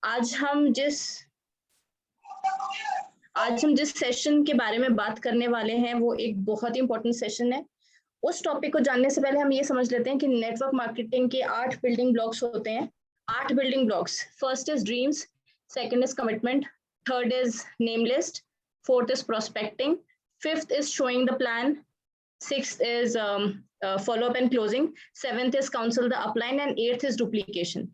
आज हम जिस आज हम जिस सेशन के बारे में बात करने वाले हैं वो एक बहुत ही इंपॉर्टेंट सेशन है। उस टॉपिक को जानने से पहले हम ये समझ लेते हैं कि नेटवर्क मार्केटिंग के 8 बिल्डिंग ब्लॉक्स होते हैं। 8 building blocks. First is dreams, second is commitment, third is name list, fourth is prospecting, fifth is showing the plan, sixth is follow up and closing, seventh is counsel the upline and eighth is duplication.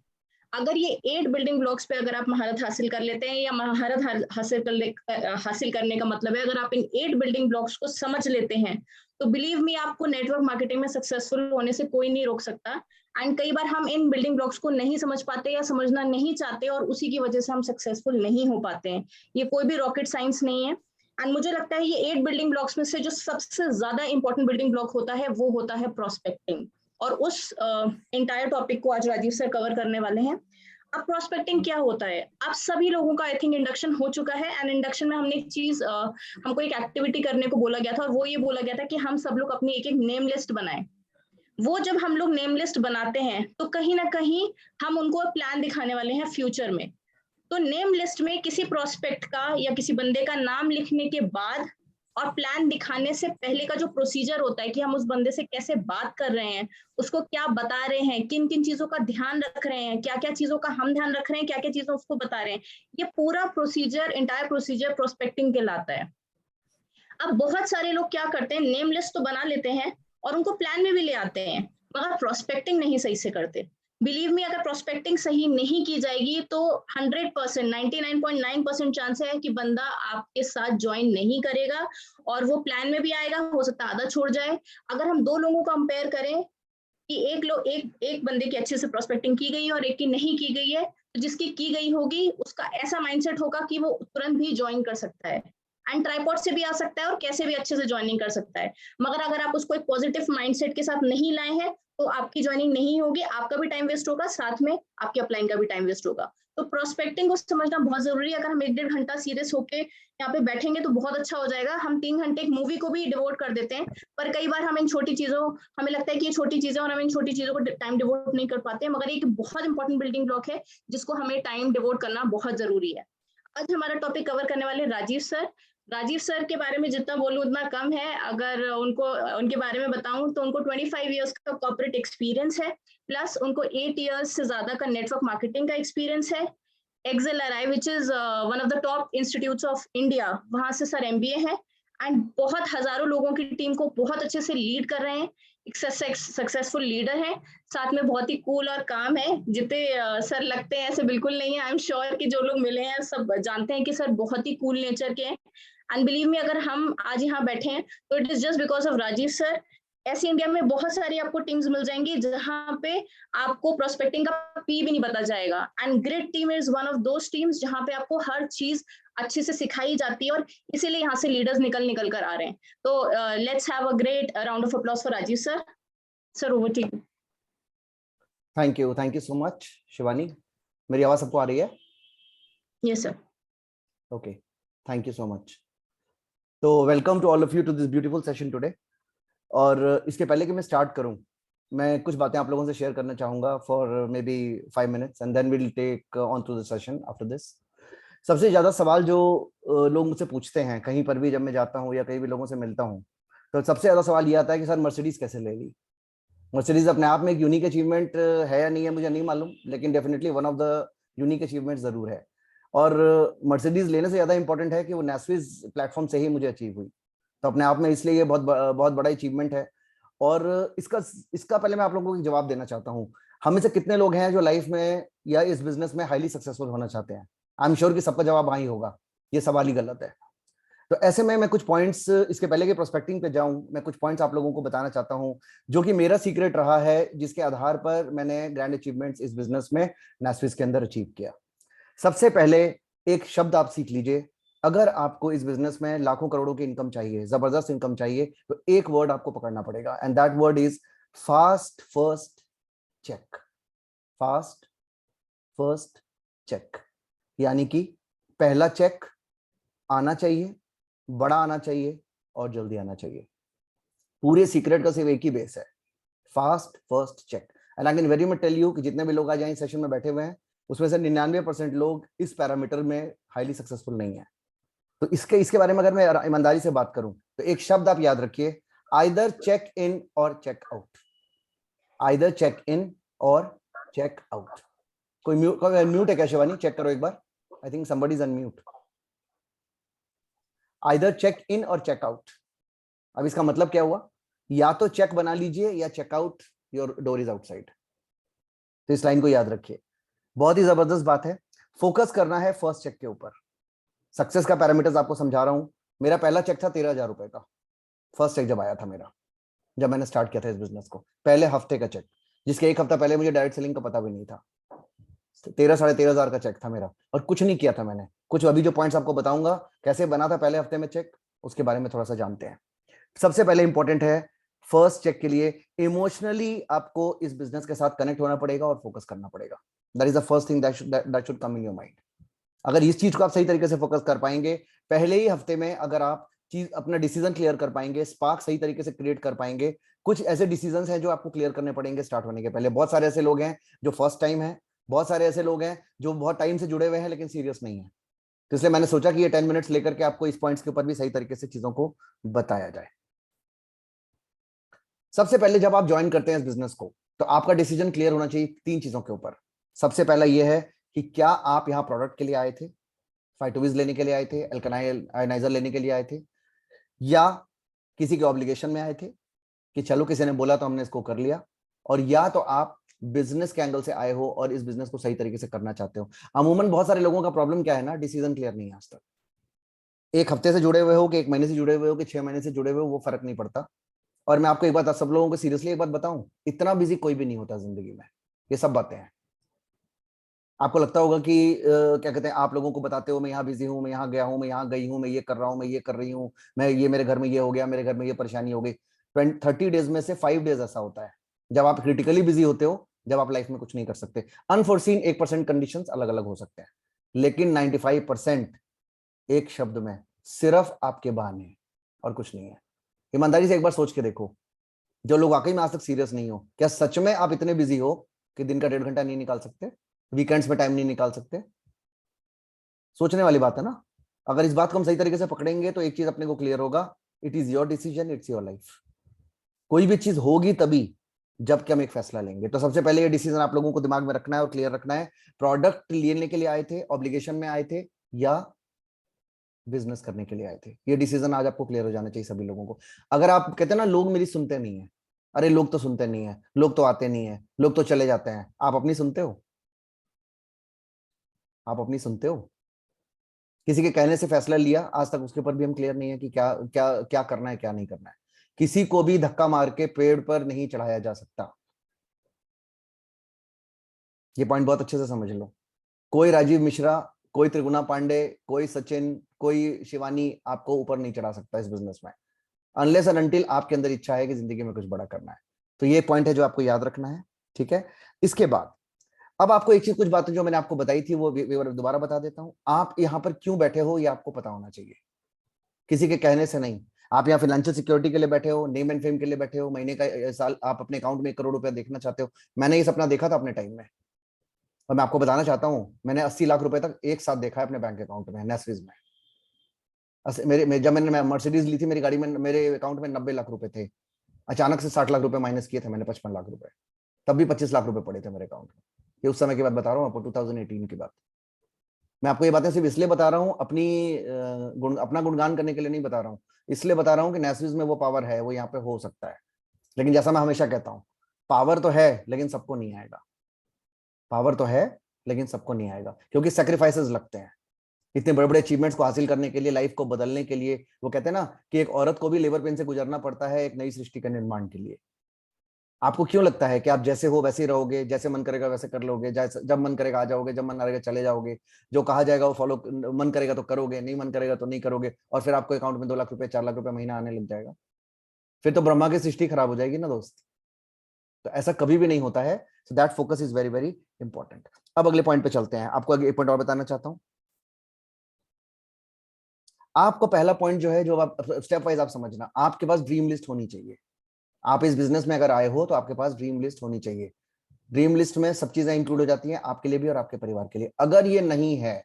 अगर ये 8 building blocks पे अगर आप महारत हासिल कर लेते हैं या महारत हासिल करने का मतलब है अगर आप इन 8 बिल्डिंग ब्लॉक्स को समझ लेते हैं तो बिलीव मी आपको नेटवर्क मार्केटिंग में सक्सेसफुल होने से कोई नहीं रोक सकता। एंड कई बार हम इन बिल्डिंग ब्लॉक्स को नहीं समझ पाते या समझना नहीं चाहते और उसी की वजह से हम सक्सेसफुल नहीं हो पाते हैं। ये कोई भी रॉकेट साइंस नहीं है। एंड मुझे लगता है ये 8 बिल्डिंग ब्लॉक्स में से जो सबसे ज्यादा इंपॉर्टेंट बिल्डिंग ब्लॉक होता है वो होता है प्रोस्पेक्टिंग। और उस इंटायर टॉपिक को आज राजीव सर कवर करने वाले हैं। अब प्रोस्पेक्टिंग क्या होता है आप सभी लोगों का आई थिंक इंडक्शन हो चुका है। एंड इंडक्शन में हमने एक चीज हमको एक एक्टिविटी करने को बोला गया था और वो ये बोला गया था कि हम सब लोग अपनी एक एक नेम लिस्ट बनाएं। वो जब हम लोग नेम लिस्ट बनाते हैं तो कहीं ना कहीं हम उनको प्लान दिखाने वाले हैं फ्यूचर में। तो नेम लिस्ट में किसी प्रोस्पेक्ट का या किसी बंदे का नाम लिखने के बाद और प्लान दिखाने से पहले का जो प्रोसीजर होता है कि हम उस बंदे से कैसे बात कर रहे हैं, उसको क्या बता रहे हैं, किन किन चीजों का ध्यान रख रहे हैं, क्या क्या चीजों का हम ध्यान रख रहे हैं, क्या क्या चीजें उसको बता रहे हैं, ये पूरा प्रोसीजर इंटायर प्रोसीजर प्रोस्पेक्टिंग कहलाता है। अब बहुत सारे लोग क्या करते हैं नेम लिस्ट तो बना लेते हैं और उनको प्लान में भी ले आते हैं मगर प्रोस्पेक्टिंग नहीं सही से करते। बिलीव मी अगर प्रोस्पेक्टिंग सही नहीं की जाएगी तो 100% 99.9% चांस है कि बंदा आपके साथ ज्वाइन नहीं करेगा और वो प्लान में भी आएगा, हो सकता है आधा छोड़ जाए। अगर हम दो लोगों को कंपेयर करें कि एक बंदे की अच्छे से प्रोस्पेक्टिंग की गई है और एक की नहीं की गई है तो जिसकी की गई होगी उसका ऐसा माइंडसेट होगा कि वो तुरंत भी ज्वाइन कर सकता है एंड ट्राइपॉड से भी आ सकता है और कैसे भी अच्छे से ज्वाइनिंग कर सकता है। मगर अगर आप उसको एक पॉजिटिव माइंडसेट के साथ नहीं लाए हैं तो आपकी ज्वाइनिंग नहीं होगी, आपका भी टाइम वेस्ट होगा, साथ में आपके अपलाइन का भी टाइम वेस्ट होगा। तो प्रोस्पेक्टिंग को समझना बहुत जरूरी है। अगर हम 1-1.5 घंटा सीरियस होके यहाँ पे बैठेंगे तो बहुत अच्छा हो जाएगा। हम 3 घंटे एक मूवी को भी डिवोट कर देते हैं पर कई बार हम इन छोटी चीजों हमें लगता है कि ये छोटी चीजें और हम इन छोटी चीजों को टाइम डिवोट नहीं कर पाते हैं मगर एक बहुत इंपॉर्टेंट बिल्डिंग ब्लॉक है जिसको हमें टाइम डिवोट करना बहुत जरूरी है। आज हमारा टॉपिक कवर करने वाले राजीव सर। राजीव सर के बारे में जितना बोलूं उतना कम है। अगर उनके बारे में बताऊं तो उनको 25 इयर्स का कॉर्पोरेट एक्सपीरियंस है प्लस उनको 8 इयर्स से ज्यादा का नेटवर्क मार्केटिंग का एक्सपीरियंस है। Excelerai which is one of the top institutes of India, वहां से सर एमबीए है एंड बहुत हजारों लोगों की टीम को बहुत अच्छे से लीड कर रहे हैं। एक सक्सेसफुल लीडर है, साथ में बहुत ही कूल और काम है। जितने सर लगते हैं ऐसे बिल्कुल नहीं है। आई एम श्योर कि जो लोग मिले हैं सब जानते हैं कि सर बहुत ही कूल नेचर के हैं। एंड बिलीव मी अगर हम आज यहाँ बैठे हैं तो it is just because of Rajiv sir. ऐसे इंडिया में बहुत सारी आपको टीम्स मिल जाएंगी जहां पे आपको प्रोस्पेक्टिंग का पी भी नहीं पता जाएगा। And great team is one of those teams जहां पे आपको हर चीज अच्छे से सिखाई जाती है और इसीलिए यहाँ से लीडर्स निकल निकल कर आ रहे हैं। तो let's have a great round of applause for Rajiv sir. Sir over to you. Thank you so much Shivani. मेरी आवाज सबको आ रही है? Yes sir. Okay, thank you so much. तो welcome to all of you to this beautiful session today. और इसके पहले कि मैं स्टार्ट करूं, मैं कुछ बातें आप लोगों से शेयर करना चाहूंगा for maybe 5 minutes and then we will take on to the session after this. सबसे ज्यादा सवाल जो लोग मुझसे पूछते हैं कहीं पर भी जब मैं जाता हूं या कहीं भी लोगों से मिलता हूं, तो सबसे ज्यादा सवाल ये आता है कि सर मर्सिडीज कैसे ले ली। मर्सिडीज अपने आप में एक यूनिक अचीवमेंट है या नहीं है मुझे नहीं मालूम, लेकिन definitely one of the unique achievement जरूर है। और मर्सिडीज लेने से ज्यादा इंपॉर्टेंट है कि वो नेस्विस प्लेटफॉर्म से ही मुझे अचीव हुई। तो अपने आप में इसलिए ये बहुत बड़ा अचीवमेंट है। और इसका पहले मैं आप लोगों को जवाब देना चाहता हूँ। हम में से कितने लोग हैं जो लाइफ में या इस बिजनेस में हाईली सक्सेसफुल होना चाहते हैं? आई एम श्योर कि सबका जवाब हाँ ही होगा। ये सवाल ही गलत है। तो ऐसे में मैं कुछ पॉइंट्स, इसके पहले के प्रोस्पेक्टिंग पे जाऊं, मैं कुछ पॉइंट्स आप लोगों को बताना चाहता हूं जो कि मेरा सीक्रेट रहा है, जिसके आधार पर मैंने ग्रैंड अचीवमेंट्स इस बिजनेस में नेस्विस के अंदर अचीव किया। सबसे पहले एक शब्द आप सीख लीजिए। अगर आपको इस बिजनेस में लाखों करोड़ों की इनकम चाहिए, जबरदस्त इनकम चाहिए, तो एक वर्ड आपको पकड़ना पड़ेगा and that word is fast first check. Fast first check यानी कि पहला चेक आना चाहिए, बड़ा आना चाहिए और जल्दी आना चाहिए। पूरे सीक्रेट का सिर्फ एक ही बेस है, fast first check. And I can very much tell you कि जितने भी लोग आज यहाँ सेशन में बैठे हुए हैं, उसमें से 99% लोग इस पैरामीटर में हाईली सक्सेसफुल नहीं है। तो इसके बारे में अगर मैं ईमानदारी से बात करूं तो एक शब्द आप याद रखिए, आइदर चेक इन और check out. Either check in और चेक आउट। कोई म्यूट है क्या शिवानी? चेक करो एक बार। I think somebody is unmute. Either check in और चेक आउट। अब इसका मतलब क्या हुआ? या तो चेक बना लीजिए या check out, your door is outside. तो इस लाइन को याद रखिए, बहुत ही जबरदस्त बात है। फोकस करना है फर्स्ट चेक के ऊपर। सक्सेस का पैरामीटर्स आपको समझा रहा हूं। मेरा पहला चेक था 13,000 रुपए का, फर्स्ट चेक जब आया था मेरा, जब मैंने स्टार्ट किया था इस बिजनेस को, पहले हफ्ते का चेक, जिसके एक हफ्ता पहले मुझे डायरेक्ट सेलिंग का पता भी नहीं था। 13,000 का चेक था मेरा, और कुछ नहीं किया था मैंने। कुछ अभी जो पॉइंट्स आपको बताऊंगा कैसे बना था पहले हफ्ते में चेक, उसके बारे में थोड़ा सा जानते हैं। सबसे पहले इंपॉर्टेंट है, फर्स्ट चेक के लिए इमोशनली आपको इस बिजनेस के साथ कनेक्ट होना पड़ेगा और फोकस करना पड़ेगा। That is the first thing that should come in your mind. अगर इस चीज को आप सही तरीके से फोकस कर पाएंगे, पहले ही हफ्ते में अगर आप चीज अपना डिसीजन क्लियर कर पाएंगे, स्पार्क सही तरीके से क्रिएट कर पाएंगे। कुछ ऐसे डिसीजंस हैं जो आपको क्लियर करने पड़ेंगे स्टार्ट होने के पहले। बहुत सारे ऐसे लोग हैं जो फर्स्ट टाइम है, बहुत सारे ऐसे लोग हैं जो बहुत टाइम से जुड़े हुए हैं लेकिन सीरियस नहीं है। तो इसलिए मैंने सोचा कि ये 10 मिनट्स लेकर के आपको इस पॉइंट्स के ऊपर भी सही तरीके से चीजों को बताया जाए। सबसे पहले जब आप ज्वाइन करते हैं इस बिजनेस को, तो आपका डिसीजन क्लियर होना चाहिए 3 चीजों के ऊपर। सबसे पहला यह है कि क्या आप यहाँ प्रोडक्ट के लिए आए थे, फाइटोविज लेने के लिए आए थे, अल्कनाइल आयनाइजर लेने के लिए आए थे, या किसी के ऑब्लिगेशन में आए थे कि चलो किसी ने बोला तो हमने इसको कर लिया, और या तो आप बिजनेस के एंगल से आए हो और इस बिजनेस को सही तरीके से करना चाहते हो। अमूमन बहुत सारे लोगों का प्रॉब्लम क्या है ना, डिसीजन क्लियर नहीं है आज तक। एक हफ्ते से जुड़े हुए हो कि 1 महीने से जुड़े हुए हो कि 6 महीने से जुड़े हुए हो, वो फर्क नहीं पड़ता। और मैं आपको एक बात, सब लोगों को सीरियसली एक बात बताऊं, इतना बिजी कोई भी नहीं होता जिंदगी में। ये सब बातें हैं। आपको लगता होगा कि क्या कहते हैं, आप लोगों को बताते हो मैं यहाँ बिजी हूँ, मैं यहाँ गया हूँ, मैं यहाँ गई हूँ, मैं ये कर रहा हूँ, मैं ये कर रही हूँ, मैं ये, मेरे घर में ये हो गया, मेरे घर में ये परेशानी हो गई। 30 डेज में से 5 डेज ऐसा होता है जब आप क्रिटिकली बिजी होते हो, जब आप लाइफ में कुछ नहीं कर सकते। अनफोर्सीन 1% कंडीशंस अलग अलग हो सकते हैं, लेकिन 95% एक शब्द में सिर्फ आपके बहाने और कुछ नहीं है। ईमानदारी से एक बार सोच के देखो, जो लोग वाकई में आज तक सीरियस नहीं हो, क्या सच में आप इतने बिजी हो कि दिन का 1.5 घंटा नहीं निकाल सकते, वीकेंड्स में टाइम नहीं निकाल सकते? सोचने वाली बात है ना। अगर इस बात को हम सही तरीके से पकड़ेंगे तो एक चीज अपने को क्लियर होगा, it is your decision, it's your life. कोई भी चीज होगी तभी जबकि हम एक फैसला लेंगे। तो सबसे पहले ये डिसीजन आप लोगों को दिमाग में रखना है और क्लियर रखना है। प्रोडक्ट लेने के लिए आए थे, ऑब्लिगेशन में आए थे, या बिजनेस करने के लिए आए थे? ये डिसीजन आज आपको क्लियर हो जाना चाहिए सभी लोगों को। अगर आप कहते हैं ना लोग मेरी सुनते नहीं है, अरे लोग तो सुनते नहीं है, लोग तो आते नहीं है, लोग तो चले जाते हैं, आप अपनी सुनते हो? आप अपनी सुनते हो? किसी के कहने से फैसला लिया, आज तक उसके ऊपर भी हम क्लियर नहीं है कि क्या क्या क्या करना है, क्या नहीं करना है। किसी को भी धक्का मार के पेड़ पर नहीं चढ़ाया जा सकता। ये पॉइंट बहुत अच्छे से समझ लो। कोई राजीव मिश्रा, कोई त्रिगुणा पांडे, कोई सचिन, कोई शिवानी आपको ऊपर नहीं चढ़ा सकता इस बिजनेस में, अनलेस एंड अनटिल आपके अंदर इच्छा है कि जिंदगी में कुछ बड़ा करना है। तो ये पॉइंट है जो आपको याद रखना है, ठीक है। इसके बाद अब आपको एक चीज, कुछ बातें जो मैंने आपको बताई थी वो दोबारा बता देता हूं। आप यहाँ पर क्यों बैठे हो ये आपको पता होना चाहिए, किसी के कहने से नहीं। आप यहाँ फाइनेंशियल सिक्योरिटी के लिए बैठे हो, नेम एंड फेम के लिए बैठे हो, महीने का साल आप अपने अकाउंट में 1 करोड़ रुपया देखना चाहते हो। मैंने ये सपना देखा था अपने टाइम में, और मैं आपको बताना चाहता हूँ मैंने 80 लाख रुपए तक एक साथ देखा है अपने बैंक अकाउंट में, नेस्विज में। जब मैंने मर्सिडीज ली थी, मेरी गाड़ी में, मेरे अकाउंट में 90 लाख रुपए थे। अचानक से 60 लाख रुपए माइनस किए थे मैंने, 55 लाख रुपए। तब भी 25 लाख रुपए पड़े थे मेरे अकाउंट में। ये उस समय की बात बता रहा हूँ आपको, 2018 की बात। मैं आपको ये बातें सिर्फ इसलिए बता रहा हूँ, अपना गुणगान करने के लिए नहीं बता रहा हूँ। इसलिए बता रहा हूँ कि नेस्विज में वो पावर है, वो यहाँ पे हो सकता है। लेकिन जैसा मैं हमेशा कहता हूँ, पावर तो है लेकिन सबको नहीं आएगा। पावर तो है लेकिन सबको नहीं आएगा, क्योंकि सेक्रीफाइसेस लगते हैं। इतने बड़े बड़े अचीवमेंट्स को हासिल करने के लिए, लाइफ को बदलने के लिए, वो कहते हैं ना कि एक औरत को भी लेबर पेन से गुजरना पड़ता है एक नई सृष्टि के निर्माण के लिए। आपको क्यों लगता है कि आप जैसे हो वैसे ही रहोगे, जैसे मन करेगा वैसे कर लोगे, जब मन करेगा आ जाओगे, जब मन करेगा चले जाओगे, जो कहा जाएगा वो फॉलो, मन करेगा तो करोगे, नहीं मन करेगा तो नहीं करोगे, और फिर आपको अकाउंट में 2 लाख रुपए 4 लाख रुपए महीना आने लग जाएगा? फिर तो ब्रह्मा की सृष्टि खराब हो जाएगी ना दोस्त। तो ऐसा कभी भी नहीं होता है। So that focus is very very important. अब अगले पॉइंट पे चलते हैं। आपको एक पॉइंट और बताना चाहता हूं। आपको पहला पॉइंट जो है, जो आप स्टेप वाइज आप समझना, आपके पास ड्रीम लिस्ट होनी चाहिए। आप इस बिजनेस में अगर आए हो तो आपके पास ड्रीम लिस्ट होनी चाहिए। ड्रीम लिस्ट में सब चीजें इंक्लूड हो जाती हैं, आपके लिए भी और आपके परिवार के लिए। अगर ये नहीं है,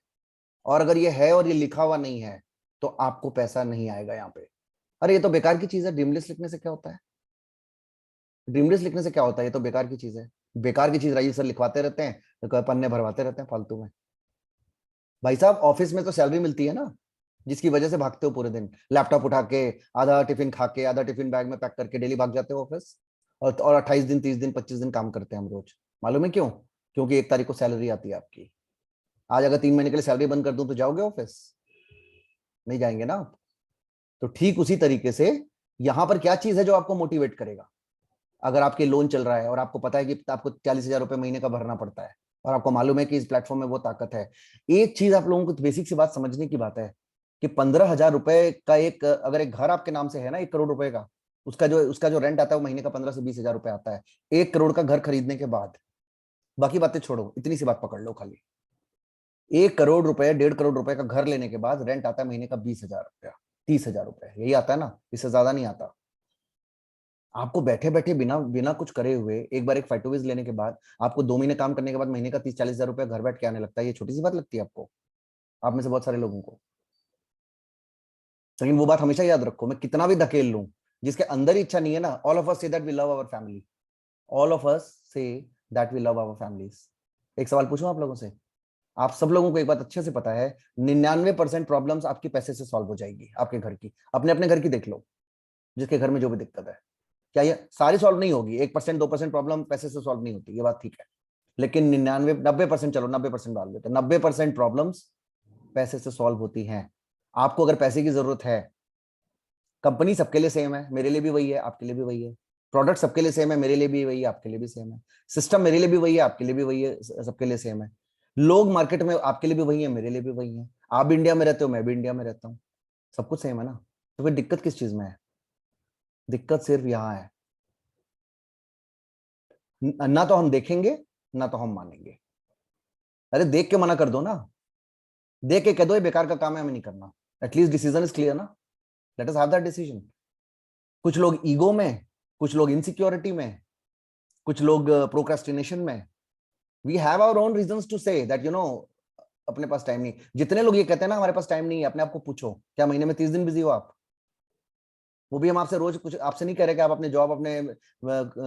और अगर ये है और ये लिखा हुआ नहीं है, तो आपको पैसा नहीं आएगा यहाँ पे। अरे ये तो बेकार की चीज है, ड्रीम लिस्ट लिखने से क्या होता है? ड्रीम लिस्ट लिखने से क्या होता है? ये तो बेकार की चीज है। बेकार की चीज राजीव सर लिखवाते रहते हैं, तो पन्ने भरवाते रहते हैं फालतू में। भाई साहब ऑफिस में तो सैलरी मिलती है ना, जिसकी वजह से भागते हो पूरे दिन, लैपटॉप उठा के, आधा टिफिन खा के, आधा टिफिन बैग में पैक करके डेली भाग जाते हो ऑफिस। और 28 दिन, 30 दिन, 25 दिन काम करते हैं हम रोज। मालूम है क्यों? क्योंकि 1 तारीख को सैलरी आती है आपकी। आज अगर 3 महीने के लिए सैलरी बंद कर दूं तो जाओगे ऑफिस? नहीं जाएंगे ना आप। तो ठीक उसी तरीके से यहां पर क्या चीज है जो आपको मोटिवेट करेगा? अगर आपके लोन चल रहा है और आपको पता है कि आपको 40,000 रुपए महीने का भरना पड़ता है, और आपको मालूम है कि इस प्लेटफॉर्म में वो ताकत है। एक चीज आप लोगों को बेसिक सी बात समझने की बात है कि 15,000 रुपए का एक, अगर एक घर आपके नाम से है ना 1 करोड़ रुपए का, उसका जो रेंट आता है वो महीने का 15 से 20 हजार रुपए आता है। 1 करोड़ का घर खरीदने के बाद, बाकी बातें छोड़ो, इतनी सी बात पकड़ लो खाली। 1 करोड़ रुपए, 1.5 करोड़ रुपए का घर लेने के बाद रेंट आता है महीने का 20,000 रुपया, 30,000 रुपए, यही आता है ना, इससे ज्यादा नहीं आता। आपको बैठे बैठे बिना बिना कुछ करे हुए एक बार एक फाइटोविज लेने के बाद, आपको 2 महीने काम करने के बाद महीने का 30-40 हजार रुपया घर बैठ के आने लगता है। ये छोटी सी बात लगती है आपको? आप में से बहुत सारे लोगों को। लेकिन वो बात हमेशा याद रखो, मैं कितना भी धकेल लूं, जिसके अंदर ही इच्छा नहीं है ना, all of us say that we love our family, all of us say that we love our families. एक सवाल पूछूं आप लोगों से? आप सब लोगों को एक बात अच्छे से पता है, 99% प्रॉब्लम्स आपकी पैसे से सॉल्व हो जाएगी। आपके घर की, अपने अपने घर की देख लो, जिसके घर में जो भी दिक्कत है, क्या ये सारी सॉल्व नहीं होगी? 1% 2% प्रॉब्लम पैसे से सॉल्व नहीं होती, ये बात ठीक है। लेकिन 90%, चलो 90% डाल देते, 90% प्रॉब्लम्स पैसे से सॉल्व होती हैं। आपको अगर पैसे की जरूरत है, कंपनी सबके लिए सेम है, मेरे लिए भी वही है, आपके लिए भी वही है। प्रोडक्ट सबके लिए सेम है, मेरे लिए भी वही है, आपके लिए भी सेम है। सिस्टम मेरे लिए भी वही है, आपके लिए भी वही है, सबके लिए सेम है। लोग मार्केट में आपके लिए भी वही है, मेरे लिए भी वही है। आप भी इंडिया में रहते हो, मैं भी इंडिया में रहता हूँ, सब कुछ सेम है ना। तो फिर दिक्कत किस चीज में है? दिक्कत सिर्फ यहाँ है, ना तो हम देखेंगे, ना तो हम मानेंगे। अरे देख के मना कर दो ना, देख के कह दो ये बेकार का काम है, हमें नहीं करना। एटलीस्ट डिसीजन इज क्लियर ना, late us have that decision. कुछ लोग ईगो में, कुछ लोग इनसिक्योरिटी में, कुछ लोग प्रोक्रेस्टिनेशन में। We have our own reasons to say that अपने पास टाइम नहीं। जितने लोग ये कहते हैं ना हमारे पास टाइम नहीं है, अपने आप को पूछो, क्या महीने में 30 दिन बिजी हो आप? वो भी हम आपसे रोज कुछ, आपसे नहीं कह रहे कि आप अपने जॉब, अपने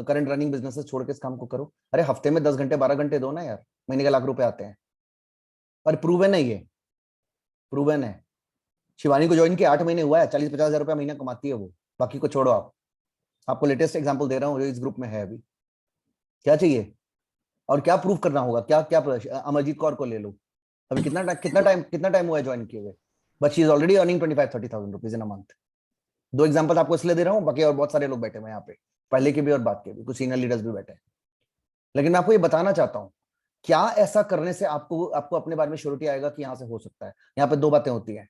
करंट रनिंग बिजनेस छोड़ के इस काम को करो। अरे हफ्ते में 10 घंटे 12 घंटे दो ना यार, महीने के लाख रुपए आते हैं। और प्रूवन है, ये प्रूवन है। शिवानी को ज्वाइन किया 8 महीने हुआ है, 40-50 हजार रुपया महीना कमाती है वो। बाकी को छोड़ो आप, आपको लेटेस्ट एग्जांपल दे रहा हूँ जो इस ग्रुप में है अभी। क्या चाहिए और क्या प्रूव करना होगा? क्या क्या अमरजीत कौर को ले लो, अभी कितना टाइम हुआ है ज्वाइन किए हुए, but she is already earning 25-30,000 rupees in a month. 2 example आपको इसलिए दे रहा हूँ, बाकी और बहुत सारे लोग बैठे हुए हैं यहाँ पे, पहले के भी और बाद के भी, कुछ सीनियर लीडर्स भी बैठे हैं। लेकिन मैं आपको ये बताना चाहता हूँ, क्या ऐसा करने से आपको आपको अपने बारे में श्योरिटी आएगा कि यहाँ से हो सकता है? यहाँ पे 2 बातें होती हैं,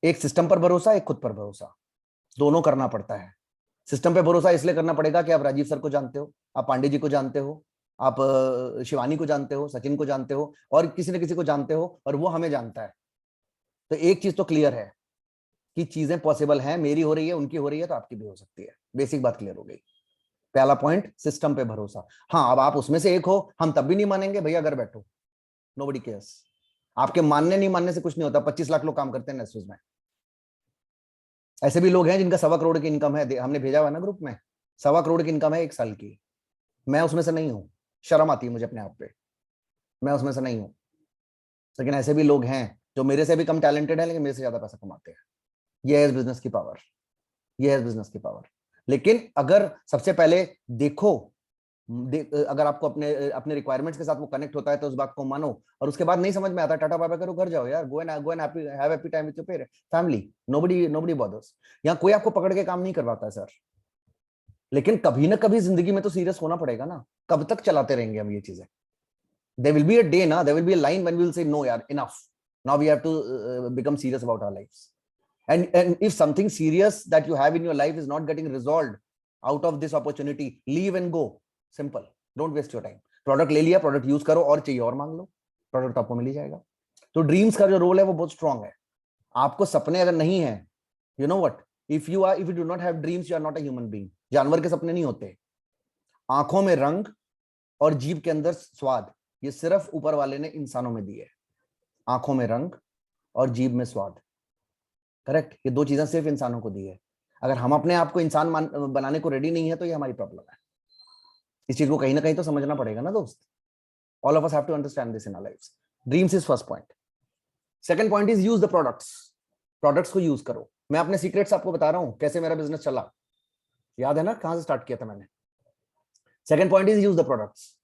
एक सिस्टम पर भरोसा, एक खुद पर भरोसा। दोनों करना पड़ता है। सिस्टम पे भरोसा इसलिए करना पड़ेगा कि आप राजीव सर को जानते हो, आप पांडे जी को जानते हो, आप शिवानी को जानते हो, सचिन को जानते हो, और किसी न किसी को जानते हो, और वो हमें जानता है। तो एक चीज तो क्लियर है कि चीजें पॉसिबल हैं, मेरी हो रही है, उनकी हो रही है, तो आपकी भी हो सकती है। बेसिक बात क्लियर हो गई। पहला पॉइंट, सिस्टम पे भरोसा। हाँ, अब आप उसमें से एक हो, हम तब भी नहीं मानेंगे भैया, घर बैठो, नोबडी केयर्स। आपके मानने नहीं मानने से कुछ नहीं होता। 25 लाख लोग काम करते हैं नेस्यूज में। ऐसे भी लोग हैं जिनका 1.25 करोड़ की इनकम है, हमने भेजा हुआ ना ग्रुप में, 1.25 करोड़ की इनकम है 1 साल की। मैं उसमें से नहीं हूं, शर्म आती है मुझे अपने आप पे, मैं उसमें से नहीं हूं। लेकिन ऐसे भी लोग हैं जो मेरे से भी कम टैलेंटेड है, लेकिन मेरे से ज्यादा पैसा कमाते हैं। ये है बिजनेस की पावर, ये है बिजनेस की पावर। लेकिन अगर सबसे पहले देखो, अगर आपको अपने अपने रिक्वायरमेंट्स के साथ वो कनेक्ट होता है तो उस बात को मानो, और उसके बाद नहीं समझ में आता, टाटा बाय बाय करो, घर जाओ यार, go and have happy time with your parents, family, nobody bothers. यहाँ कोई आपको पकड़ के काम नहीं करवाता है सर। लेकिन कभी ना कभी जिंदगी में तो सीरियस होना पड़ेगा ना। कब तक चलाते रहेंगे हम ये चीजें? there will be a day na, there will be a line when we will say no yaar, enough, now we have to become serious about our lives. And if something serious that you have in your life is not getting resolved out of this opportunity, leave and go, simple, don't waste your time. Product ले लिया, product use करो, और चाहिए और मांग लो, product आपको मिल ही जाएगा। तो ड्रीम्स का जो रोल है वो बहुत स्ट्रांग है। आपको सपने अगर नहीं है, you know what, if you do not have dreams, you are not a human being. जानवर के सपने नहीं होते। आंखों में रंग और जीभ के अंदर स्वाद, ये सिर्फ ऊपर वाले ने इंसानों में दी है। आंखों में रंग और जीभ में स्वाद, करेक्ट, ये दो चीजें सिर्फ इंसानों को दी है। अगर हम अपने आप को इंसान बनाने को रेडी नहीं है तो ये हमारी प्रॉब्लम है। इस चीज को कहीं ना कहीं तो समझना पड़ेगा ना दोस्त। All of us have to understand this in our lives. Dreams is first point. Second point is use the products. Products को यूज करो। मैं अपने सीक्रेट्स आपको बता रहा हूं, कैसे मेरा बिजनेस चला। याद है ना कहां से स्टार्ट किया था मैंने। Second point is use the products.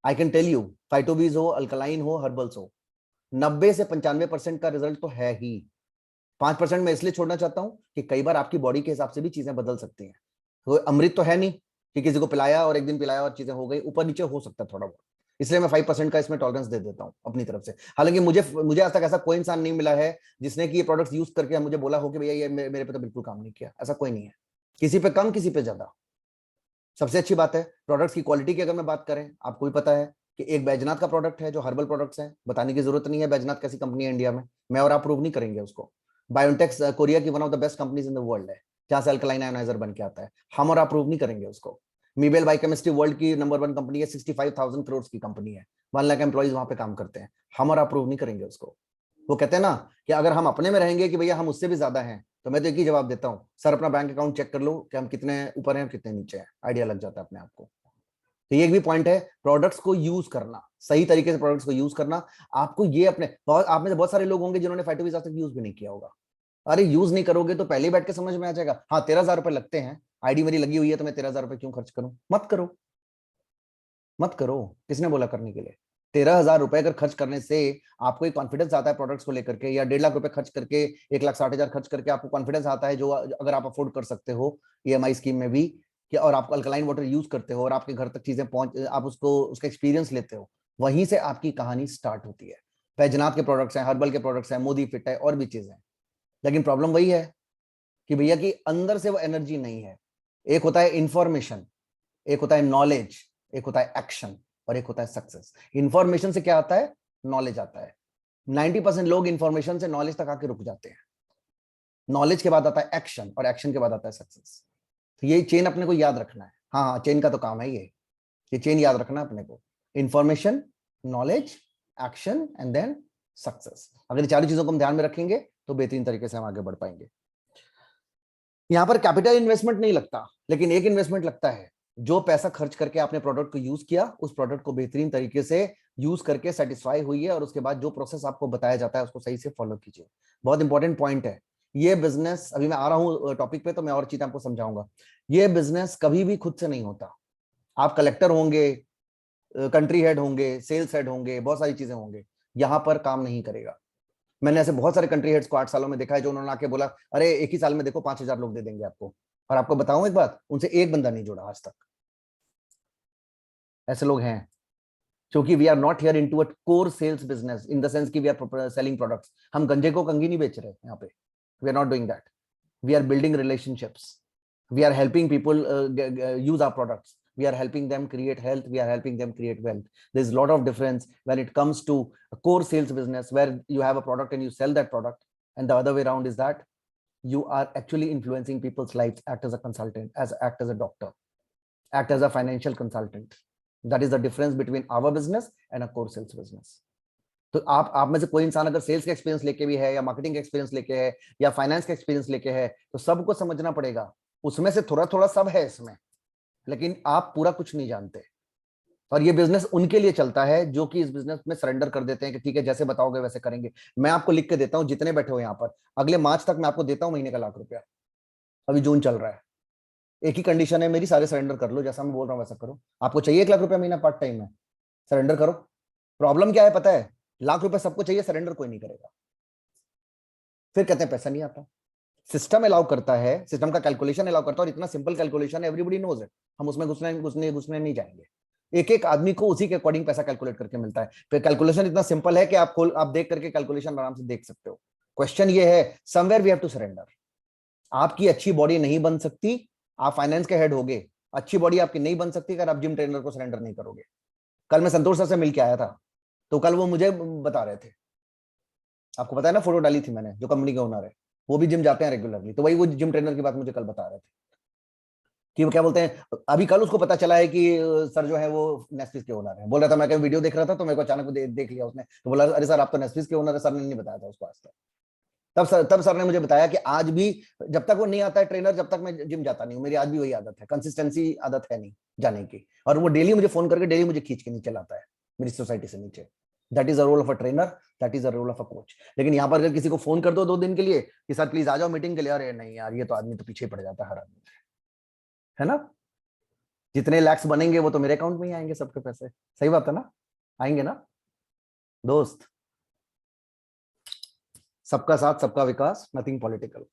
I can tell you, Phytobiz हो, अल्कलाइन हो, हर्बल्स हो, 90 से 95% का रिजल्ट तो है ही। 5% मैं इसलिए छोड़ना चाहता हूं कि कई बार आपकी बॉडी के हिसाब से भी चीजें बदल सकती हैं। तो अमृत तो है नहीं कि किसी को पिलाया और एक दिन पिलाया और चीजें हो गई, ऊपर नीचे हो सकता है थोड़ा बहुत। इसलिए मैं 5% का इसमें टॉलरेंस दे देता हूं अपनी तरफ से। हालांकि मुझे आज तक ऐसा कोई इंसान नहीं मिला है जिसने कि ये प्रोडक्ट्स यूज करके मुझे बोला हो कि भैया ये मेरे पे तो बिल्कुल काम नहीं किया। ऐसा कोई नहीं है, किसी पे कम किसी पे ज्यादा। सबसे अच्छी बात है प्रोडक्ट्स की क्वालिटी की अगर मैं बात करें, आपको भी पता है कि एक बैजनाथ का प्रोडक्ट है जो हर्बल प्रोडक्ट्स है, बताने की जरूरत नहीं है बैजनाथ कैसी कंपनी है इंडिया में। मैं और आप प्रूव नहीं करेंगे उसको। बायोटेक्स कोरिया की one of the best companies in the world है, जहां से अल्कलाइन आयोनाइजर बन के आता है। हम और आप प्रूव नहीं करेंगे उसको। मीबेल बायोकेमिस्ट्री वर्ल्ड की नंबर 1 कंपनी है, 65,000 करोड़ की कंपनी है, 1 लाख एम्प्लॉइज वहां पे काम करते हैं। हम और आप प्रूव नहीं करेंगे उसको। वो कहते हैं ना कि अगर हम अपने में रहेंगे कि भैया हम उससे भी ज्यादा हैं, तो मैं तो एक ही जवाब देता हूं, सर अपना बैंक अकाउंट चेक कर लो कि हम कितने ऊपर हैं और कितने नीचे हैं, आइडिया लग जाता है अपने आप को। तो ये एक भी पॉइंट है, प्रोडक्ट्स को यूज करना, सही तरीके से प्रोडक्ट्स को यूज करना। आपको ये अपने आप में से बहुत सारे लोग होंगे जिन्होंने फाइटोवीज आज तक यूज भी नहीं किया होगा। अरे यूज नहीं करोगे तो पहले ही बैठ के समझ में आ जाएगा। हाँ 13,000 रुपए लगते हैं, आईडी मेरी लगी हुई है तो मैं 13,000 रुपए क्यों खर्च करूं। मत करो, मत करो। किसने बोला करने के लिए। 13,000 रुपए अगर खर्च करने से आपको एक कॉन्फिडेंस आता है प्रोडक्ट्स को लेकर के, या 1.5 लाख रुपए खर्च करके, 1,60,000 खर्च करके आपको कॉन्फिडेंस आता है, जो अगर आप अफोर्ड कर सकते हो ईएमआई स्कीम में भी, कि और आप अल्कलाइन वाटर यूज करते हो और आपके घर तक चीजें पहुंच, आप उसको उसका एक्सपीरियंस लेते हो, वहीं से आपकी कहानी स्टार्ट होती है। बैजनाथ के प्रोडक्ट्स हैं, हर्बल के प्रोडक्ट्स हैं, मोदी फिट है, और भी चीजें हैं। लेकिन प्रॉब्लम वही है कि भैया कि अंदर से वो एनर्जी नहीं है। एक होता है इंफॉर्मेशन, एक होता है नॉलेज, एक होता है एक्शन, और एक होता है सक्सेस। इंफॉर्मेशन से क्या आता है, नॉलेज आता है। 90% लोग इंफॉर्मेशन से नॉलेज तक आके रुक जाते हैं। नॉलेज के बाद आता है एक्शन, और एक्शन के बाद आता है सक्सेस। तो ये चेन अपने को याद रखना है। हाँ हाँ, चेन का तो काम है ये चेन याद रखना है अपने को। Information, knowledge, action and then success. अगर ये चारों चीजों को हम ध्यान में रखेंगे तो बेहतरीन तरीके से हम आगे बढ़ पाएंगे। यहां पर कैपिटल इन्वेस्टमेंट नहीं लगता, लेकिन एक इन्वेस्टमेंट लगता है। जो पैसा खर्च करके आपने प्रोडक्ट को यूज किया, उस प्रोडक्ट को बेहतरीन तरीके से यूज करके सेटिस्फाई हुई है, और उसके बाद जो प्रोसेस आपको बताया जाता है उसको सही से फॉलो कीजिए। बहुत इंपॉर्टेंट पॉइंट है ये बिजनेस। अभी मैं आ रहा हूं टॉपिक पे तो मैं और चीज आपको समझाऊंगा। ये बिजनेस कभी भी खुद से नहीं होता। आप कलेक्टर होंगे, कंट्री हेड होंगे, सेल्स हेड होंगे, बहुत सारी चीजें होंगे, यहां पर काम नहीं करेगा। मैंने ऐसे बहुत सारे कंट्री हेड्स को 8 सालों में देखा है, जो उन्होंने आके बोला अरे एक ही साल में देखो 5,000 लोग दे देंगे आपको। और आपको बताऊं एक बात, उनसे एक बंदा नहीं जुड़ा आज तक। ऐसे लोग हैं, क्योंकि we are not here into a core sales business in the sense कि वी आर सेलिंग प्रोडक्ट्स। हम गंजे को कंगी नहीं बेच रहे यहाँ पे। We are not doing that. We are building relationships. We are helping people use our products. We are helping them create health. We are helping them create wealth. There's a lot of difference when it comes to a core sales business where you have a product and you sell that product. And the other way around is that you are actually influencing people's lives, act as a consultant, act as a doctor, act as a financial consultant. That is the difference between our business and a core sales business. तो आप में से कोई इंसान अगर sales का experience लेके भी है, या मार्केटिंग का एक्सपीरियंस लेके है, या फाइनेंस का एक्सपीरियंस लेके है, तो सबको समझना पड़ेगा। उसमें से थोड़ा थोड़ा सब है इसमें, लेकिन आप पूरा कुछ नहीं जानते। और ये बिजनेस उनके लिए चलता है जो कि इस बिजनेस में सरेंडर कर देते हैं कि ठीक है जैसे बताओगे वैसे करेंगे। मैं आपको लिख के देता हूं, जितने बैठे हो यहाँ पर, अगले मार्च तक मैं आपको देता हूं महीने का 1,00,000 रुपया। अभी जून चल रहा है, एक ही कंडीशन है मेरी, सारे सरेंडर कर लो, जैसा मैं बोल रहा हूं वैसा करो। आपको चाहिए 1,00,000 रुपया महीना पार्ट टाइम में, सरेंडर करो। प्रॉब्लम क्या है पता है, 1,00,000 रुपया सबको चाहिए, सरेंडर कोई नहीं करेगा। फिर कहते हैं पैसा नहीं आता। सिस्टम अलाउ करता है, सिस्टम का कैलकुलेशन अलाउ करता है, और इतना सिंपल कैलकुलेशन है, एवरीबॉडी नोज इट। हम उसमें घुसने नहीं जाएंगे। एक एक आदमी को उसी के अकॉर्डिंग पैसा कैलकुलेट करके मिलता है। फिर कैलकुलेशन इतना सिंपल है कि आप देख करके कैलकुलेशन आराम से देख सकते हो। क्वेश्चन ये है, somewhere we have to surrender. आपकी अच्छी बॉडी नहीं बन सकती, आप फाइनेंस के हेड होगे, अच्छी बॉडी आपकी नहीं बन सकती अगर आप जिम ट्रेनर को सरेंडर नहीं करोगे। कल मैं संतोष सर से मिल के आया था, तो कल वो मुझे बता रहे थे, आपको पता है ना, फोटो डाली थी मैंने, जो कंपनी के ओनर है, वो भी जिम जाते हैं रेगुलरली। तो वही वो जिम ट्रेनर की बात मुझे कल बता रहे थे। कि वो क्या बोलते हैं, अभी कल उसको पता चला है कि सर जो है वो नेस्फिस के ओनर है। बोल रहा था मैं कहीं वीडियो देख रहा था तो मेरे को अचानक देख लिया उसने, तो बोला अरे सर आप तो नेस्फिस के ओनर है। सर ने नहीं बताया था उसको आज तक। तब सर ने मुझे बताया कि आज भी जब तक वो नहीं आता है ट्रेनर, जब तक मैं जिम जाता नहीं हूँ, मेरी आज भी वही आदत है, कंसिस्टेंसी आदत है नहीं जाने की। और वो डेली मुझे फोन करके डेली मुझे खींच के नीचे लाता है मेरी सोसाइटी से नीचे। That is a role of a trainer, that is a role of a coach. लेकिन यहाँ पर अगर किसी को फोन कर दो 2 दिन के लिए कि सर प्लीज आ जाओ मीटिंग के लिए, अरे नहीं यार ये तो आदमी तो पीछे पड़ जाता है हर आदमी, है ना। जितने लैक्स बनेंगे वो तो मेरे अकाउंट में ही आएंगे सबके पैसे, सही बात है ना, आएंगे ना दोस्त। सबका साथ सबका विकास, नथिंग पॉलिटिकल।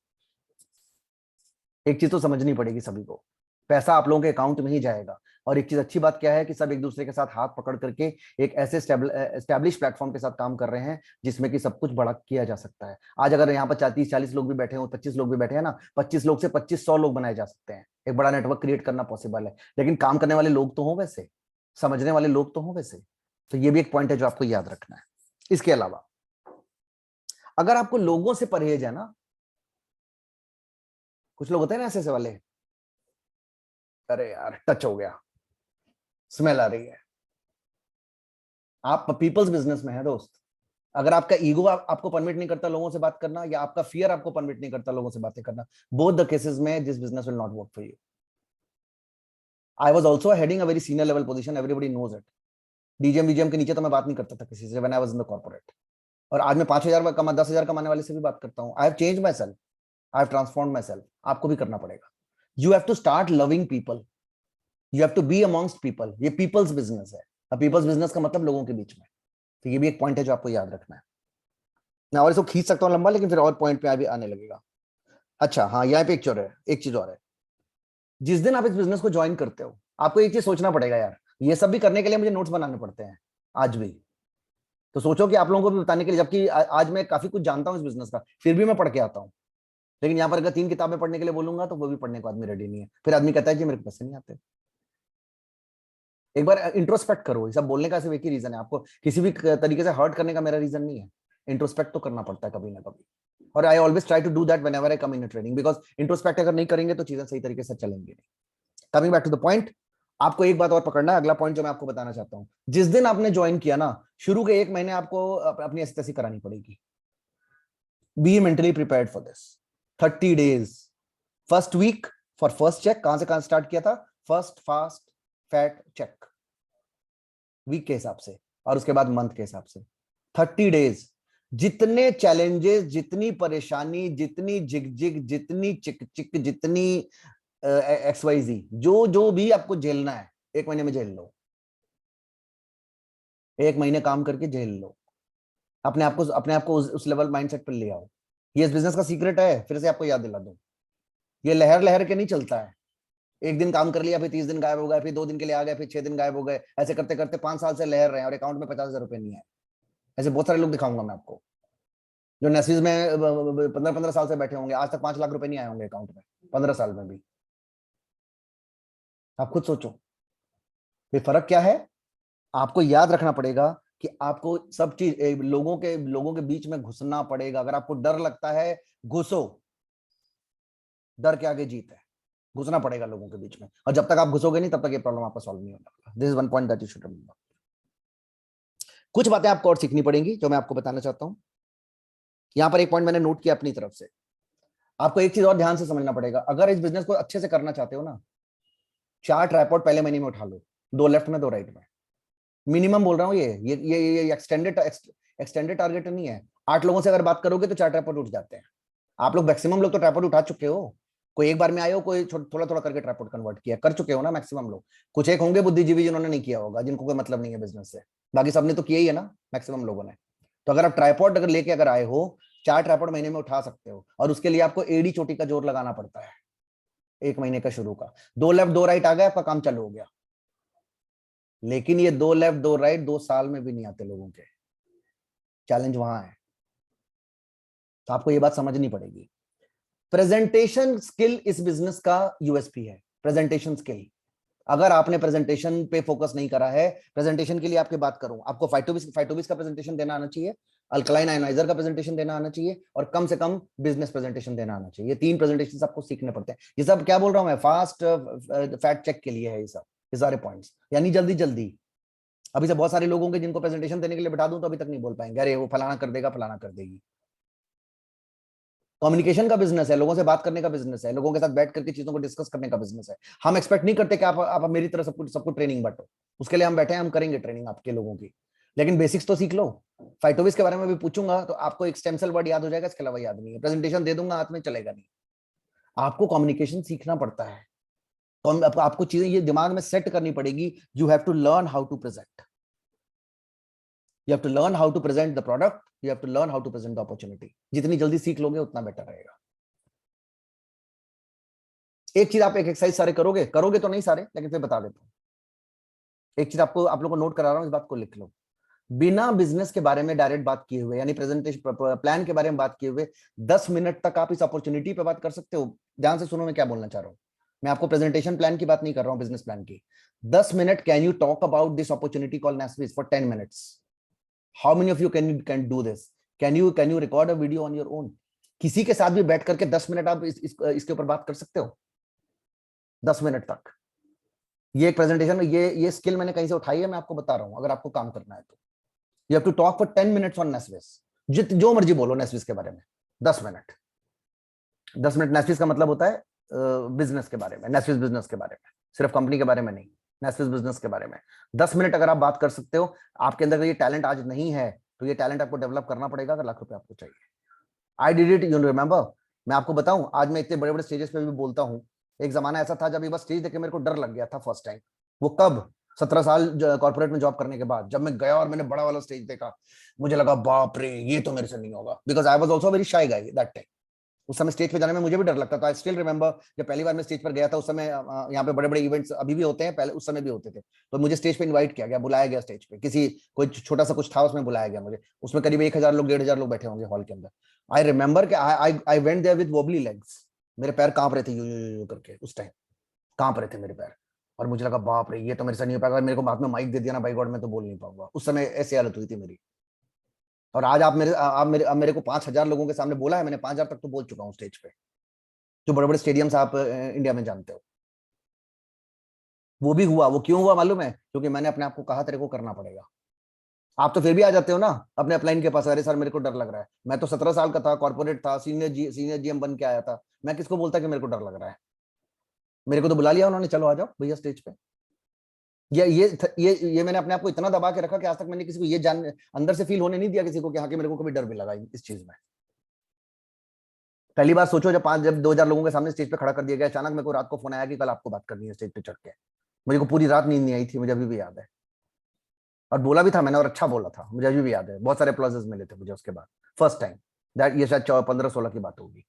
एक चीज तो समझनी पड़ेगी सभी को, पैसा आप लोगों के अकाउंट में ही जाएगा। और एक चीज अच्छी बात क्या है कि सब एक दूसरे के साथ हाथ पकड़ करके एक ऐसे एस्टैब्लिश प्लेटफॉर्म के साथ काम कर रहे हैं जिसमें कि सब कुछ बड़ा किया जा सकता है। आज अगर यहाँ पर 30-40 लोग भी बैठे हो, 25 लोग भी बैठे हैं ना, 25 लोग से 2500 लोग बनाए जा सकते हैं। एक बड़ा नेटवर्क क्रिएट करना पॉसिबल है, लेकिन काम करने वाले लोग तो हों वैसे, समझने वाले लोग तो हों वैसे। तो ये भी एक पॉइंट है जो आपको याद रखना है। इसके अलावा अगर आपको लोगों से परहेज है ना, कुछ लोग होते हैं ना ऐसे वाले, अरे यार टच हो गया, स्मेल आ रही है। आप पीपल्स बिजनेस में है दोस्त। अगर आपका ईगो आपको परमिट नहीं करता लोगों से बात करना, या आपका फियर आपको परमिट नहीं करता लोगों से बातें करना, बोथ द केसेस में this business will not work for you. I was also heading a very senior level position, everybody knows it. DGM VGM के नीचे तो मैं बात नहीं करता था किसी से when I was in the corporate. और आज मैं 5,000 कमा 10,000 कमाने वाले से भी बात करता हूं। I have changed myself, I have transformed myself. आपको भी करना पड़ेगा। You have to start loving people, you have to be amongst people. ये पीपल्स बिजनेस है। पीपल्स बिजनेस का मतलब लोगों के बीच में। तो ये भी एक पॉइंट है जो आपको याद रखना है। मैं और इसको खींच सकता हूँ लंबा, लेकिन फिर और पॉइंट पे भी आने लगेगा। अच्छा हाँ, यहाँ पे एक चीज और है। जिस दिन आप इस बिजनेस को ज्वाइन करते हो, आपको एक चीज सोचना पड़ेगा यार, ये सब भी करने के लिए मुझे नोट्स बनाने पड़ते हैं आज भी। तो सोचो कि आप लोगों को भी बताने के लिए, जबकि आज मैं काफी कुछ जानता हूँ इस बिजनेस का, फिर भी मैं पढ़ के आता हूँ। लेकिन यहाँ पर अगर 3 किताबें पढ़ने के लिए बोलूंगा तो वो भी पढ़ने को आदमी रेडी नहीं है। फिर आदमी कहता है कि मेरे को पैसे नहीं आते। एक बार इंट्रोस्पेक्ट करो। ये सब बोलने का सिर्फ एक ही रीजन है, आपको किसी भी तरीके से हर्ट करने का मेरा रीजन नहीं है। इंट्रोस्पेक्ट तो करना पड़ता है कभी ना कभी। और I always try to do that whenever I come in training, because introspect अगर नहीं करेंगे तो चीजें सही तरीके से चलेंगी नहीं। Coming back to the point, आपको एक बात और पकड़ना है। अगला पॉइंट जो मैं आपको बताना चाहता हूं, जिस दिन आपने ज्वाइन किया ना, शुरू के 1 महीने आपको अपनी ऐसी तैसी करानी पड़ेगी। Be mentally prepared for this 30 days. First week for first check. कहां स्टार्ट किया था? First fast fat check, week के हिसाब से, और उसके बाद मंथ के हिसाब से 30 डेज। जितने चैलेंजेस, जितनी परेशानी, जितनी जिग जितनी चिक चिक, जितनी XYZ, जो जो भी आपको झेलना है 1 महीने में झेल लो। 1 महीने काम करके झेल लो। अपने आप को उस लेवल माइंडसेट पर ले आओ। ये इस बिजनेस का सीक्रेट है, फिर से आपको याद दिला दूं। ये लहर लहर के नहीं चलता है। एक दिन काम कर लिया, फिर 30 दिन गायब हो गए, फिर 2 दिन के लिए आ गए, फिर 6 दिन गायब हो गए। ऐसे करते करते 5 साल से लहर रहे हैं और अकाउंट में 50,000 रुपए नहीं है। ऐसे बहुत सारे लोग दिखाऊंगा मैं आपको, जो नेस्विस में 15-15 साल से बैठे होंगे, आज तक 5 लाख रुपए नहीं आए होंगे अकाउंट में 15 साल में भी। आप खुद सोचो ये फर्क क्या है। आपको याद रखना पड़ेगा कि आपको सब चीज लोगों के बीच में घुसना पड़ेगा। अगर आपको डर लगता है, घुसो। डर के आगे जीत है। घुसना पड़ेगा लोगों के बीच में, और जब तक आप घुसोगे नहीं तब तक ये प्रॉब्लम आपका सॉल्व नहीं होगा। This is one point that you should remember. कुछ बातें आपको और सीखनी पड़ेंगी जो मैं आपको बताना चाहता हूं। यहां पर एक पॉइंट मैंने नोट किया अपनी तरफ से। आपको एक चीज और ध्यान से समझना पड़ेगा। अगर इस बिजनेस को अच्छे से करना चाहते हो ना, 4 ट्राइपॉड पहले महीने में उठा लो, 2 लेफ्ट में 2 राइट में। मिनिमम बोल रहा हूँ। ये एक्सटेंडेड टारगेट नहीं है। 8 लोगों से अगर बात करोगे तो 4 ट्राइपॉड उठ जाते हैं। आप लोग मैक्सिमम लोग तो ट्राइपॉड उठा चुके हो। कोई एक बार में आए हो, कोई थोड़ा थोड़ा करके ट्राइपॉड कन्वर्ट किया, कर चुके हो ना मैक्सिमम लोग। कुछ एक होंगे बुद्धिजीवी जिन्होंने नहीं किया होगा, जिनको कोई मतलब नहीं है बिजनेस से। बाकी सबने तो किया ही है ना, मैक्सिमम लोगों ने। तो अगर आप ट्राइपॉड अगर लेके अगर आए हो, 4 ट्राइपॉड महीने में उठा सकते हो। और उसके लिए आपको एडी चोटी का जोर लगाना पड़ता है 1 महीने का शुरू का। 2 लेफ्ट 2 राइट आ गया, आपका काम चालू हो गया। लेकिन ये 2 लेफ्ट 2 राइट 2 साल में भी नहीं आते लोगों के। चैलेंज वहां है। तो आपको ये बात समझनी पड़ेगी। प्रेजेंटेशन स्किल इस बिजनेस का यूएसपी है। Presentation skill. अगर आपने प्रेजेंटेशन पे फोकस नहीं करा है, प्रेजेंटेशन के लिए आपकी बात करूं, आपको फाइटोबिस का प्रेजेंटेशन देना आना चाहिए। अल्कलाइन आयनाइजर का प्रेजेंटेशन देना आना चाहिए, और कम से कम बिजनेस प्रेजेंटेशन देना आना चाहिए। ये 3 प्रेजेंटेशन आपको सीखने पड़ते हैं। ये सब क्या बोल रहा हूं मैं, फास्ट फैक्ट चेक के लिए है ये सब, ये सारे पॉइंट्स, यानी जल्दी जल्दी। अभी से बहुत सारे लोग होंगे जिनको प्रेजेंटेशन देने के लिए बैठा दूं तो अभी तक नहीं बोल पाएंगे, अरे वो फलाना कर देगा, फलाना कर देगी। कम्युनिकेशन का बिजनेस है, लोगों से बात करने का बिजनेस है, लोगों के साथ बैठ करके चीजों को डिस्कस करने का बिजनेस है। हम एक्सपेक्ट नहीं करते कि आप मेरी तरह सबको ट्रेनिंग बांटो, उसके लिए हम बैठे हैं, हम करेंगे ट्रेनिंग आपके लोगों की, लेकिन बेसिक्स तो सीख लो। फाइटोविस के बारे में भी पूछूंगा तो आपको एक स्टेम सेल वर्ड याद हो जाएगा, इसके अलावा याद नहीं है। प्रेजेंटेशन दे दूंगा हाथ में, चलेगा नहीं। आपको कम्युनिकेशन सीखना पड़ता है, आपको चीजें ये दिमाग में सेट करनी पड़ेगी। You have to learn how to present, you have to learn how to present the product, you have to learn how to present the opportunity। जितनी जल्दी सीख लोगे उतना बेटर रहेगा। एक चीज आप एक एक्सरसाइज सारे करोगे तो नहीं सारे, लेकिन फिर बता देता हूं। एक चीज आपको, आप लोगों को नोट करा रहा हूं, इस बात को लिख लो। बिना बिजनेस के बारे में डायरेक्ट बात किए हुए, यानी प्रेजेंटेशन प्लान के बारे में बात किए हुए, 10 मिनट तक आप इस अपॉर्चुनिटी पे बात कर सकते हो। ध्यान से सुनो मैं क्या बोलना चाह रहा हूं। मैं आपको प्रेजेंटेशन प्लान की बात नहीं कर रहा हूं, बिजनेस प्लान की। 10 minute can you talk about this opportunity called Nesvis for 10 minutes? How many of you can do this? Can you record a video on your own? किसी के साथ भी बैठ करके 10 मिनट आप इसके ऊपर बात कर सकते हो, 10 मिनट तक। ये एक प्रेजेंटेशन में ये स्किल मैंने कहीं से उठाई है, मैं आपको बता रहा हूं, अगर आपको काम करना है तो। You have to talk for 10 minutes on Nesvis. जो मर्जी बोलो नेस्विस के बारे में, 10 मिनट। 10 मिनट नेस्विस का मतलब होता है बिजनेस के बारे में, नेस्विस बिजनेस के बारे में, सिर्फ कंपनी के बारे में नहीं, नेस्विस बिजनेस के बारे में 10 मिनट अगर आप बात कर सकते हो। आपके अंदर ये टैलेंट आज नहीं है तो ये टैलेंट आपको डेवलप करना पड़ेगा, अगर लाख रुपए आपको चाहिए। I did it, you remember. मैं आपको बताऊं, आज मैं इतने बड़े बड़े स्टेजेस पे भी बोलता हूं। एक जमाना ऐसा था जब एक बार स्टेज देख के मेरे को डर लग गया था फर्स्ट टाइम। वो कब? 17 साल कॉर्पोरेट में जॉब करने के बाद, जब मैं गया और मैंने बड़ा वाला स्टेज देखा, मुझे लगा बाप रे ये तो मेरे से नहीं होगा, because I was also very shy guy that time. उस समय स्टेज पे जाने में मुझे भी डर लगता था। आई स्टिल रिमेंबर जब पहली बार मैं स्टेज पर गया था, उस समय यहाँ पे बड़े बड़े इवेंट्स अभी भी होते हैं, पहले उस समय भी होते थे। तो मुझे स्टेज पे इनवाइट किया गया, बुलाया गया स्टेज पे, किसी कोई छोटा सा कुछ था उसमें बुलाया गया मुझे। उसमें करीब 1000 लोग 1500 लोग बैठे होंगे हॉल के अंदर। I remember I went there with wobbly legs. मेरे पैर कांप रहे थे यू करके, उस टाइम कांप रहे थे मेरे पैर, और मुझे लगा बाप रे ये तो मेरे से नहीं हो पाएगा। मेरे को बाद में माइक दे दिया ना, बाई गॉड मैं तो बोल नहीं पाऊंगा। उस समय ऐसी हालत हुई थी मेरी। और आज आप मेरे को 5000 लोगों के सामने बोला है मैंने, 5000 तक तो बोल चुका हूँ स्टेज पे, जो बड़े बड़े स्टेडियम्स आप इंडिया में जानते हो। वो भी हुआ, वो क्यों हुआ मालूम है? क्योंकि मैंने अपने आप को कहा तेरे को करना पड़ेगा। आप तो फिर भी आ जाते हो ना अपने अपलाइन के पास, अरे सर मेरे को डर लग रहा है। मैं तो 17 साल का था, कॉर्पोरेट था, सीनियर जीएम बन के आया था। मैं किसको बोलता कि मेरे को डर लग रहा है? मेरे को तो बुला लिया उन्होंने, चलो आ जाओ भैया स्टेज पे। ये मैंने अपने आप को इतना दबा के रखा कि आज तक मैंने किसी को ये जान अंदर से फील होने नहीं दिया किसी को कि हाँ कि मेरे को कभी डर भी लगा इस चीज में। पहली बार सोचो जब 2000 लोगों के सामने स्टेज पे खड़ा कर दिया गया, अचानक मेरे को रात को फोन आया कि कल आपको बात करनी है स्टेज पे चढ़ के। मुझे को पूरी रात नींद नहीं आई थी, मुझे अभी भी याद है। और बोला भी था मैंने, और अच्छा बोला था, मुझे अभी भी याद है। बहुत सारे अप्लॉजेस मिले थे मुझे उसके बाद, फर्स्ट टाइम दैट। ये शायद 15-16 की बात होगी,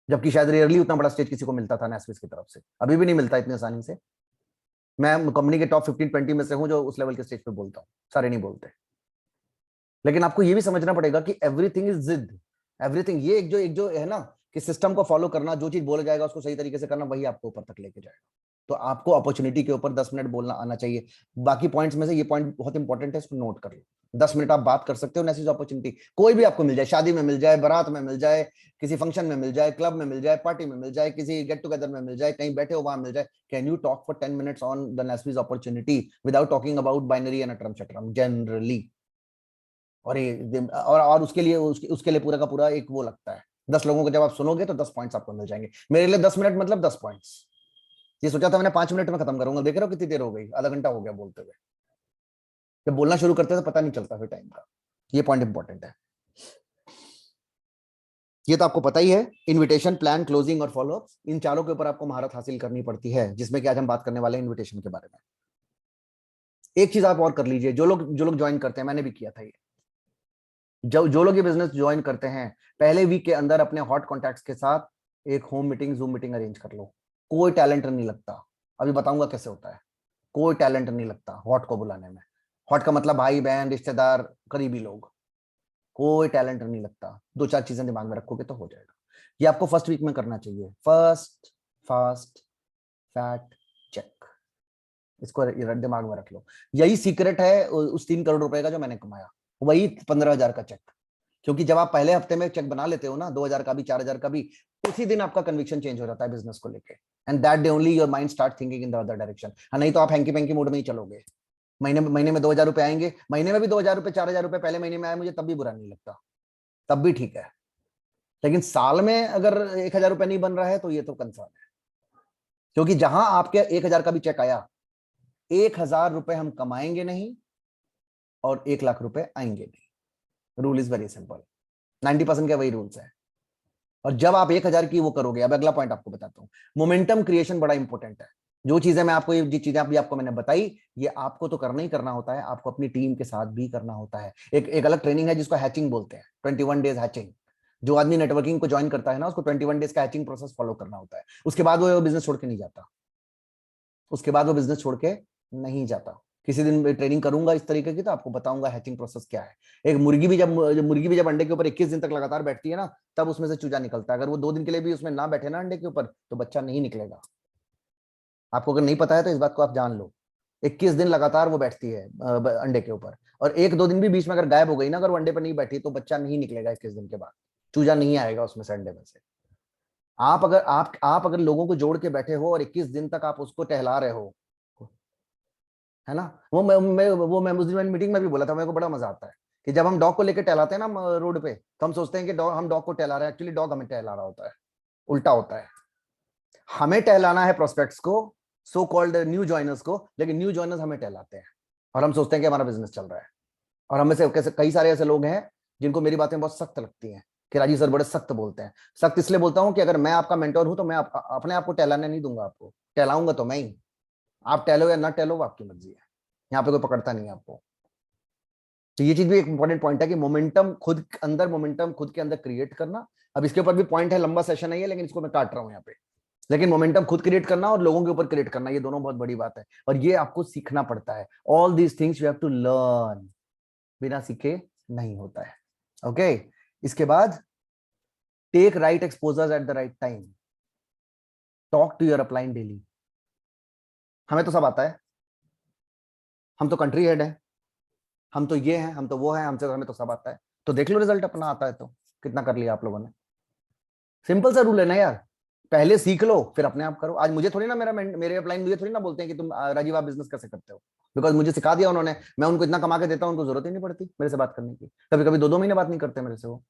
जबकि शायद रेयरली उतना बड़ा स्टेज किसी को मिलता था नेस्विस की तरफ से। अभी भी नहीं मिलता इतनी आसानी से। मैं कंपनी के टॉप 15-20 में से हूं जो उस लेवल के स्टेज पे बोलता हूँ, सारे नहीं बोलते। लेकिन आपको ये भी समझना पड़ेगा कि एवरीथिंग इज जिद, एवरीथिंग। ये एक जो है ना कि सिस्टम को फॉलो करना, जो चीज बोला जाएगा उसको सही तरीके से करना, वही आपको ऊपर तक लेके जाएगा। तो आपको अपॉर्चुनिटी के ऊपर 10 मिनट बोलना आना चाहिए। बाकी पॉइंट्स में से ये पॉइंट बहुत इंपॉर्टेंट है, इसको नोट कर लो। 10 मिनट आप बात कर सकते हो नेसेस अपॉर्चुनिटी, कोई भी आपको मिल जाए, शादी में मिल जाए, बारात में मिल जाए, किसी फंक्शन में मिल जाए, क्लब में मिल जाए, पार्टी में मिल जाए, किसी गेट टुगेदर में मिल जाए, कहीं बैठे हो वहां मिल जाए। Can you talk for 10 minutes on the Nesvis opportunity without talking about binary and अटरम शटरम जनरली? और उसके लिए पूरा का पूरा एक वो लगता है। 10 लोगों को जब आप सुनोगे तो 10 पॉइंट्स आपको मिल जाएंगे। मेरे लिए 10 मिनट मतलब 10 पॉइंट्स। ये सोचा था मैंने 5 मिनट में खत्म करूंगा, देख रहे हो कितनी देर हो गई, आधा घंटा हो गया बोलते हुए। जब बोलना शुरू करते हैं तो पता नहीं चलता फिर टाइम का। ये पॉइंट इंपॉर्टेंट है। ये तो आपको पता ही है, इनविटेशन, प्लान, क्लोजिंग और फॉलोअप, इन चारों के ऊपर आपको महारत हासिल करनी पड़ती है, जिसमें कि आज हम बात करने वाले हैं इनविटेशन के बारे में। एक चीज आप और कर लीजिए, जो लोग ज्वाइन करते हैं, मैंने भी किया था ये, जो लोग ये बिजनेस ज्वाइन करते हैं, पहले वीक के अंदर अपने हॉट कॉन्टैक्ट्स के साथ एक home meeting, zoom meeting arrange कर लो। कोई टैलेंट नहीं लगता, अभी बताऊंगा कैसे होता है। कोई टैलेंट नहीं लगता हॉट को बुलाने में। हॉट का मतलब भाई बहन रिश्तेदार करीबी लोग, कोई टैलेंट नहीं लगता। 2-4 चीजें दिमाग में रखोगे तो हो जाएगा। ये आपको फर्स्ट वीक में करना चाहिए। फर्स्ट फास्ट फैक्ट चेक, इसको दिमाग में रख लो। यही सीक्रेट है उस 3 करोड़ रुपए का जो मैंने कमाया। वही 15,000 का चेक। क्योंकि जब आप पहले हफ्ते में चेक बना लेते हो ना, 2,000 का भी, 4,000 का भी, उसी दिन आपका कन्विक्शन चेंज हो जाता है बिजनेस को लेके, and that day only your mind start thinking in the other direction. नहीं तो आप हैंकी पैंकी मूड में ही चलोगे। महीने में 2,000 रुपए आएंगे, महीने में भी 2,000 रुपए, 4,000 रुपए पहले महीने में आए मुझे तब भी बुरा नहीं लगता, तब भी ठीक है। लेकिन साल में अगर 1,000 रुपए नहीं बन रहा है तो ये तो कंसर्न है। क्योंकि जहां आपके 1,000 का भी चेक आया, 1,000 रुपए हम कमाएंगे नहीं और 1,00,000 रुपए आएंगे नहीं। रूल इज वेरी सिंपल, 90% के वही रूल्स है। और जब आप 1,000 की वो करोगे, अब अगला पॉइंट आपको बताता हूँ, मोमेंटम क्रिएशन बड़ा इंपॉर्टेंट है। जो चीजें मैं आपको, ये चीजें अभी आपको मैंने बताई, ये आपको तो करना ही करना होता है, आपको अपनी टीम के साथ भी करना होता है। एक अलग ट्रेनिंग है जिसको हैचिंग बोलते हैं, 21 डेज हैचिंग। जो आदमी नेटवर्किंग को ज्वाइन करता है ना, उसको 21 डेज का हैचिंग प्रोसेस फॉलो करना होता है। उसके बाद वो बिजनेस छोड़ के नहीं जाता, उसके बाद वो बिजनेस छोड़ के नहीं जाता। किसी दिन ट्रेनिंग करूंगा इस तरीके की, तो आपको बताऊंगा हैचिंग प्रोसेस क्या है। एक मुर्गी भी जब अंडे के ऊपर 21 दिन तक लगातार बैठती है ना, तब उसमें से चूजा निकलता है। अगर वो 2 दिन के लिए भी उसमें ना बैठे ना अंडे के ऊपर, तो बच्चा नहीं निकलेगा। आपको अगर नहीं पता है तो इस बात को आप जान लो। 21 दिन लगातार वो बैठती है अंडे के ऊपर, और 1-2 दिन भी बीच में अगर गायब हो गई ना, अगर वो अंडे पर नहीं बैठी, तो बच्चा नहीं निकलेगा 21 दिन के बाद, चूजा नहीं आएगा उसमें से, अंडे में से। आप अगर लोगों को जोड़ के बैठे हो और 21 दिन तक आप उसको टहला रहे हो, है ना। मैं उस दिन मीटिंग में भी बोला था, मेरे को बड़ा मजा आता है कि जब हम डॉग को लेकर टहलाते हैं ना रोड पे, तो हम सोचते हैं कि हम डॉग को टहला रहे हैं, एक्चुअली डॉग हमें टहला रहा होता है। उल्टा होता है, हमें टहलाना है प्रोस्पेक्ट्स को, सो कॉल्ड न्यू जॉइनर्स को, लेकिन न्यू जॉइनर्स हमें टहलाते हैं और हम सोचते हैं कि हमारा बिजनेस चल रहा है। और हमें से कई सारे ऐसे लोग हैं जिनको मेरी बातें बहुत सख्त लगती हैं कि राजीव सर बड़े सख्त बोलते हैं। सख्त इसलिए बोलता हूं कि अगर मैं आपका मेंटोर हूं तो मैं अपने आप को टहलाने नहीं दूंगा, आपको टहलाऊंगा तो मैं ही। आप टहलो या ना टहलो, वो आपकी मर्जी है, यहाँ पे कोई पकड़ता नहीं है आपको। तो ये चीज भी एक इंपॉर्टेंट पॉइंट है कि मोमेंटम खुद के अंदर क्रिएट करना। अब इसके ऊपर भी पॉइंट है, लंबा सेशन है ये, लेकिन इसको मैं काट रहा हूं यहाँ पे। लेकिन मोमेंटम खुद क्रिएट करना और लोगों के ऊपर क्रिएट करना, ये दोनों बहुत बड़ी बात है, और ये आपको सीखना पड़ता है। All these things you have to learn, बिना सीखे नहीं होता है। ओके इसके बाद, take right exposures at the right time, talk to your upline daily. हमें तो सब आता है, हम तो कंट्री हेड है, हम तो ये हैं, हम तो वो हैं, हमें तो सब आता है। तो देख लो रिजल्ट अपना आता है तो कितना कर लिया आप लोगों ने। सिंपल सा रूल है ना यार, पहले सीख लो फिर अपने आप करो। आज मुझे थोड़ी ना, मेरे अपलाइन मुझे थोड़ी ना बोलते हैं कि तुम राजीव आप बिजनेस कैसे करते हो, बिकॉज मुझे सिखा दिया उन्होंने। मैं उनको इतना कमा के देता हूं, उनको जरूरत ही नहीं पड़ती मेरे से बात करने की। कभी कभी 2-2 महीने बात नहीं करते मेरे से वो,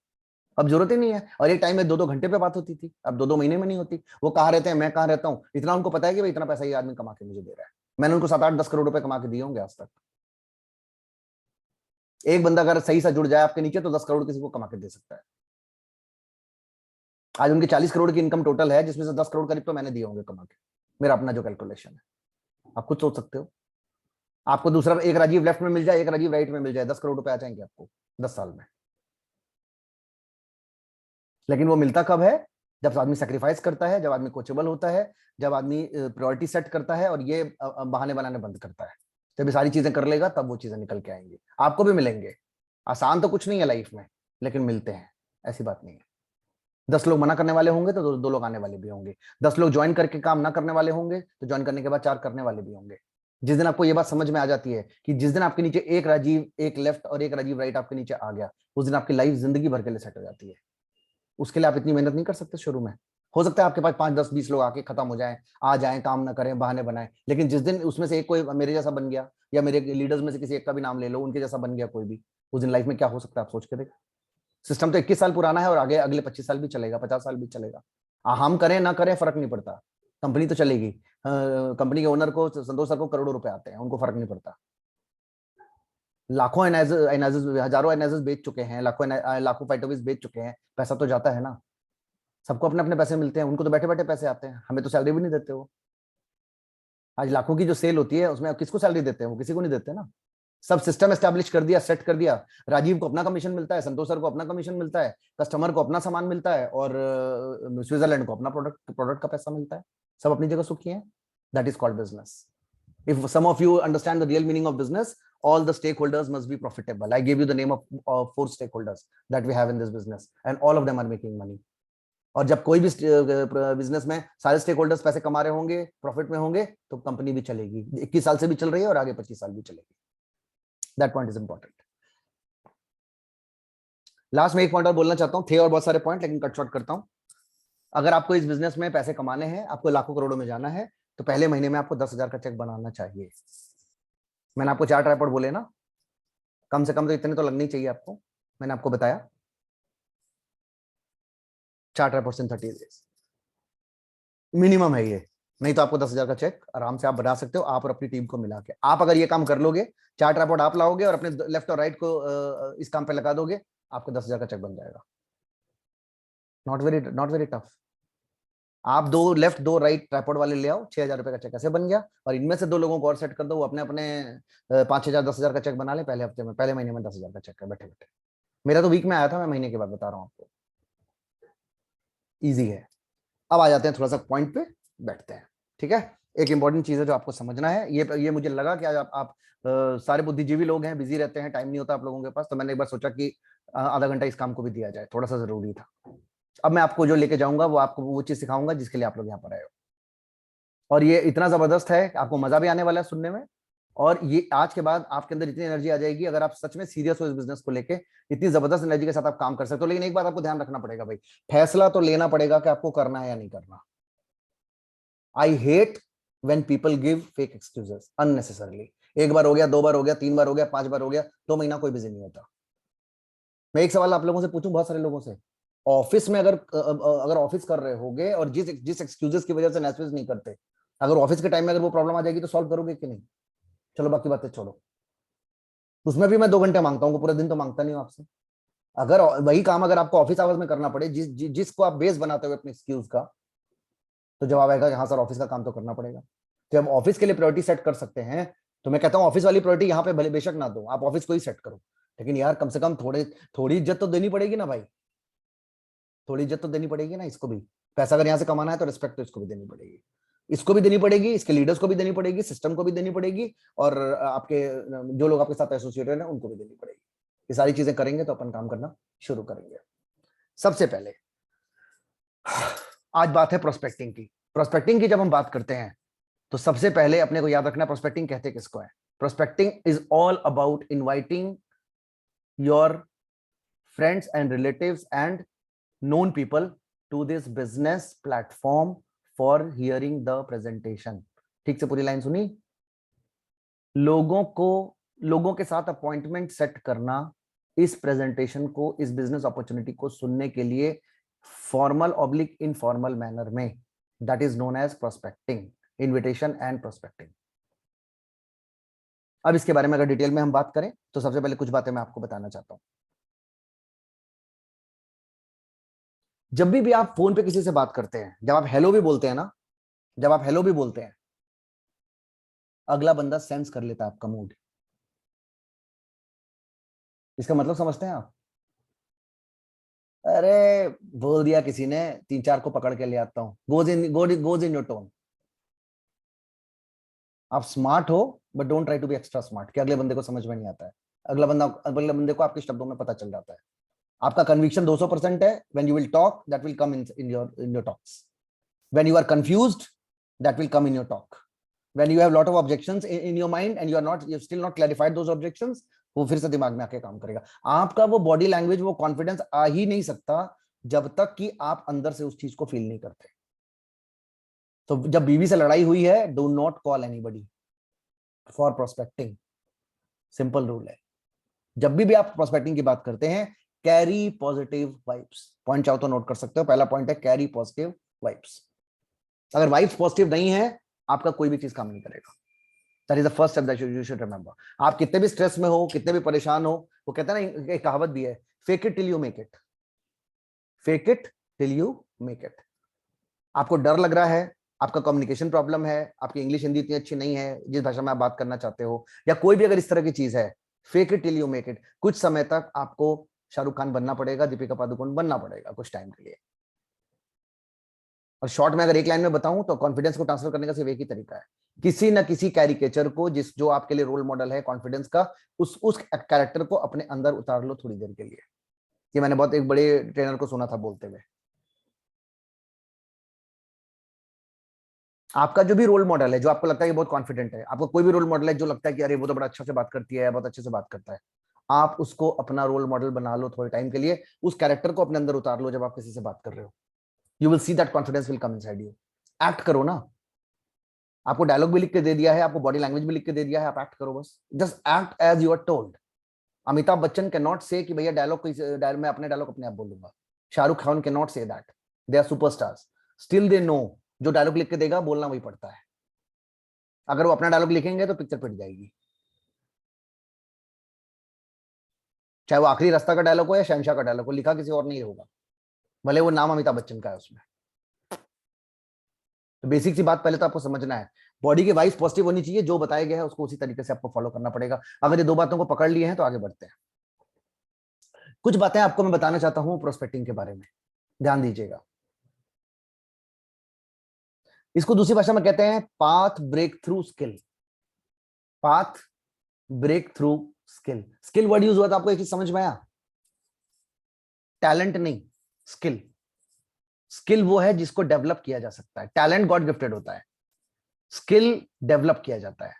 अब जरूरत ही नहीं है। और एक टाइम में 2-2 घंटे पे बात होती थी, अब 2-2 महीने में नहीं होती। वो कहाँ रहते हैं, मैं कहाँ रहता हूँ, इतना उनको पता है कि भाई इतना पैसा ये आदमी कमा के मुझे दे रहा है। मैंने उनको 7-8-10 करोड़ रुपए कमा के दिए होंगे आज तक। एक बंदा अगर सही से जुड़ जाए आपके नीचे, तो 10 करोड़ किसी को कमा के दे सकता है। आज उनकी 40 करोड़ की इनकम टोटल है, जिसमें से 10 करोड़ करीब तो मैंने दिए होंगे कमा के, मेरा अपना जो कैलकुलेशन है। आप खुद सोच सकते हो, आपको दूसरा एक राजीव लेफ्ट में मिल जाए, एक राजीव राइट में मिल जाए, 10 करोड़ रुपए आ जाएंगे आपको 10 साल में। लेकिन वो मिलता कब है, जब आदमी सेक्रीफाइस करता है, जब आदमी कोचेबल होता है, जब आदमी प्रायोरिटी सेट करता है और ये बहाने बनाने बंद करता है। जब ये सारी चीजें कर लेगा, तब वो चीजें निकल के आएंगी, आपको भी मिलेंगे। आसान तो कुछ नहीं है लाइफ में, लेकिन मिलते हैं, ऐसी बात नहीं है। 10 लोग मना करने वाले होंगे तो 2 लोग आने वाले भी होंगे। 10 लोग ज्वाइन करके काम ना करने वाले होंगे तो ज्वाइन करने के बाद 4 करने वाले भी होंगे। जिस दिन आपको ये बात समझ में आ जाती है कि जिस दिन आपके नीचे एक राजीव, एक लेफ्ट और एक राजीव राइट आपके नीचे आ गया, उस दिन आपकी लाइफ जिंदगी भर के लिए सेट हो जाती है। उसके लिए आप इतनी मेहनत नहीं कर सकते शुरू में। हो सकता है आपके पास 5-10-20 लोग आके खत्म हो जाएं, आ जाएं, काम ना करें, बहाने बनाएं, लेकिन जिस दिन उसमें से एक कोई मेरे जैसा बन गया, या मेरे लीडर्स में से किसी एक का भी नाम ले लो, उनके जैसा बन गया कोई भी, उस दिन लाइफ में क्या हो सकता है आप सोच के देखो। सिस्टम तो 21 साल पुराना है और आगे अगले 25 साल भी चलेगा, 50 साल भी चलेगा। हम करें ना करें फर्क नहीं पड़ता, कंपनी तो चलेगी। कंपनी के ओनर को, संतोष सर को करोड़ों रुपए आते हैं, उनको फर्क नहीं पड़ता। लाखों एनालिसिस, हजारों एनालिसिस बेच चुके हैं, लाखों फाइटोविस बेच चुके हैं, पैसा तो जाता है ना। सबको अपने अपने पैसे मिलते हैं, उनको तो बैठे बैठे पैसे आते हैं, हमें तो सैलरी भी नहीं देते हो। आज लाखों की जो सेल होती है उसमें किसको सैलरी देते हैं, वो किसी को नहीं देते ना। सब सिस्टम एस्टैब्लिश कर दिया, सेट कर दिया। राजीव को अपना कमीशन मिलता है, संतोष सर को अपना कमीशन मिलता है, कस्टमर को अपना सामान मिलता है, और स्विट्जरलैंड को अपना प्रोडक्ट का पैसा मिलता है। सब अपनी जगह सुखी है। That is called business. If some of you understand the real meaning of business, all the stakeholders must be profitable. I gave you the name of 4 stakeholders that we have in this business, and all of them are making money. और जब कोई भी business में सारे stake holders पैसे कमा रहे होंगे, प्रॉफिट में होंगे, तो कंपनी भी चलेगी। 21 साल से भी चल रही है और आगे 25 साल भी चलेगी। That point is important. Last में एक पॉइंट और बोलना चाहता हूँ, थे और बहुत सारे पॉइंट लेकिन कट शॉर्ट करता हूँ। अगर आपको इस बिजनेस में पैसे कमाने हैं, आपको लाखों करोड़ों में जाना है, तो पहले महीने में आपको 10,000 का चेक बनाना चाहिए। मैंने आपको 4 ट्राइपॉड बोले ना, कम से कम तो इतने तो लगने ही चाहिए आपको। मैंने आपको बताया 4 ट्राइपॉड्स इन 30 डेज मिनिमम है ये, नहीं तो आपको 10,000 का चेक आराम से आप बना सकते हो, आप और अपनी टीम को मिला के। आप अगर ये काम कर लोगे, 4 ट्राइपॉड आप लाओगे और अपने लेफ्ट और राइट को इस काम पे लगा दोगे, आपको 10,000 का चेक बन जाएगा। Not very tough. आप 2 लेफ्ट 2 राइट ट्राइपॉड वाले ले आओ, 6,000 रुपए का चेक ऐसे बन गया। और इनमें से 2 लोगों को और सेट कर दो, वो अपने अपने 5,000 10,000 का चेक बना ले पहले हफ्ते में, पहले महीने में 10,000 का चेक है बैठे बैठे। मेरा तो वीक में आया था, मैं महीने के बाद बता रहा हूँ आपको। ईजी है। अब आ जाते हैं थोड़ा सा पॉइंट पे बैठते हैं, ठीक है। एक इंपॉर्टेंट चीज है जो आपको समझना है, ये मुझे लगा कि आज आप सारे बुद्धिजीवी लोग हैं, बिजी रहते हैं, टाइम नहीं होता आप लोगों के पास, तो मैंने एक बार सोचा कि आधा घंटा इस काम को भी दिया जाए, थोड़ा सा जरूरी था। अब मैं आपको जो लेके जाऊंगा वो आपको वो चीज सिखाऊंगा जिसके लिए आप लोग यहाँ पर आए हो। और ये इतना जबरदस्त है, आपको मजा भी आने वाला है सुनने में। और ये आज के बाद आपके अंदर इतनी एनर्जी आ जाएगी, अगर आप सच में सीरियस हो इस बिजनेस को लेके, इतनी जबरदस्त एनर्जी के साथ आप काम कर सकते हो। लेकिन एक बात आपको ध्यान रखना पड़ेगा भाई, फैसला तो लेना पड़ेगा कि आपको करना है या नहीं करना। I hate when people give fake excuses unnecessarily. एक बार हो गया, 2 बार हो गया, 3 बार हो गया, 5 बार हो गया, 2 महीना कोई बिजी नहीं होता। मैं एक सवाल आप लोगों से पूछूं, बहुत सारे लोगों से, ऑफिस में अगर ऑफिस कर रहे होगे और जिस एक्सक्यूजेस की वजह से मैसेज नहीं करते, अगर ऑफिस के टाइम में अगर वो प्रॉब्लम आ जाएगी तो सॉल्व करोगे कि नहीं? चलो बाकी बातें छोड़ो, उसमें भी मैं 2 घंटे मांगता हूँ, पूरा दिन तो मांगता नहीं हूँ आपसे। अगर वही काम अगर आपको ऑफिस आवर्स में करना पड़े, जिसको आप बेस बनाते हो अपने एक्सक्यूज का, तो जवाब आएगा कि हाँ सर ऑफिस का काम तो करना पड़ेगा। तो हम ऑफिस के लिए प्रायोरिटी सेट कर सकते हैं, तो मैं कहता हूँ ऑफिस वाली प्रायोरिटी यहाँ पे भले बेशक ना दो, आप ऑफिस को ही सेट करो, लेकिन यार कम से कम थोड़ी इज्जत तो देनी पड़ेगी ना भाई, थोड़ी इज्जत तो देनी पड़ेगी ना इसको भी। पैसा अगर यहाँ से कमाना है तो रिस्पेक्ट तो इसको भी देनी पड़ेगी, इसको भी देनी पड़ेगी, इसके लीडर्स को भी देनी पड़ेगी, सिस्टम को भी देनी पड़ेगी, और आपके जो लोग आपके साथ एसोसिएटेड हैं उनको भी देनी पड़ेगी। ये सारी चीजें करेंगे तो अपन काम करना शुरू करेंगे। सबसे पहले आज बात है प्रोस्पेक्टिंग की। प्रोस्पेक्टिंग की जब हम बात करते हैं तो सबसे पहले अपने को याद रखना प्रोस्पेक्टिंग कहते किसको है। Prospecting is all about inviting your friends and relatives and known people to this business platform for hearing the presentation। ठीक से पूरी लाइन सुनी? लोगों के साथ अपॉइंटमेंट सेट करना, इस प्रेजेंटेशन को, इस बिजनेस अपॉर्चुनिटी को सुनने के लिए फॉर्मल ऑब्लिक इनफॉर्मल मैनर में, that is known as prospecting, invitation and prospecting. अब इसके बारे में अगर डिटेल में हम बात करें तो सबसे पहले कुछ बातें मैं आपको बताना चाहता हूं। जब भी आप फोन पे किसी से बात करते हैं, जब आप हेलो भी बोलते हैं ना, जब आप हेलो भी बोलते हैं, अगला बंदा सेंस कर लेता है आपका मूड। इसका मतलब समझते हैं आप? अरे बोल दिया किसी ने, 3-4 को पकड़ के ले आता हूं, गोज इन योर टोन। आप स्मार्ट हो but don't try to be extra smart, कि अगले बंदे को समझ में नहीं आता है। अगले बंदे को आपके शब्दों में पता चल जाता है। आपका कन्विक्शन 200% है, when you will talk that will come in your talks. When you are confused that will come in your talk. when you have lot of objections in your mind and you've still not clarified those objections, वो फिर से दिमाग में आके काम करेगा। आपका वो बॉडी लैंग्वेज, वो कॉन्फिडेंस आ ही नहीं सकता जब तक कि आप अंदर से उस चीज को फील नहीं करते। तो जब बीवी से लड़ाई हुई है, do not call anybody for prospecting. Simple rule है। जब भी आप प्रोस्पेक्टिंग की बात करते हैं, कैरी पॉजिटिव वाइब्स। पॉइंट चाहो तो नोट कर सकते हो, पहला पॉइंट है कैरी पॉजिटिव वाइब्स। अगर वाइब्स पॉजिटिव नहीं है, आपका कोई भी चीज काम नहीं करेगा। That is the first step that you should remember. आप कितने भी स्ट्रेस में हो, कितने भी परेशान हो, वो कहते हैं ना, एक कहावत भी है, fake it till you make it. Fake it till you make it. आपको डर लग रहा है, आपका कम्युनिकेशन प्रॉब्लम है, आपकी इंग्लिश हिंदी इतनी अच्छी नहीं है जिस भाषा में आप बात करना चाहते हो, या कोई भी अगर इस तरह की चीज है, fake it till you make it. कुछ समय तक आपको शाहरुख खान बनना पड़ेगा, दीपिका पादुकोण बनना पड़ेगा कुछ टाइम के लिए। और शॉर्ट में अगर एक लाइन में बताऊं तो कॉन्फिडेंस को ट्रांसफर करने का सिर्फ एक ही तरीका है, किसी ना किसी कैरिकेचर को, जो आपके लिए रोल मॉडल है कॉन्फिडेंस का, उस कैरेक्टर को अपने अंदर उतार लो थोड़ी देर के लिए। ये मैंने बहुत एक बड़े ट्रेनर को सुना था बोलते हुए। आपका जो भी रोल मॉडल है, जो आपको लगता है कि बहुत कॉन्फिडेंट है, आपको कोई भी रोल मॉडल है जो लगता है कि अरे वो तो बड़ा अच्छा से बात करती है, बहुत अच्छे से बात करता है, आप उसको अपना रोल मॉडल बना लो थोड़े टाइम के लिए, उस कैरेक्टर को अपने अंदर उतार लो जब आप किसी से बात कर रहे हो। You will see that confidence will come inside you. Act करो ना, आपको डायलॉग भी लिख के दे दिया है, आपको बॉडी लैंग्वेज भी लिख के दे दिया है, आप एक्ट करो बस, just act as you are told. Amitabh Bachchan can not say कि भैया डायलॉग मैं अपने डायलॉग अपने आप बोलूंगा। Shahrukh Khan can not say that, they are superstars, still they know जो डायलॉग लिख के देगा बोलना वही पड़ता है। अगर वो अपना डायलॉग लिखेंगे तो पिक्चर पिट जाएगी, चाहे वो आखिरी रास्ता का डायलॉग हो या शहनशाह का डायलॉग हो, लिखा किसी और नहीं होगा, भले वो नाम अमिताभ बच्चन का है उसमें। तो बेसिक सी बात पहले तो आपको समझना है, बॉडी की वाइज पॉजिटिव होनी चाहिए, जो बताया गया है उसको उसी तरीके से आपको फॉलो करना पड़ेगा। अगर ये दो बातों को पकड़ लिए हैं तो आगे बढ़ते हैं। कुछ बातें आपको मैं बताना चाहता हूं प्रोस्पेक्टिंग के बारे में, ध्यान दीजिएगा। इसको दूसरी भाषा में कहते हैं path break through skill. Path break through skill, skill word use हुआ था, आपको एक चीज समझ में आया? टैलेंट नहीं, स्किल। स्किल वो है जिसको डेवलप किया जा सकता है, टैलेंट गॉड गिफ्टेड होता है, स्किल डेवलप किया जाता है।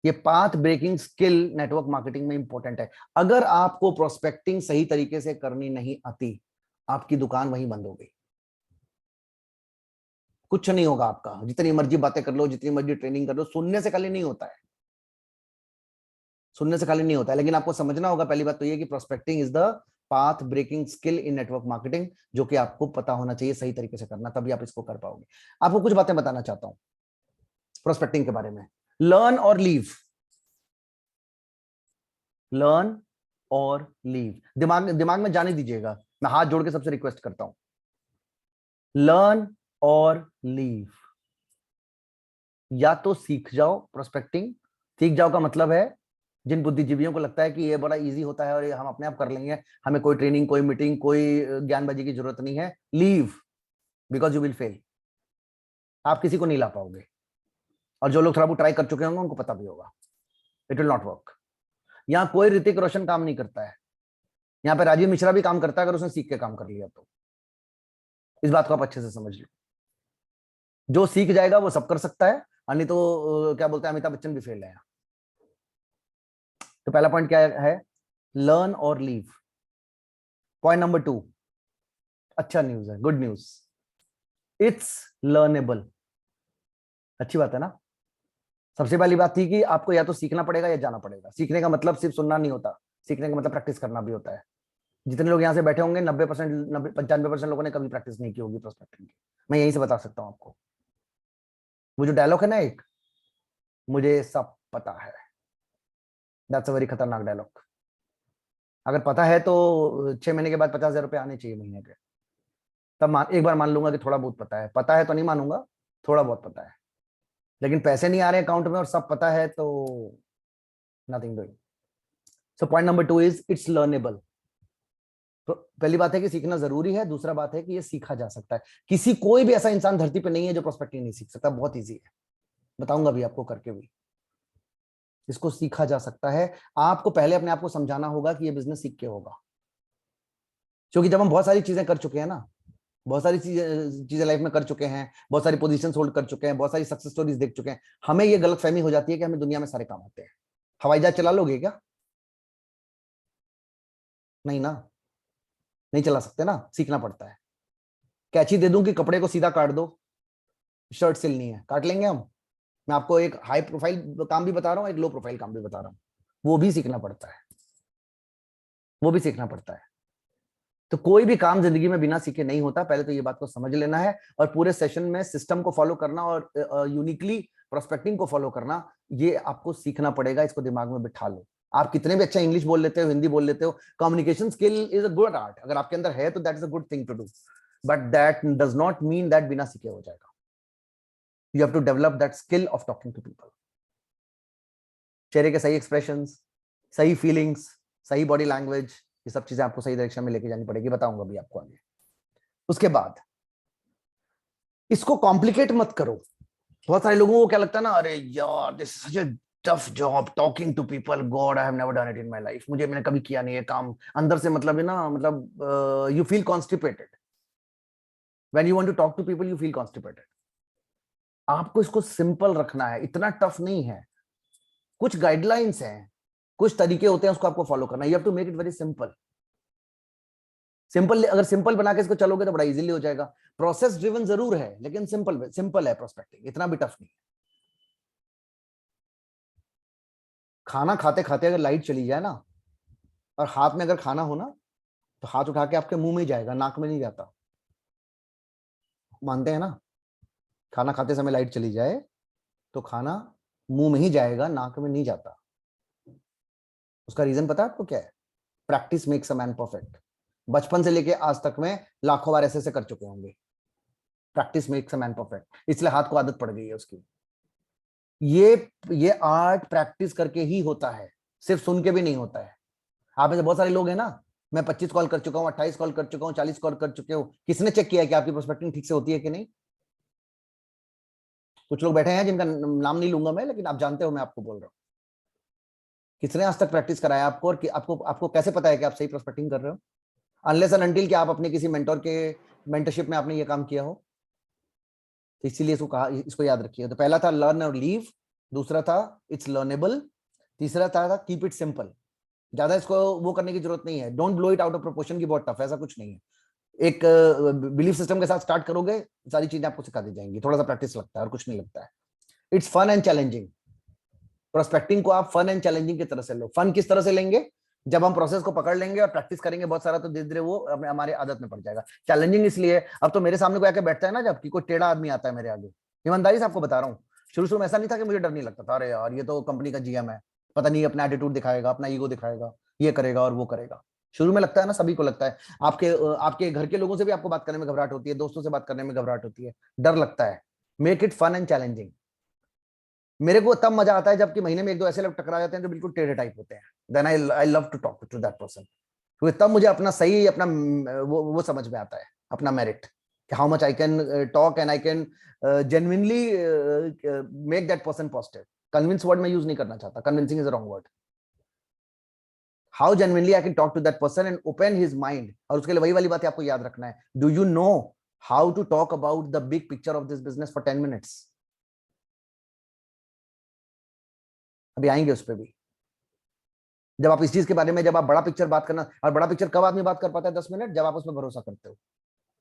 ये path breaking skill network marketing में इंपॉर्टेंट है। अगर आपको प्रोस्पेक्टिंग सही तरीके से करनी नहीं आती, आपकी दुकान वहीं बंद हो गई, कुछ नहीं होगा आपका। जितनी मर्जी बातें कर लो, जितनी मर्जी ट्रेनिंग कर लो, सुनने से खाली नहीं होता है, सुनने से खाली नहीं होता है। लेकिन आपको समझना होगा, पहली बात तो ये कि prospecting is the path breaking skill in network marketing, जो कि आपको पता होना चाहिए सही तरीके से करना, तभी आप इसको कर पाओगे। आपको कुछ बातें बताना चाहता हूं प्रोस्पेक्टिंग के बारे में। लर्न और लीव, लर्न और लीव, दिमाग दिमाग में जाने दीजिएगा, मैं हाथ जोड़ के सबसे रिक्वेस्ट करता हूं, लर्न और लीव। या तो सीख जाओ प्रोस्पेक्टिंग, सीख जाओ का मतलब है जिन बुद्धिजीवियों को लगता है कि ये बड़ा इजी होता है और ये हम अपने आप कर लेंगे, हमें कोई ट्रेनिंग, कोई मीटिंग, कोई ज्ञानबाजी की जरूरत नहीं है, leave, because you will fail. आप किसी को नहीं ला पाओगे, और जो लोग थोड़ा बहुत ट्राई कर चुके होंगे उनको पता भी होगा, इट विल नॉट वर्क। यहाँ कोई ऋतिक रोशन काम नहीं करता है, यहाँ पे राजीव मिश्रा भी काम करता है, अगर उसने सीख के काम कर लिया तो। इस बात को आप अच्छे से समझ लो, जो सीख जाएगा वो सब कर सकता है, नहीं तो क्या बोलते हैं, अमिताभ बच्चन भी फेल है। तो पहला पॉइंट क्या है? लर्न और लीव। पॉइंट नंबर 2, अच्छा न्यूज है, गुड न्यूज, इट्स लर्नेबल। अच्छी बात है ना। सबसे पहली बात थी कि आपको या तो सीखना पड़ेगा या जाना पड़ेगा। सीखने का मतलब सिर्फ सुनना नहीं होता, सीखने का मतलब प्रैक्टिस करना भी होता है। जितने लोग यहाँ से बैठे होंगे 90%, 95% लोगों ने कभी प्रैक्टिस नहीं की होगी प्रोस्पेक्टिंग की, मैं यहीं से बता सकता हूँ आपको। वो जो डायलॉग है ना एक, मुझे सब पता है, दैट्स अ वेरी खतरनाक डायलॉग। अगर पता है तो 6 महीने के बाद 50,000 रुपये आने चाहिए महीने के, तब एक बार मान लूंगा कि थोड़ा बहुत पता है। पता है तो नहीं मानूंगा, थोड़ा बहुत पता है। लेकिन पैसे नहीं आ रहे अकाउंट में और सब पता है तो nothing doing. So point number 2 is it's learnable. तो पहली बात है कि सीखना जरूरी है, दूसरा बात है कि ये सीखा जा सकता है। किसी कोई भी ऐसा इंसान धरती पे नहीं है जो प्रोस्पेक्टिंग नहीं सीख सकता, बहुत ईजी है, बताऊंगा भी आपको करके भी। इसको सीखा जा सकता है। आपको पहले अपने आप को समझाना होगा कि ये बिजनेस सीख के होगा, क्योंकि जब हम बहुत सारी चीजें कर चुके हैं ना, बहुत सारी चीजें लाइफ में कर चुके हैं, बहुत सारी पोजीशंस होल्ड कर चुके हैं, बहुत सारी सक्सेस स्टोरीज देख चुके हैं, हमें ये गलतफहमी हो जाती है कि हमें दुनिया में सारे काम आते हैं। हवाई जहाज चला लोगे क्या? नहीं ना, नहीं चला सकते ना, सीखना पड़ता है। कैची दे दूं कि कपड़े को सीधा काट दो, शर्ट सिलनी है, काट लेंगे हम? मैं आपको एक हाई प्रोफाइल काम भी बता रहा हूँ, एक लो प्रोफाइल काम भी बता रहा हूँ, वो भी सीखना पड़ता है, वो भी सीखना पड़ता है। तो कोई भी काम जिंदगी में बिना सीखे नहीं होता, पहले तो ये बात को समझ लेना है। और पूरे सेशन में सिस्टम को फॉलो करना और यूनिकली प्रोस्पेक्टिंग को फॉलो करना, ये आपको सीखना पड़ेगा। इसको दिमाग में बिठा लो। आप कितने भी अच्छा इंग्लिश बोल लेते हो, हिंदी बोल लेते हो, communication skill is a good art, अगर आपके अंदर है तो that is a good thing to do, but that does not mean that बिना सीखे हो जाएगा। You have to develop that skill of talking to people. चेहरे के सही एक्सप्रेशंस, सही फीलिंग्स, सही बॉडी लैंग्वेज, ये सब चीजें आपको सही डायरेक्शन में लेके जानी पड़ेगी, बताऊंगा भी आपको आगे। उसके बाद इसको कॉम्प्लिकेट मत करो। बहुत सारे लोगों को क्या लगता है ना, अरे यार this is such a tough job, talking to people, god I have never done it in my life, मैंने कभी किया नहीं है काम। अंदर से मतलब है ना, मतलब you feel constipated when you want to talk to people, you feel constipated. आपको इसको सिंपल रखना है, इतना टफ नहीं है। कुछ गाइडलाइंस हैं, कुछ तरीके होते हैं, उसको आपको फॉलो करना। You have to make it very simple. Simple, अगर सिंपल बना के इसको चलोगे तो बड़ा इजीली हो जाएगा। प्रोसेस ड्रिवन जरूर है, लेकिन सिंपल है प्रोस्पेक्टिंग, इतना भी टफ नहीं। खाना खाते खाते अगर लाइट चली जाए ना, और हाथ में अगर खाना हो ना, तो हाथ उठा के आपके मुंह में ही जाएगा, नाक में नहीं जाता। मानते हैं ना? खाना खाते समय लाइट चली जाए तो खाना मुंह में ही जाएगा, नाक में नहीं जाता। उसका रीजन पता है आपको क्या है? Practice makes a man perfect. बचपन से लेके आज तक में लाखों बार ऐसे कर चुके होंगे। Practice makes a man perfect, इसलिए हाथ को आदत पड़ गई है उसकी। ये आर्ट प्रैक्टिस करके ही होता है, सिर्फ सुन के भी नहीं होता है। आप में से बहुत सारे लोग हैं ना, मैं 25 कॉल कर चुका हूं, 28 कॉल कर चुका हूं, 40 कॉल कर चुके हो, किसने चेक किया है कि आपकी प्रोस्पेक्टिंग ठीक से होती है कि नहीं? कुछ लोग बैठे हैं जिनका नाम नहीं लूंगा मैं, लेकिन आप जानते हो मैं आपको बोल रहा हूँ। किसने आज तक प्रैक्टिस कराया आपको, और कि आपको कैसे पता है कि आप सही प्रोस्पेक्टिंग कर रहे हो? अनलेस एंड अनटिल कि आप अपने किसी मेंटर के मेंटरशिप में आपने ये काम किया हो। तो इसीलिए इसको कहा, इसको याद रखिए। तो पहला था लर्न और लीव, दूसरा था इट्स लर्नेबल, तीसरा था कीप इट सिंपल। ज्यादा इसको वो करने की जरूरत नहीं है। Don't blow it out of proportion की बहुत टफ है, ऐसा कुछ नहीं है। एक बिलीफ सिस्टम के साथ स्टार्ट करोगे, सारी चीजें आपको सिखा दी जाएंगी। थोड़ा सा प्रैक्टिस लगता है और कुछ नहीं लगता है। It's fun and challenging. Prospecting को आप फन एंड चैलेंजिंग की तरह से लो। फन किस तरह से लेंगे? जब हम प्रोसेस को पकड़ लेंगे और प्रैक्टिस करेंगे बहुत सारा, तो धीरे धीरे वो हमारे आदत में पड़ जाएगा। चैलेंजिंग इसलिए, अब तो मेरे सामने कोई आके बैठता है ना, जबकि कोई टेढ़ा आदमी आता है मेरे आगे, ईमानदारी से आपको बता रहा हूँ, शुरू शुरू में ऐसा नहीं था कि मुझे डर नहीं लगता था, अरे यार ये तो कंपनी का जीएम है, पता नहीं अपना एटीट्यूड दिखाएगा, अपना ईगो दिखाएगा, ये करेगा और वो करेगा। शुरू में लगता है ना, सभी को लगता है। आपके घर के लोगों से भी आपको बात करने में घबराहट होती है, दोस्तों से बात करने में घबराहट होती है, डर लगता है। Make it fun and challenging. मेरे को तब मजा आता है जबकि महीने में एक दो ऐसे लोग टकरा जाते हैं जो बिल्कुल टेढ़े टाइप होते हैं। Then I love to talk to that person, क्योंकि तब मुझे अपना सही, अपना वो समझ में आता है, अपना मेरिट, कि how much I can talk and I can genuinely make that person positive. Convince word मैं यूज नहीं करना चाहता, convincing is a wrong word. How genuinely I can talk to that person and open his mind. और उसके लिए वही वाली बात आपको याद रखना है। Do you know how to talk about the big picture of this business for 10 minutes? अभी आएंगे उस पर भी। जब आप इस चीज के बारे में, जब आप बड़ा पिक्चर बात करना, और बड़ा पिक्चर कब आदमी बात कर पाता है? 10 मिनट, जब आप उस पर भरोसा करते हो।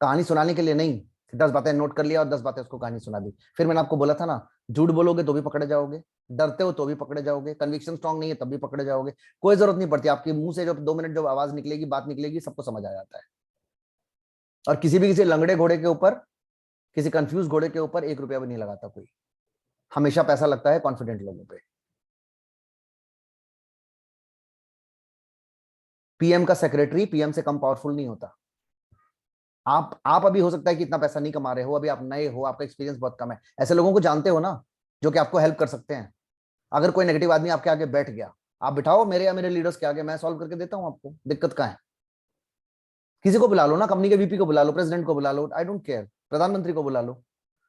कहानी सुनाने के लिए नहीं, 10 बातें नोट कर लिया और 10 बातें उसको कहानी सुना दी। फिर मैंने आपको बोला था ना, झूठ बोलोगे तो भी पकड़े जाओगे, डरते हो तो भी पकड़े जाओगे, कन्विक्शन स्ट्रांग नहीं है तब भी पकड़े जाओगे। कोई जरूरत नहीं पड़ती, आपके मुंह से जो 2 मिनट जो आवाज निकलेगी, बात निकलेगी, सबको समझ आ जाता है। और किसी लंगड़े घोड़े के ऊपर, किसी कंफ्यूज घोड़े के ऊपर 1 रुपया भी नहीं लगाता कोई। हमेशा पैसा लगता है कॉन्फिडेंट लोगों पे। पीएम का सेक्रेटरी पीएम से कम पावरफुल नहीं होता। आप अभी हो सकता है कि इतना पैसा नहीं कमा रहे हो, अभी आप नए हो, आपका एक्सपीरियंस बहुत कम है, ऐसे लोगों को जानते हो ना, जो कि आपको हेल्प कर सकते हैं। अगर कोई नेगेटिव आदमी आपके आगे बैठ गया, आप बिठाओ मेरे या मेरे लीडर्स के आगे, मैं सॉल्व करके देता हूं आपको, दिक्कत कहां है? किसी को बुला लो ना, कंपनी के वीपी को बुला लो, प्रेसिडेंट को बुला लो, आई डोंट केयर, प्रधानमंत्री को बुला लो।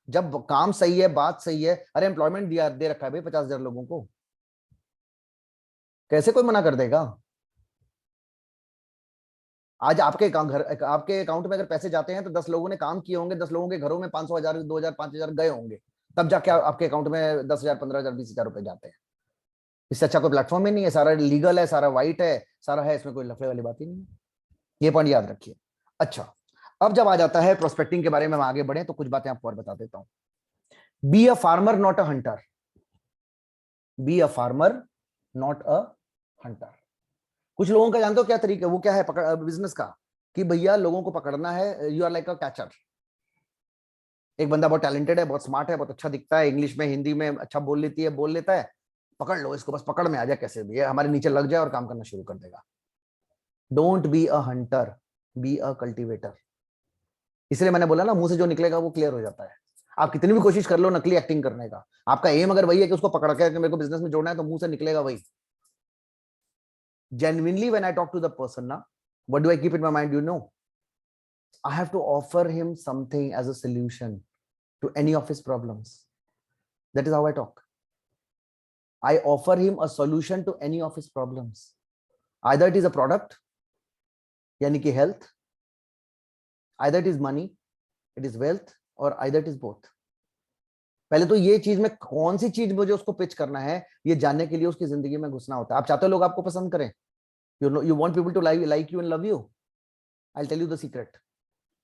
जब काम सही है, बात सही है, अरे एम्प्लॉयमेंट दिया दे रखा है भाई 50,000 लोगों को, कैसे कोई मना कर देगा? आज आपके अकाउंट में अगर पैसे जाते हैं तो 10 लोगों ने काम किए होंगे, 10 लोगों के घरों में 500,000, 2,000, 5,000 गए होंगे, तब जाके आपके अकाउंट में 10,000, 15,000, 20,000 रुपए जाते हैं। इससे अच्छा कोई प्लेटफॉर्म ही नहीं है, सारा लीगल है, सारा वाइट है, सारा है, इसमें कोई लफड़े वाली बात ही नहीं है। ये पॉइंट याद रखिए। अच्छा, अब जब आ जाता है प्रोस्पेक्टिंग के बारे में, हम आगे बढ़े तो कुछ बातें आपको और बता देता हूं। Be a farmer not a Hunter. Be a farmer not a Hunter. कुछ लोगों का जानते हो क्या तरीका, वो क्या है बिजनेस का, कि भैया लोगों को पकड़ना है, you are like a catcher. एक बंदा बहुत टैलेंटेड है, बहुत स्मार्ट है, बहुत अच्छा दिखता है, इंग्लिश में हिंदी में अच्छा बोल लेता है, पकड़ लो इसको, बस पकड़ में आ जाए कैसे भी, हमारे नीचे लग जाए और काम करना शुरू कर देगा। Don't be a Hunter, be a cultivator. इसलिए मैंने बोला ना, मुंह से जो निकलेगा वो क्लियर हो जाता है। आप कितनी भी कोशिश कर लो नकली एक्टिंग करने का, आपका एम अगर वही है कि उसको पकड़ के मेरे को बिजनेस में जोड़ना है, तो मुंह से निकलेगा वही। Genuinely, when I talk to the person now, what do I keep in my mind? I have to offer him something as a solution to any of his problems. That is how I talk. I offer him a solution to any of his problems. Either it is a product, yani ki health, either it is money, it is wealth, or either it is both. पहले तो ये चीज में कौन सी चीज मुझे उसको पिच करना है, ये जानने के लिए उसकी जिंदगी में घुसना होता है। आप चाहते हो लोग आपको पसंद करें, you want people to like you and love you, I will tell you the secret.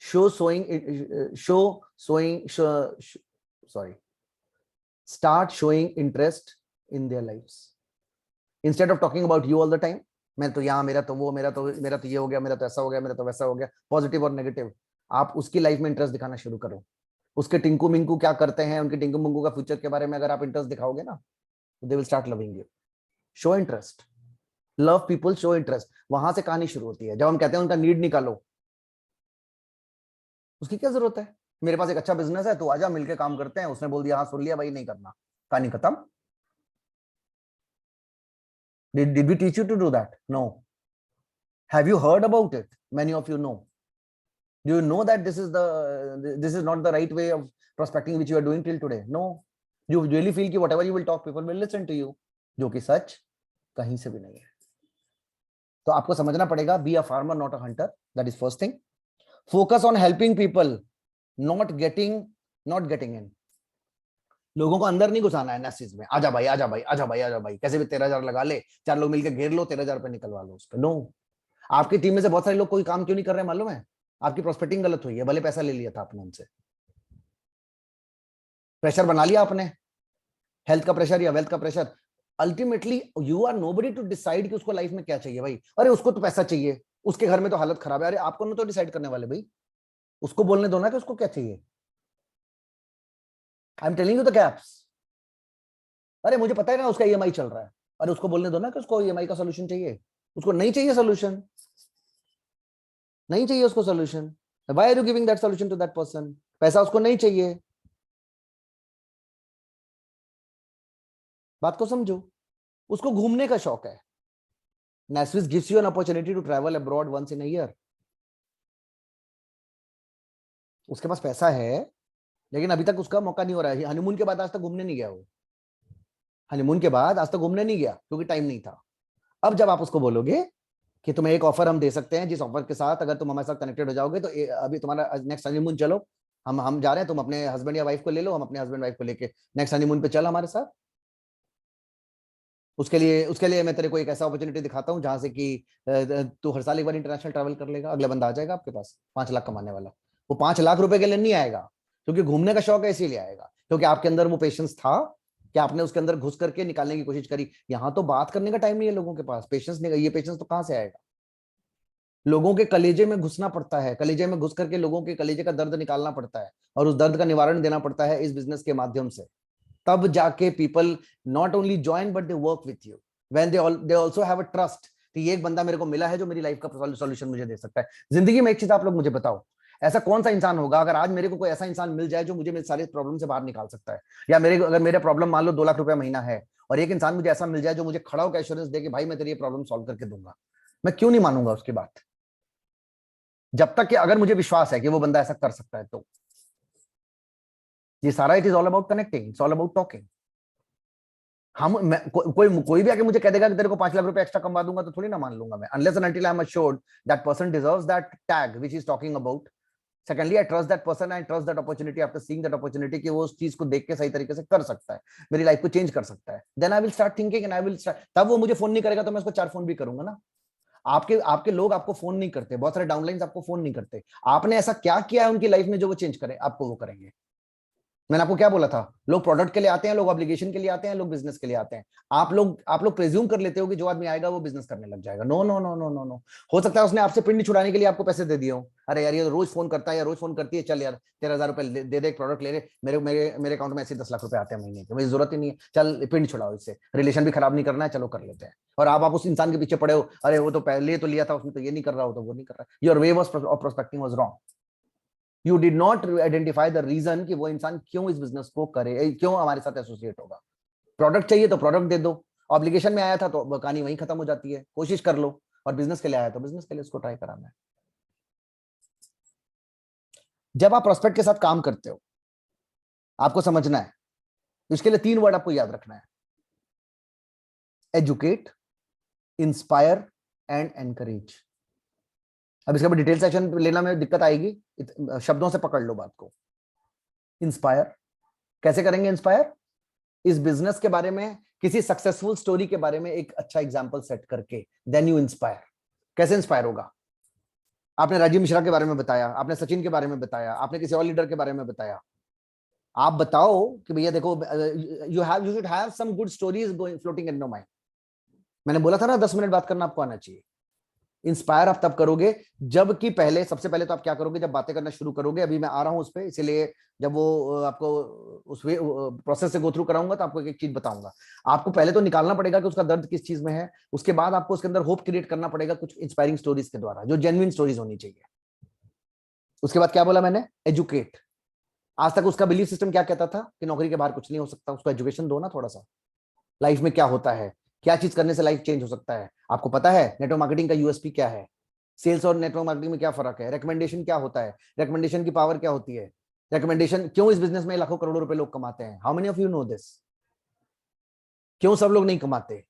Show showing sorry, start showing interest in their lives instead of talking about you all the time। मैं तो यहाँ, मेरा तो वो, मेरा तो ये हो गया, मेरा तो ऐसा हो गया, मेरा तो वैसा हो गया, पॉजिटिव और नेगेटिव। आप उसकी लाइफ में इंटरेस्ट दिखाना शुरू करो। उसके टिंकू मिंकू क्या करते हैं, उनके टिंकू मिंकू का फ्यूचर के बारे में अगर आप इंटरेस्ट दिखाओगे ना, तो they will start loving you. Show interest, love people, show interest. वहां से कहानी शुरू होती है। जब हम कहते हैं उनका नीड निकालो, उसकी क्या जरूरत है, मेरे पास एक अच्छा बिजनेस है, तो आजा मिलके काम करते हैं। उसने बोल दिया हाँ सुन लिया भाई, नहीं करना, कहानी खत्म। Did we teach you to do that? No. Have you heard about it? Many of you know. Do you know that this is not the right way of prospecting which you are doing till today? No. You really feel कि whatever you will talk, people will listen to you, जो कि सच कहीं से भी नहीं है। तो आपको समझना पड़ेगा, be a farmer not a hunter, that is first thing। Focus on helping people, not getting in। लोगों को अंदर नहीं घुसाना है नेसिस में, आजा भाई आजा भाई आजा भाई आजा भाई, कैसे भी 13,000 लगा ले, 4 लोग मिलकर घेर लो, 13,000 रुपए निकलवा लो उसका। नो। आपकी टीम में से बहुत सारे लोग कोई काम क्यों नहीं कर रहे मालूम है? आपकी प्रोस्पेक्टिंग गलत हुई है, भले पैसा ले लिया था आपने उनसे, प्रेशर बना लिया आपने, हेल्थ का प्रेशर या वेल्थ का pressure. Ultimately you are nobody to decide कि उसको लाइफ में क्या चाहिए भाई। अरे उसको तो पैसा चाहिए, उसके घर में तो हालत खराब है। अरे आपको ना तो डिसाइड करने वाले भाई, उसको बोलने दो ना कि उसको क्या चाहिए। I am telling you the gaps. अरे मुझे पता है ना उसका ईएमआई चल रहा है, अरे उसको बोलने दो ना कि उसको ईएमआई का सोल्यूशन चाहिए। उसको नहीं चाहिए सोल्यूशन, नहीं चाहिए उसको solution. Why are you giving that solution to that person? पैसा उसको नहीं चाहिए। बात को समझो। उसको घूमने का शौक है। Nasvis gives you an opportunity to travel abroad once in a year। उसके पास पैसा है, लेकिन अभी तक उसका मौका नहीं हो रहा है। हनीमून के बाद आज तक घूमने नहीं गया वो। हनीमून के बाद आज तक घूमने नहीं गया क्योंकि टाइम नहीं था। अब जब आप उसको बोलोगे कि तुम्हें एक ऑफर हम दे सकते हैं, जिस ऑफर के साथ अगर तुम हमारे साथ कनेक्टेड हो जाओगे तो अभी तुम्हारा नेक्स्ट हनीमून चलो, हम जा रहे हैं, तुम अपने हस्बैंड या वाइफ को ले लो, हम अपने हस्बैंड वाइफ को लेके नेक्स्ट हनीमून पे चल हमारे साथ। उसके लिए मैं तेरे को एक ऐसा अपॉर्चुनिटी दिखाता हूँ जहां से कि तू हर साल एक बार इंटरनेशनल ट्रैवल कर लेगा। अगला बंदा आ जाएगा आपके पास 5 लाख कमाने वाला। वो 5 लाख रुपए के लिए नहीं आएगा क्योंकि घूमने का शौक है, इसीलिए आएगा क्योंकि आपके अंदर वो पेशेंस था कि आपने उसके अंदर घुस करके निकालने की कोशिश करी। यहाँ तो बात करने का टाइम नहीं है लोगों के पास, पेशेंस नहीं। ये पेशेंस तो कहाँ से आएगा? लोगों के कलेजे में घुसना पड़ता है, कलेजे में घुस करके लोगों के कलेजे का दर्द निकालना पड़ता है और उस दर्द का निवारण देना पड़ता है इस बिजनेस के माध्यम से। तब जाके people not only join but they work with you when they also have a trust कि ये एक बंदा मेरे को मिला है जो मेरी लाइफ का सॉल्यूशन मुझे दे सकता है। जिंदगी में एक चीज आप लोग मुझे बताओ, ऐसा कौन सा इंसान होगा अगर आज मेरे को कोई ऐसा इंसान मिल जाए जो मुझे मेरे सारे प्रॉब्लम से बाहर निकाल सकता है, या अगर मेरा प्रॉब्लम मान लो 2 लाख रुपया महीना है और एक इंसान मुझे ऐसा मिल जाए जो मुझे खड़ा होकर एश्योरेंस दे कि भाई मैं तेरी ये प्रॉब्लम सॉल्व करके दूंगा, मैं क्यों नहीं मानूंगा उसकी बात? जब तक कि अगर मुझे विश्वास है कि वो बंदा ऐसा कर सकता है। तो ये सारा it is all about connecting, it's all about talking. कोई भी आके मुझे कह देगा कि तेरे को 5 लाख रुपए एक्स्ट्रा कमा दूंगा तो थोड़ी ना मान लूंगा मैं, unless and until I am assured that person deserves that tag which is talking about. Secondly I trust that person, I trust that opportunity after seeing that opportunity कि वो उस चीज को देख के सही तरीके से कर सकता है, मेरी लाइफ को चेंज कर सकता है। Then I will start thinking and I will start. तब वो मुझे फोन नहीं करेगा तो मैं उसको 4 फोन भी करूंगा ना। आपके लोग आपको फोन नहीं करते, बहुत सारे डाउनलाइंस आपको फोन नहीं करते। आपने ऐसा क्या किया है उनकी लाइफ में जो वो चेंज करे? आपको वो करेंगे। मैंने आपको क्या बोला था? लोग प्रोडक्ट के लिए आते हैं, लोग ऑब्लिगेशन के लिए आते हैं, लोग बिजनेस के लिए आते हैं। आप लोग प्रेज्यूम कर लेते हो कि जो आदमी आएगा वो बिजनेस करने लग जाएगा। No no no no no no. हो सकता है उसने आपसे पिंड छुड़ाने के लिए आपको पैसे दे दिए हो। अरे यार ये रोज फोन करता है या रोज फोन करती है, चल यार 13,000 रुपए दे दे, एक प्रोडक्ट ले ले, मेरे अकाउंट में ऐसे 10 लाख रुपए आते हैं महीने के, मुझे जरूरत ही नहीं है, चल पिंड छुड़ाओ इससे, रिलेशन भी खराब नहीं करना है, चलो कर लेते हैं। और आप उस इंसान के पीछे पड़े हो, अरे वो तो पहले तो लिया था उसने, तो ये नहीं कर रहा हो, तो वो नहीं कर रहा। Your way of prospecting was wrong. You did not identify the reason कि वो इंसान क्यों इस बिजनेस को करे, क्यों हमारे साथ एसोसिएट होगा। प्रोडक्ट चाहिए तो प्रोडक्ट दे दो, ऑब्लिगेशन में आया था तो कहानी वहीं खत्म हो जाती है, कोशिश कर लो। और बिजनेस के लिए आया तो बिजनेस के लिए उसको ट्राई कराना है। जब आप प्रोस्पेक्ट के साथ काम करते हो आपको समझना है, इसके लिए 3 वर्ड आपको याद रखना है: एजुकेट, इंस्पायर एंड एनकरेज। अब इसका भी डिटेल सेशन लेना में दिक्कत आएगी, शब्दों से पकड़ लो बात को। इंस्पायर, कैसे करेंगे इंस्पायर? इस बिजनेस के बारे में, किसी सक्सेसफुल स्टोरी के बारे में एक अच्छा एग्जांपल सेट करके, देन यू इंस्पायर। कैसे इंस्पायर होगा? आपने राजीव मिश्रा के बारे में बताया, आपने सचिन के बारे में बताया, आपने किसी और लीडर के बारे में बताया। आप बताओ कि भैया देखो, you should have some good stories going floating in your mind. मैंने बोला था ना 10 मिनट बात करना आपको आना चाहिए। इंस्पायर आप तब करोगे जबकि पहले, सबसे पहले तो आप क्या करोगे, जब बातें करना शुरू करोगे, अभी मैं आ रहा हूं उस पर, इसीलिए जब वो आपको उस प्रोसेस से गो थ्रू कराऊंगा तो आपको एक एक चीज बताऊंगा। आपको पहले तो निकालना पड़ेगा कि उसका दर्द किस चीज में है, उसके बाद आपको उसके अंदर होप क्रिएट करना पड़ेगा कुछ इंस्पायरिंग स्टोरीज के द्वारा, जो जेन्युइन स्टोरीज होनी चाहिए। उसके बाद क्या बोला मैंने? एजुकेट। आज तक उसका बिलीफ सिस्टम क्या कहता था कि नौकरी के बाहर कुछ नहीं हो सकता, उसको एजुकेशन दो ना थोड़ा सा, लाइफ में क्या होता है, क्या चीज करने से लाइफ चेंज हो सकता है। आपको पता है नेटवर्क मार्केटिंग का यूएसपी क्या है, सेल्स और नेटवर्क मार्केटिंग में क्या फर्क है, रेकमेंडेशन क्या होता है, रेकमेंडेशन की पावर क्या होती है, रेकमेंडेशन क्यों इस बिजनेस में लाखों करोड़ों रुपए लोग कमाते हैं, how many of you know this, क्यों सब लोग नहीं कमाते,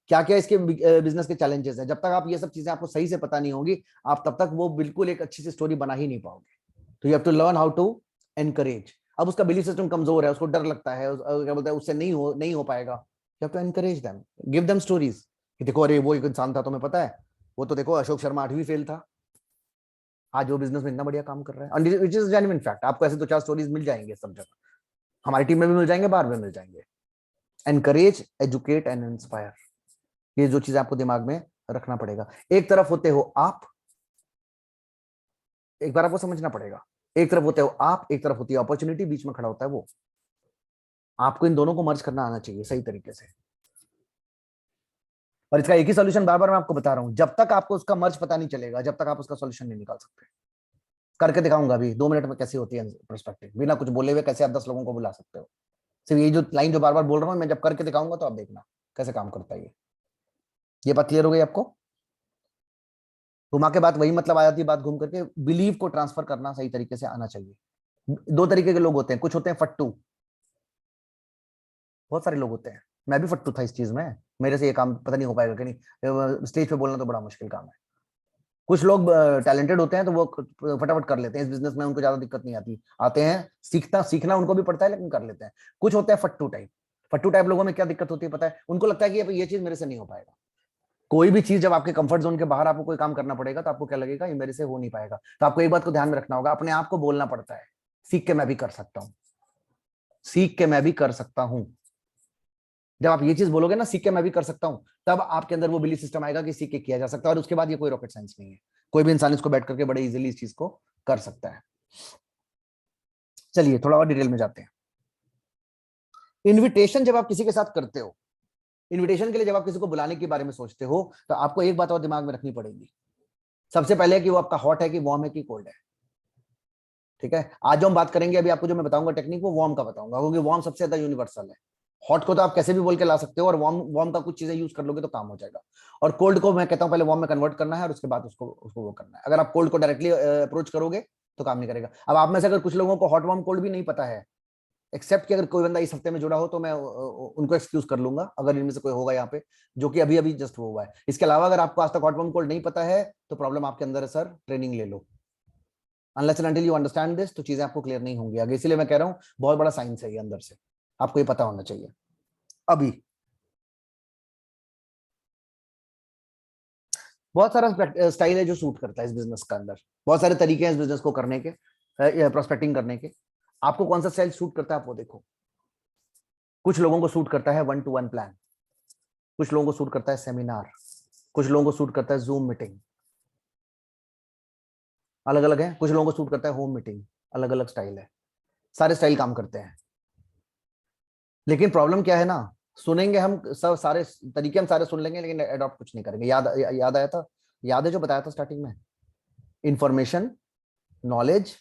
क्या क्या इसके बिजनेस के चैलेंजेस है। जब तक आप ये सब चीजें आपको सही से पता नहीं होगी, आप तब तक वो बिल्कुल एक अच्छी सी स्टोरी बना ही नहीं पाओगे। तो you have to learn how to encourage. अब उसका बिलीफ सिस्टम कमजोर है, उसको डर लगता है, क्या बोलते हैं, उससे नहीं हो पाएगा। You have to encourage them, give them stories कि देखो अरे वो एक इंसान था, तुम्हें पता है, वो तो देखो अशोक शर्मा 8वीं फेल था, आज वो बिजनेस में इतना बढ़िया काम कर रहा है, विच इज जेन्युइन फैक्ट। आपको ऐसे 2-4 स्टोरीज मिल जाएंगे सब जगह, हमारी टीम में भी मिल जाएंगे, बाहर में मिल जाएंगे। एनकरेज, एजुकेट एंड इंस्पायर, ये जो चीज आपको दिमाग में रखना पड़ेगा। एक तरफ होते हो आप, एक बार आपको समझना पड़ेगा, एक तरफ होते हो आप, एक तरफ होती है अपॉर्चुनिटी, बीच में खड़ा होता है वो। आपको इन दोनों को मर्ज करना आना चाहिए सही तरीके से। और इसका एक ही सोल्यूशन बार बार मैं आपको बता रहा हूं, जब तक आपको उसका मर्ज पता नहीं चलेगा, जब तक आप उसका सोल्यूशन नहीं निकाल सकते। करके दिखाऊंगा अभी 2 मिनट में कैसे होती है पर्सपेक्टिव, बिना कुछ बोले हुए कैसे आप 10 लोगों को बुला सकते हो। सिर्फ ये जो लाइन जो बार बार बोल रहा हूं, मैं जब करके दिखाऊंगा तो आप देखना कैसे काम करता है ये बात क्लियर हो गई आपको? घुमा के बात वही मतलब आ जाती है, बात घूम करके बिलीव को ट्रांसफर करना सही तरीके से आना चाहिए। 2 तरीके के लोग होते हैं, कुछ होते हैं फट्टू, बहुत सारे लोग होते हैं, मैं भी फट्टू था इस चीज में, मेरे से ये काम पता नहीं हो पाएगा कि नहीं, स्टेज पे बोलना तो बड़ा मुश्किल काम है। कुछ लोग टैलेंटेड होते हैं तो वो फटाफट कर लेते हैं इस बिजनेस में, उनको ज्यादा दिक्कत नहीं आती, आते हैं, सीखना उनको भी पड़ता है लेकिन कर लेते हैं। कुछ होते हैं फट्टू टाइप। फट्टू टाइप लोगों में क्या दिक्कत होती है पता है? उनको लगता है कि ये चीज मेरे से नहीं हो पाएगा। कोई भी चीज जब आपके कंफर्ट जोन के बाहर आपको कोई काम करना पड़ेगा तो आपको क्या लगेगा, ये मेरे से हो नहीं पाएगा। तो आपको एक बात को ध्यान में रखना होगा, अपने आप को बोलना पड़ता है, सीख के मैं भी कर सकता हूँ, सीख के मैं भी कर सकता हूँ। जब आप ये चीज बोलोगे ना, सीख के मैं भी कर सकता हूं, तब आपके अंदर वो बिलीफ सिस्टम आएगा कि सीख के किया जा सकता है। और उसके बाद ये कोई रॉकेट साइंस नहीं है, कोई भी इंसान इसको बैठ करके बड़े इजीली इस चीज को कर सकता है। चलिए थोड़ा और डिटेल में जाते हैं। इनविटेशन जब आप किसी के साथ करते हो, इनविटेशन के लिए जब आप किसी को बुलाने के बारे में सोचते हो, तो आपको एक बात और दिमाग में रखनी पड़ेगी। सबसे पहले कि वो आपका हॉट है कि वार्म है कि कोल्ड है। ठीक है, आज जो हम बात करेंगे, अभी आपको जो मैं बताऊंगा टेक्निक, वो वार्म का बताऊंगा, क्योंकि वार्म सबसे ज्यादा यूनिवर्सल है। हॉट को तो आप कैसे भी बोल के ला सकते हो, और वार्म वार्म का कुछ चीजें यूज कर लोगे तो काम हो जाएगा। और कोल्ड को मैं कहता हूं पहले वार्म में कन्वर्ट करना है, और उसके बाद उसको उसको वो करना है। अगर आप कोल्ड को डायरेक्टली अप्रोच करोगे तो काम नहीं करेगा। अब आप में से अगर कुछ लोगों को हॉट वार्म कोल्ड भी नहीं पता है, एक्सेप्ट कि अगर कोई बंदा इस हफ्ते में जुड़ा हो तो मैं उनको एक्सक्यूज कर लूंगा, अगर इनमें से कोई होगा यहाँ पे जो कि अभी अभी जस्ट हुआ है। इसके अलावा अगर आपको आज तक हॉट वार्म कोल्ड नहीं पता है तो प्रॉब्लम आपके अंदर है सर, ट्रेनिंग ले लो। Unless and until you understand this, तो चीजें आपको क्लियर नहीं होंगी आगे। इसलिए मैं कह रहा हूँ बहुत बड़ा साइंस है ये अंदर से, आपको ये पता होना चाहिए। अभी बहुत सारा स्टाइल है जो सूट करता है इस बिजनेस का अंदर, बहुत सारे तरीके हैं इस बिजनेस को करने के, प्रोस्पेक्टिंग करने के। आपको कौन सा स्टाइल सूट करता है आप वो देखो। कुछ लोगों को सूट करता है 1-to-1 प्लान, कुछ लोगों को सूट करता है सेमिनार, कुछ लोगों को सूट करता है जूम मीटिंग, अलग अलग है। कुछ लोगों को सूट करता है होम मीटिंग, अलग अलग स्टाइल है। सारे स्टाइल काम करते हैं, लेकिन प्रॉब्लम क्या है ना, सुनेंगे हम सब, सारे तरीके हम सारे सुन लेंगे, लेकिन अडॉप्ट कुछ नहीं करेंगे। याद आया था, याद है जो बताया था स्टार्टिंग में, information, knowledge,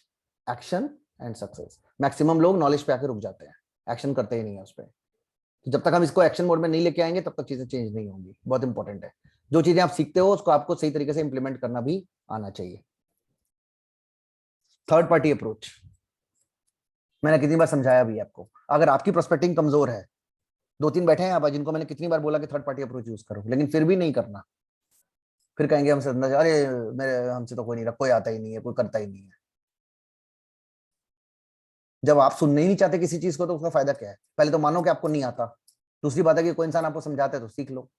action and success. Maximum लोग नॉलेज पे आके रुक जाते हैं, एक्शन करते ही नहीं है उस पर। तो जब तक हम इसको एक्शन मोड में नहीं लेके आएंगे तब तक चीजें चेंज नहीं होंगी। बहुत इंपॉर्टेंट है, जो चीजें आप सीखते हो उसको आपको सही तरीके से इंप्लीमेंट करना भी आना चाहिए। थर्ड पार्टी अप्रोच मैंने कितनी बार समझाया भी आपको। अगर आपकी प्रोस्पेक्टिंग कमजोर है, 2-3 बैठे हैं आप जिनको मैंने कितनी बार बोला कि थर्ड पार्टी अप्रोच यूज करो, लेकिन फिर भी नहीं करना, फिर कहेंगे हमसे अरे मेरे हमसे तो कोई नहीं रहा, कोई आता ही नहीं है, कोई करता ही नहीं है। जब आप सुनने ही नहीं चाहते किसी चीज को तो उसका फायदा क्या है? पहले तो मानो कि आपको नहीं आता, दूसरी बात है कि कोई इंसान आपको समझाता है तो सीख लो,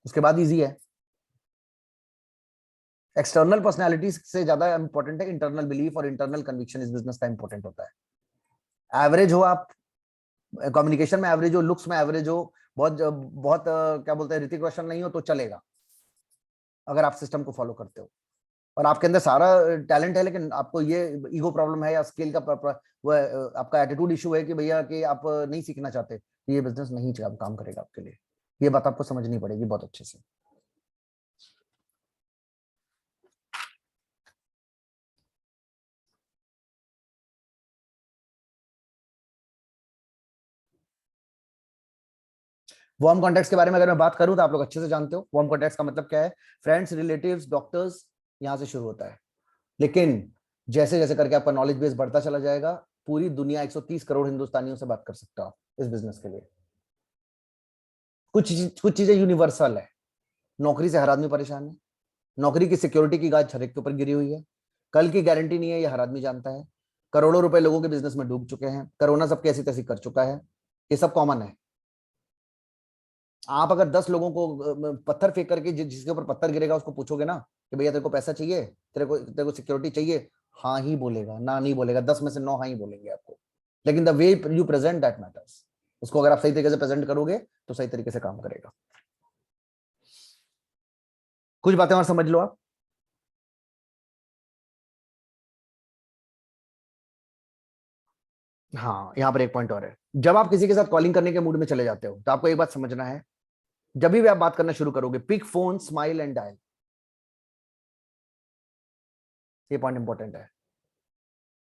उसके बाद इजी है। एक्सटर्नल पर्सनैलिटी से ज्यादा इंपॉर्टेंट है इंटरनल बिलीफ और इंटरनल कन्विक्शन इस बिजनेस का इंपॉर्टेंट होता है। एवरेज हो आप कम्युनिकेशन में, एवरेज हो लुक्स में, एवरेज हो, बहुत बहुत क्या बोलते हैं ऋतिक रोशन नहीं हो तो चलेगा, अगर आप सिस्टम को फॉलो करते हो और आपके अंदर सारा टैलेंट है, लेकिन आपको ये ईगो प्रॉब्लम है या स्किल का वो आपका एटीट्यूड इशू है कि भैया कि आप नहीं सीखना चाहते, ये बिजनेस नहीं काम करेगा आपके लिए। ये बात आपको समझनी पड़ेगी बहुत अच्छे से। वार्म कॉन्टेक्ट्स के बारे में अगर मैं बात करूं तो आप लोग अच्छे से जानते हो वार्म कॉन्टेक्ट्स का मतलब क्या है। फ्रेंड्स, रिलेटिव्स, डॉक्टर्स, यहां से शुरू होता है, लेकिन जैसे जैसे करके आपका नॉलेज बेस बढ़ता चला जाएगा, पूरी दुनिया 130 करोड़ हिंदुस्तानियों से बात कर सकता हो इस बिजनेस के लिए। कुछ चीजें यूनिवर्सल है। नौकरी से हर आदमी परेशान है, नौकरी की सिक्योरिटी की गाज हर एक के ऊपर गिरी हुई है, कल की गारंटी नहीं है, ये हर आदमी जानता है। करोड़ों रुपए लोगों के बिजनेस में डूब चुके हैं, कोरोना सबके ऐसी तैसी कर चुका है, ये सब कॉमन है। आप अगर 10 लोगों को पत्थर फेंक करके जिसके ऊपर पत्थर गिरेगा उसको पूछोगे ना कि भैया तेरे को पैसा चाहिए, तेरे को सिक्योरिटी चाहिए, हाँ ही बोलेगा, ना नहीं बोलेगा, 10 में से 9 हाँ ही बोलेंगे आपको। लेकिन the way you present that matters. उसको अगर आप सही तरीके से प्रेजेंट करोगे तो सही तरीके से काम करेगा। कुछ बातें और समझ लो आप। हाँ, यहाँ पर एक पॉइंट और है। जब आप किसी के साथ कॉलिंग करने के मूड में चले जाते हो तो आपको एक बात समझना है, जब भी आप बात करना शुरू करोगे, pick phone, smile and dial. ये पॉइंट इंपॉर्टेंट है।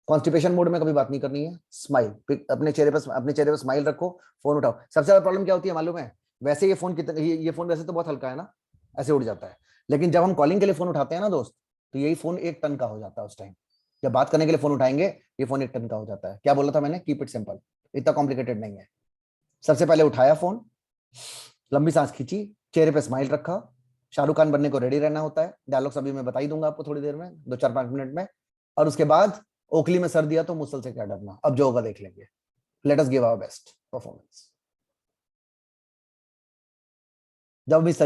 कॉन्स्टिपेशन मोड में कभी बात नहीं करनी है। स्माइल, अपने चेहरे पे स्माइल रखो, फोन उठाओ। सबसे ज्यादा प्रॉब्लम क्या होती है मालूम है? वैसे ये फोन कितना ये फोन वैसे तो बहुत हल्का है ना, ऐसे उड़ जाता है, लेकिन जब हम कॉलिंग के लिए फोन उठाते हैं ना दोस्त, तो यही फोन 1 टन का हो जाता है उस टाइम। जब बात करने के लिए फोन उठाएंगे, ये फोन 1 टन का हो जाता है। क्या बोला था मैंने? कीप इट सिंपल, इतना कॉम्प्लिकेटेड नहीं है। सबसे पहले उठाया फोन, लंबी सांस खींची, चेहरे पे स्माइल रखा, शाहरुख खान बनने को रेडी रहना होता है। डायलॉग्स अभी मैं बता ही दूंगा आपको थोड़ी देर में, 2 4 5 मिनट में। और उसके बाद ओखली में सर दिया तो मुसल से क्या डरना, अब जो होगा देख लेंगे। Let us give our best performance. जब हम इस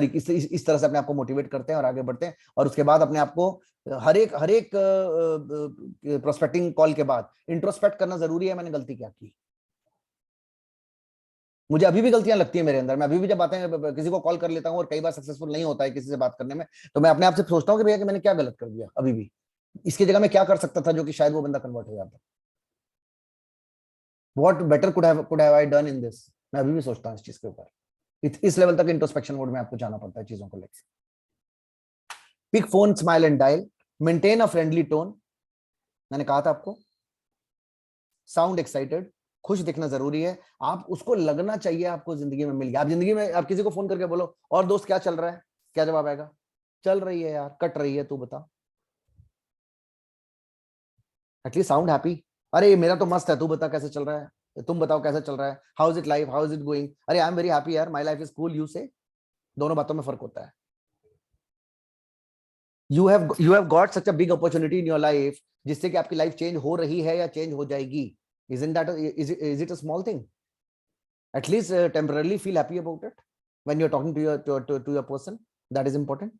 तरह से अपने आप को मोटिवेट करते हैं और आगे बढ़ते हैं, और उसके बाद अपने आप को हर एक प्रोस्पेक्टिंग कॉल के बाद इंट्रोस्पेक्ट करना जरूरी है, मैंने गलती क्या की। मुझे अभी भी गलतियां लगती है मेरे अंदर। मैं अभी भी जब बातें किसी को कॉल कर लेता हूं और कई बार सक्सेसफुल नहीं होता है किसी से बात करने में, तो मैं अपने आप से सोचता हूँ कि भैया कि मैंने क्या गलत कर दिया, अभी भी इसकी जगह मैं क्या कर सकता था जो कि शायद वो बंदा कन्वर्ट हो जाता। What better could have I done in this. मैं अभी भी सोचता हूँ इस चीज के ऊपर। इस लेवल तक इंट्रोस्पेक्शन मोड में आपको जाना पड़ता है चीजों को लेकर। Pick phone, smile and dial, maintain a friendly tone. मैंने कहा था आपको, साउंड एक्साइटेड, खुश दिखना जरूरी है। आप उसको लगना चाहिए आपको जिंदगी में मिल गया। आप जिंदगी में आप किसी को फोन करके बोलो, और दोस्त क्या चल रहा है, क्या जवाब आएगा? चल रही है यार, कट रही है, तू बता। At least sound happy. अरे मेरा तो मस्त है, तू बता कैसे चल रहा है, तुम बताओ कैसे चल रहा है, how is it life, how is it going. अरे आई एम वेरी हैप्पी यार, my life is cool, you से। दोनों बातों में फर्क होता है। You have got such a big opportunity in your life, जिससे कि आपकी लाइफ चेंज हो रही है या चेंज हो जाएगी। Is it a small thing? At least temporarily feel happy about it when you're talking to your person. That is important.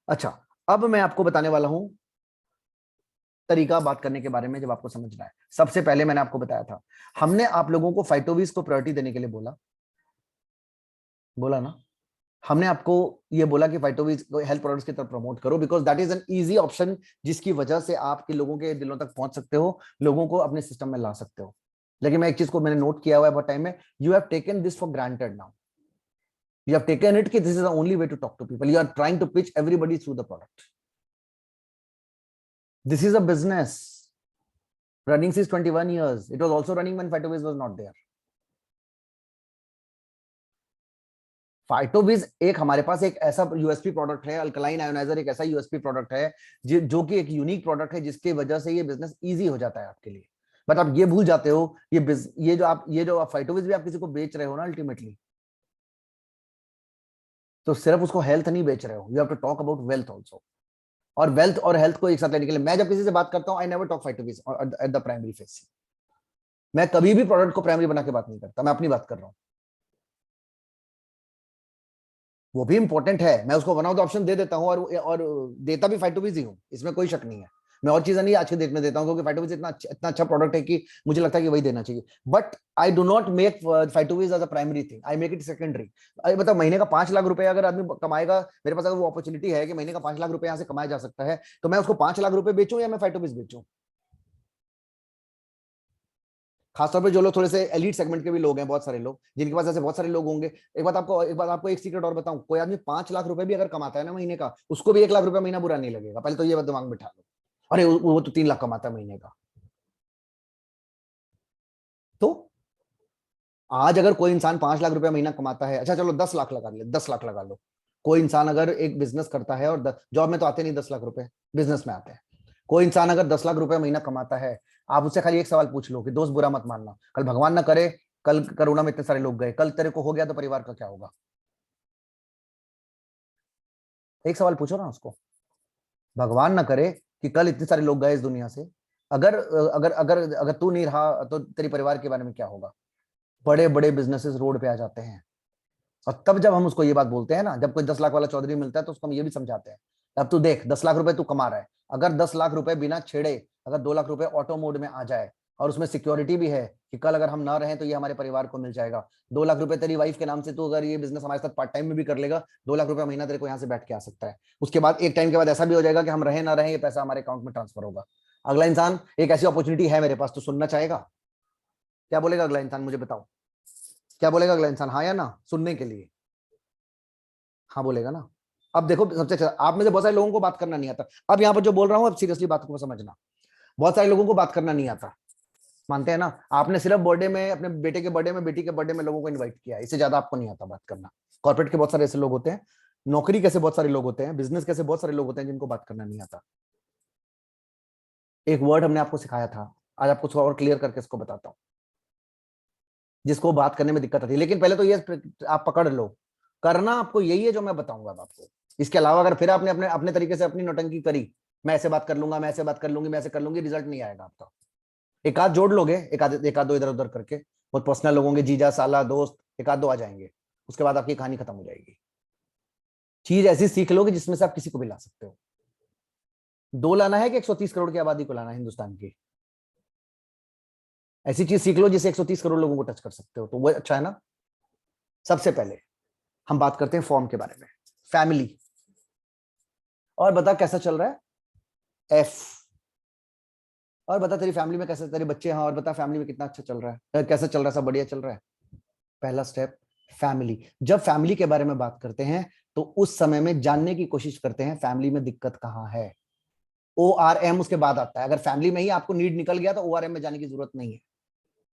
अच्छा, अब मैं आपको बताने वाला हूं तरीका बात करने के बारे में जब आपको समझना है। सबसे पहले मैंने आपको बताया था, हमने आप लोगों को फाइटोविस को प्रायोरिटी देने के लिए बोला बोला ना। हमने आपको ये बोला कि फाइटोविस को हेल्थ प्रोडक्ट्स की तरफ प्रमोट करो, because that is an easy option, जिसकी वजह से आपके लोगों के दिलों तक पहुंच सकते हो, लोगों को अपने सिस्टम में ला सकते हो। लेकिन मैं एक चीज को मैंने नोट किया हुआ है बहुत टाइम में, you have taken this for granted now. You have taken it that this is the only way to talk to people. You are trying to pitch everybody through the product. This is a business running since 21 years. It was also running when Phytoviz was not there. फाइटोविज एक हमारे पास एक ऐसा USP product है, alkaline ioniser एक ऐसा USP product है जो कि एक यूनिक प्रोडक्ट है, जिसकी वजह से ये बिजनेस इजी हो जाता है आपके लिए। बट आप ये भूल जाते हो, ये जो आप फाइटोविज भी आप किसी को बेच रहे हो ना, अल्टीमेटली तो सिर्फ उसको हेल्थ नहीं बेच रहे हो, you have to talk about wealth also. और वेल्थ और हेल्थ को एक साथ लेने के लिए मैं जब किसी से बात करता हूं, I never talk Phytoviz at the primary phase. मैं कभी भी प्रोडक्ट को प्राइमरी बना के बात नहीं करता, मैं अपनी बात कर रहा हूं। वो भी इंपॉर्टेंट है, मैं उसको वन ऑफ द ऑप्शन दे देता हूं, और देता भी फाइटोविज ही हूं, इसमें कोई शक नहीं है। मैं और चीजें नहीं आज के डेट में देता हूं, क्योंकि फाइटोविज इतना अच्छा प्रोडक्ट है कि मुझे लगता है कि वही देना चाहिए। But I do not make Phytoviz as a primary thing, I make it secondary. मतलब महीने का 5 लाख रुपए अगर आदमी कमाएगा, मेरे पास अगर वो अपॉर्चुनिटी है कि महीने का 5 लाख रुपए यहाँ से कमाया जा सकता है, तो मैं उसको 5 लाख रुपए बेचूं या मैं फाइटोविज बेचूं। खासतौर पे जो लोग थोड़े से एलीट सेगमेंट के भी लोग हैं, बहुत सारे लोग जिनके पास ऐसे बहुत सारे लोग होंगे। एक बात आपको एक सीक्रेट और बताऊं, कोई आदमी 5 लाख रुपए भी अगर कमाता है ना महीने का, उसको भी 1 लाख रुपए महीना बुरा नहीं लगेगा। पहले तो ये बात दिमाग में बिठा लो। अरे वो तो 3 लाख कमाता है महीने का। तो आज अगर कोई इंसान 5 लाख रुपए महीना कमाता है, अच्छा चलो 10 लाख लगा ले, 10 लाख लगा लो। कोई इंसान अगर एक बिजनेस करता है, और जॉब में तो आते नहीं 10 लाख रुपए, बिजनेस में आते हैं। कोई इंसान अगर 10 लाख रुपए महीना कमाता है, आप उससे खाली एक सवाल पूछ लो कि दोस्त बुरा मत मानना, कल भगवान ना करे, कल कोरोना में इतने सारे लोग गए, कल तेरे को हो गया तो परिवार का क्या होगा? एक सवाल पूछो ना उसको, भगवान ना करे कि कल इतने सारे लोग गए इस दुनिया से, अगर अगर अगर अगर तू नहीं रहा तो तेरे परिवार के बारे में क्या होगा? बड़े बड़े बिजनेसेस रोड पे आ जाते हैं। और तब जब हम उसको ये बात बोलते हैं ना, जब कोई 10 लाख वाला चौधरी मिलता है, तो उसको हम ये भी समझाते हैं, अब तू देख 10 लाख रुपए तू कमा रहा है, अगर 10 लाख रुपए बिना छेड़े, अगर 2 लाख रुपए ऑटो मोड में आ जाए, और उसमें सिक्योरिटी भी है कि कल अगर हम ना रहें तो ये हमारे परिवार को मिल जाएगा, 2 लाख रुपए तेरी वाइफ के नाम से तू अगर ये बिजनेस हमारे साथ पार्ट टाइम में भी कर लेगा, 2 लाख रुपए महीना तेरे को यहाँ से बैठ के आ सकता है। उसके बाद एक टाइम के बाद ऐसा भी हो जाएगा कि हम रहे ना रहे, ये पैसा हमारे अकाउंट में ट्रांसफर होगा। अगला इंसान, एक ऐसी अपॉर्चुनिटी है मेरे पास, तो सुनना चाहेगा? क्या बोलेगा अगला इंसान, मुझे बताओ, क्या बोलेगा अगला इंसान, हाँ या ना सुनने के लिए? हाँ बोलेगा ना। अब देखो, सबसे अच्छा, आप में से बहुत सारे लोगों को बात करना नहीं आता। अब यहाँ पर जो बोल रहा हूँ, अब सीरियसली बात को समझना, बहुत सारे लोगों को बात करना नहीं आता, मानते हैं ना? आपने सिर्फ बर्थडे में, अपने बेटे के बर्थडे में, बेटी के बर्थडे में लोगों को इनवाइट किया, इससे ज्यादा आपको नहीं आता बात करना। कॉर्पोरेट के बहुत सारे ऐसे लोग होते हैं, नौकरी कैसे बहुत सारे लोग होते हैं, बिजनेस कैसे बहुत सारे लोग होते हैं जिनको बात करना नहीं आता। एक वर्ड हमने आपको सिखाया था, आज आपको थोड़ा और क्लियर करके इसको बताता हूँ, जिसको बात करने में दिक्कत आती है। लेकिन पहले तो ये आप पकड़ लो, करना आपको यही है जो मैं बताऊंगा आपको। इसके अलावा अगर फिर आपने अपने अपने तरीके से अपनी नौटंकी करी, मैं ऐसे बात कर लूंगा, मैं ऐसे बात कर लूंगी, मैं ऐसे कर लूंगी, रिजल्ट नहीं आएगा आपका। एक आध जोड़ लोगे, एक आध दो इधर उधर करके, बहुत पर्सनल लोग होंगे, जीजा साला दोस्त, एक आध दो आ जाएंगे, उसके बाद आपकी कहानी खत्म हो जाएगी। चीज ऐसी सीख लोगे जिसमें से आप किसी को भी ला सकते हो। दो लाना है कि 130 करोड़ की आबादी को लाना है हिंदुस्तान की? ऐसी चीज सीख लो जिसे 130 करोड़ लोगों को टच कर सकते हो, तो वो अच्छा है ना। सबसे पहले हम बात करते हैं फॉर्म के बारे में, फैमिली। और बता कैसा चल रहा है? एफ। और बता तेरी फैमिली में कैसे, तेरे बच्चे हैं, और बता फैमिली में कितना अच्छा चल रहा है, कैसा चल रहा है, सब बढ़िया चल रहा है। पहला स्टेप फैमिली। जब फैमिली के बारे में बात करते हैं, तो उस समय में जानने की कोशिश करते हैं फैमिली में दिक्कत कहां है। ORM उसके बाद आता है। अगर फैमिली में ही आपको नीड निकल गया तो ORM में जाने की जरूरत नहीं है।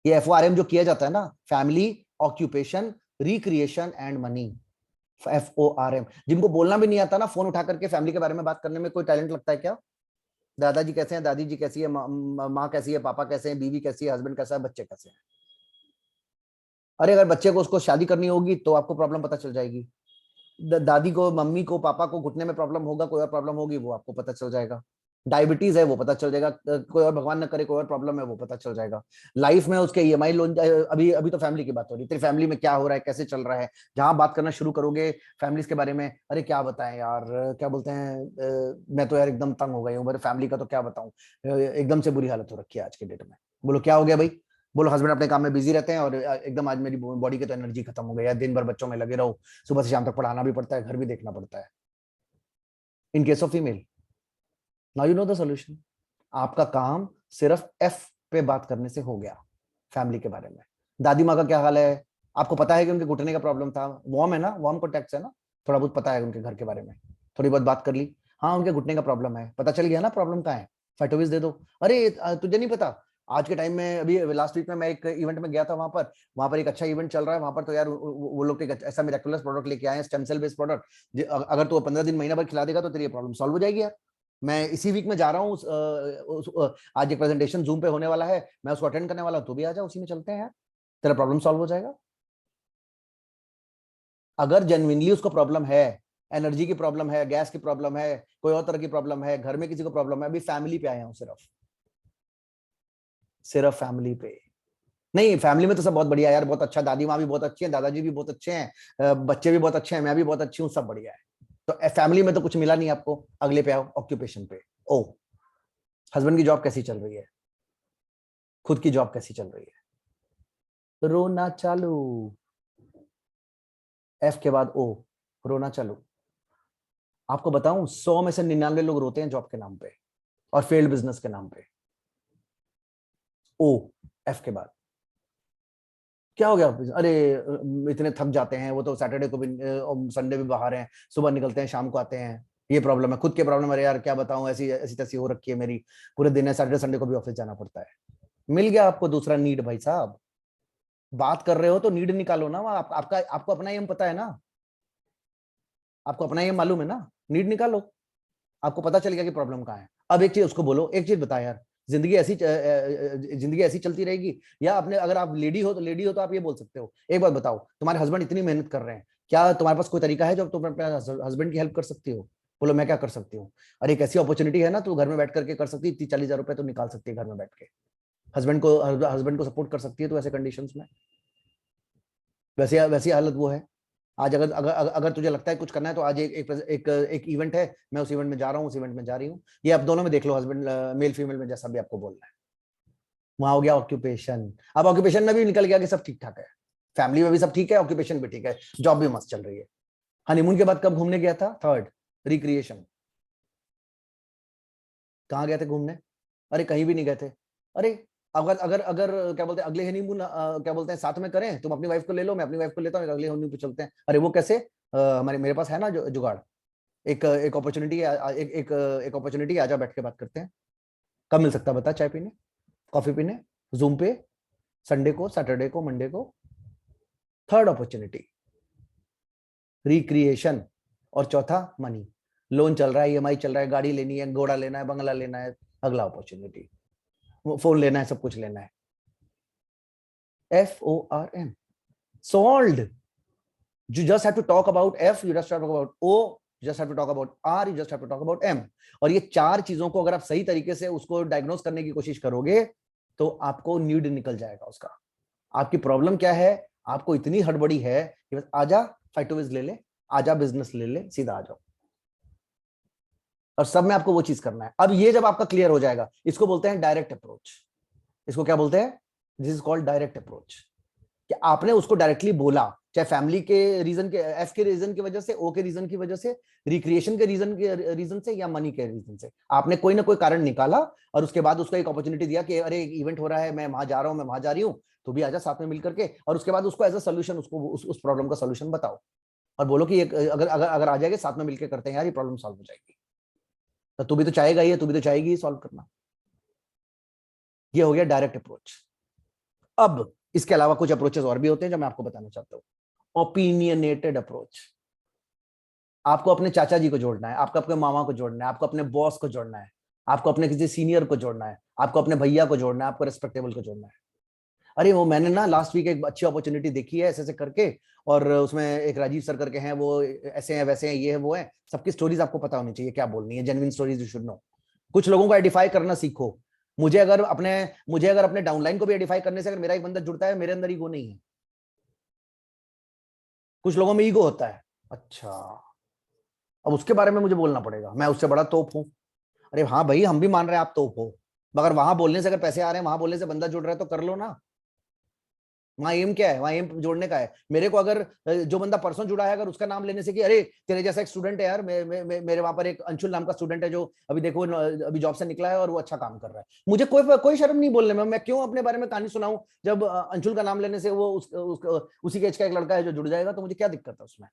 ये FORM जो किया जाता है ना, family, occupation, recreation and money, FORM। जिनको बोलना भी नहीं आता ना, फोन उठा करके फैमिली के बारे में बात करने में कोई टैलेंट लगता है क्या? दादाजी कैसे हैं, दादी जी कैसी है, माँ कैसी है, पापा कैसे हैं, बीवी कैसी है, हस्बैंड कैसा है, बच्चे कैसे हैं? अरे अगर बच्चे को उसको शादी करनी होगी तो आपको प्रॉब्लम पता चल जाएगी। दादी को, मम्मी को, पापा को घुटने में प्रॉब्लम होगा, कोई और प्रॉब्लम होगी, वो आपको पता चल जाएगा। डायबिटीज है वो पता चल जाएगा, कोई और भगवान न करे कोई और प्रॉब्लम है वो पता चल जाएगा। लाइफ में उसके EMI लोन, अभी अभी तो फैमिली की बात हो रही है, तेरी फैमिली में क्या हो रहा है, कैसे चल रहा है। जहां बात करना शुरू करोगे फैमिलीज के बारे में, अरे क्या बताएं यार, क्या बोलते हैं, मैं तो यार एकदम तंग हो गई हूँ, मेरे फैमिली का तो क्या बताऊं, एकदम से बुरी हालत हो रखी है आज के डेट में। बोलो क्या हो गया भाई? बोलो हस्बैंड अपने काम में बिजी रहते हैं, और एकदम आज मेरी बॉडी की तो एनर्जी खत्म हो गई है, दिन भर बच्चों में लगे रहो, सुबह से शाम तक पढ़ाना भी पड़ता है, घर भी देखना पड़ता है। In case of female, now you know the solution. आपका काम सिर्फ F पे बात करने से हो गया फैमिली के बारे में। दादी माँ का क्या हाल है? आपको पता है कि उनके घुटने का प्रॉब्लम था, वॉर्म है ना, वॉर्म कॉन्टेक्ट है ना, थोड़ा बहुत पता है उनके घर के बारे में, थोड़ी बहुत बात कर ली, हाँ उनके घुटने का प्रॉब्लम है, पता चल गया ना प्रॉब्लम कहाँ है, फाइटोविज दे दो। अरे तुझे नहीं पता, आज के टाइम में, अभी लास्ट वीक में मैं एक इवेंट में गया था, वहां पर एक अच्छा इवेंट चल रहा है वहां पर, तो यार वो लोग एक ऐसा मिरेकुलस प्रोडक्ट लेके आए हैं, स्टेम सेल बेस्ड प्रोडक्ट, अगर तू 15 दिन महीना भर खिला देगा तो तेरी प्रॉब्लम सॉल्व हो जाएगी यार। मैं इसी वीक में जा रहा हूँ, आज एक प्रेजेंटेशन जूम पे होने वाला है, मैं उसको अटेंड करने वाला हूँ, तू भी आ जा, उसी में चलते हैं यार, तेरा प्रॉब्लम सॉल्व हो जाएगा। अगर जेन्युइनली उसको प्रॉब्लम है एनर्जी की प्रॉब्लम है, गैस की प्रॉब्लम है, कोई और तरह की प्रॉब्लम है, घर में किसी को प्रॉब्लम है, अभी फैमिली पे आया हूं, सिर्फ फैमिली पे। नहीं, फैमिली में तो सब बहुत बढ़िया यार, बहुत अच्छा, दादी माँ भी बहुत अच्छी है, दादाजी भी बहुत अच्छे हैं, बच्चे भी बहुत अच्छे हैं, मैं भी बहुत अच्छी हूँ, सब बढ़िया है। तो फैमिली में तो कुछ मिला नहीं आपको, अगले पे आओ, ऑक्यूपेशन पे। ओ, हस्बैंड की जॉब कैसी चल रही है, खुद की जॉब कैसी चल रही है, रोना चालू। एफ के बाद ओ, रोना चालू। आपको बताऊं, 100 में से 99 लोग रोते हैं जॉब के नाम पे और फेल्ड बिजनेस के नाम पे। ओ, एफ के बाद क्या हो गया, अरे इतने थक जाते हैं, वो तो सैटरडे को भी, संडे भी बाहर हैं, सुबह निकलते हैं शाम को आते हैं, ये प्रॉब्लम है, खुद के प्रॉब्लम। अरे यार क्या बताऊं, ऐसी ऐसी तैसी हो रखी है मेरी, पूरे दिन है, सैटरडे संडे को भी ऑफिस जाना पड़ता है। मिल गया आपको दूसरा नीड भाई साहब। बात कर रहे हो तो नीड निकालो ना, आपका आपको अपना एम पता है ना, आपको अपना एम मालूम है ना, नीड निकालो, आपको पता चल गया कि प्रॉब्लम कहाँ है। अब एक चीज उसको बोलो, एक चीज बता यार, जिंदगी ऐसी चलती रहेगी, या अपने, अगर आप लेडी हो तो आप ये बोल सकते हो, एक बात बताओ, तुम्हारे हस्बैंड इतनी मेहनत कर रहे हैं, क्या तुम्हारे पास कोई तरीका है जो तुम अपने हस्बैंड की हेल्प कर सकती हो? बोलो मैं क्या कर सकती हूँ? अरे एक ऐसी अपॉर्चुनिटी है ना, तो घर में बैठ करके कर सकती है, 30-40 हजार रुपए तो निकाल सकती है घर में बैठ के, हस्बैंड को सपोर्ट कर सकती है, तो ऐसे कंडीशन में वैसे वैसी हालत वो है। आज अगर अगर अगर तुझे लगता है कुछ करना है, तो आज एक इवेंट है, मैं उस इवेंट में जा रहा हूँ, उस इवेंट में जा रही हूँ, ये आप दोनों में देख लो, हस्बैंड मेल फीमेल में जैसा भी आपको बोलना है। वहां हो गया ऑक्यूपेशन। अब ऑक्यूपेशन में भी निकल गया कि सब ठीक ठाक है, फैमिली में भी सब ठीक है, ऑक्यूपेशन भी ठीक है, जॉब भी मस्त चल रही है। हनीमून के बाद कब घूमने गया था? Third, recreation. कहाँ गए थे घूमने? अरे कहीं भी नहीं गए थे। अरे अगर अगर अगर क्या बोलते हैं, अगले हनीमून क्या बोलते हैं, साथ में करें, तुम अपनी वाइफ को ले लो, मैं अपनी वाइफ को लेता हूँ, अगले हनीमून पे चलते हैं। अरे वो कैसे? हमारे मेरे पास है ना जुगाड़, एक अपॉर्चुनिटी है, एक अपॉर्चुनिटी, आजा बैठ के बात करते हैं। कब मिल सकता है बता, चाय पीने, कॉफी पीने, जूम पे, संडे को, सैटरडे को, मंडे को। Third opportunity, recreation. और चौथा, मनी। लोन चल रहा है, ईएमआई चल रहा है, गाड़ी लेनी है, घोड़ा लेना है, बंगला लेना है, अगला अपॉर्चुनिटी, फोन लेना है, सब कुछ लेना है। FORM, solved. You just have to talk about F, you just have to talk about O, you just have to talk about R, you just have to talk about M. और ये चार चीजों को अगर आप सही तरीके से उसको डायग्नोस करने की कोशिश करोगे, तो आपको नीड निकल जाएगा उसका। आपकी प्रॉब्लम क्या है? आपको इतनी हड़बड़ी है कि बस आजा फाइटोविज ले ले, आजा बिजनेस ले ले, सीधा आ जाओ, और सब में आपको वो चीज करना है। अब ये जब आपका क्लियर हो जाएगा, इसको बोलते हैं डायरेक्ट अप्रोच। इसको क्या बोलते हैं? This is called direct approach. कि आपने उसको डायरेक्टली बोला, चाहे फैमिली के रीजन के, एफ के रीजन की वजह से, ओ के रीजन की वजह से, रिक्रिएशन के रीजन से, या मनी के रीजन से, आपने कोई ना कोई कारण निकाला, और उसके बाद उसको एक अपॉर्चुनिटी दिया कि अरे एक इवेंट हो रहा है, मैं वहां जा रहा हूँ, मैं वहां जा रही हूँ, तो भी आजा साथ में मिल करके। और उसके बाद उसको एज अ सोल्यूशन, उसको उस प्रॉब्लम का सोल्यूशन बताओ, और बोलो कि अगर अगर अगर आ जाएगा, साथ में मिलकर करते हैं यार, ये प्रॉब्लम सॉल्व हो जाएगी। तो तू भी तो चाहेगा ही, तू भी तो चाहेगी सॉल्व करना। ये हो गया डायरेक्ट अप्रोच। अब इसके अलावा कुछ अप्रोचेस और भी होते हैं जो मैं आपको बताना चाहता हूँ। Opinionated approach. आपको अपने चाचा जी को जोड़ना है, आपको अपने मामा को जोड़ना है, आपको अपने बॉस को जोड़ना है, आपको अपने किसी सीनियर को जोड़ना है, आपको अपने भैया को जोड़ना है, आपको रेस्पेक्टेबल को जोड़ना है। अरे वो मैंने ना लास्ट वीक एक अच्छी अपॉर्चुनिटी देखी है, ऐसे ऐसे करके, और उसमें एक राजीव सर करके हैं, वो ऐसे हैं, वैसे हैं, ये है, वो है। सबकी स्टोरीज आपको पता होनी चाहिए क्या बोलनी है, genuine stories you should know. कुछ लोगों को आइडेंटिफाई करना सीखो। मुझे अगर अपने डाउनलाइन को भी आइडेंटिफाई करने से अगर मेरा एक बंदा जुड़ता है, मेरे अंदर ईगो नहीं है। कुछ लोगों में ईगो होता है। अच्छा, अब उसके बारे में मुझे बोलना पड़ेगा, मैं उससे बड़ा तोप हूं। अरे हाँ भाई, हम भी मान रहे हैं आप तोप हो, मगर वहां बोलने से अगर पैसे आ रहे हैं, वहां बोलने से बंदा जुड़ रहा है, तो कर लो ना। वहां एम क्या है? वहां एम जोड़ने का है। मेरे को अगर जो बंदा परसों जुड़ा है, अगर उसका नाम लेने से कि अरे तेरे जैसा एक स्टूडेंट है यार, मेरे वहां पर एक अंशुल नाम का स्टूडेंट है, जो अभी देखो अभी जॉब से निकला है और वो अच्छा काम कर रहा है, मुझे कोई शर्म नहीं बोलने में। मैं क्यों अपने बारे में कहानी सुनाऊं, जब अंशुल का नाम लेने से वो उसी के एज का एक लड़का है जो जुड़ जाएगा, तो मुझे क्या दिक्कत है उसमें?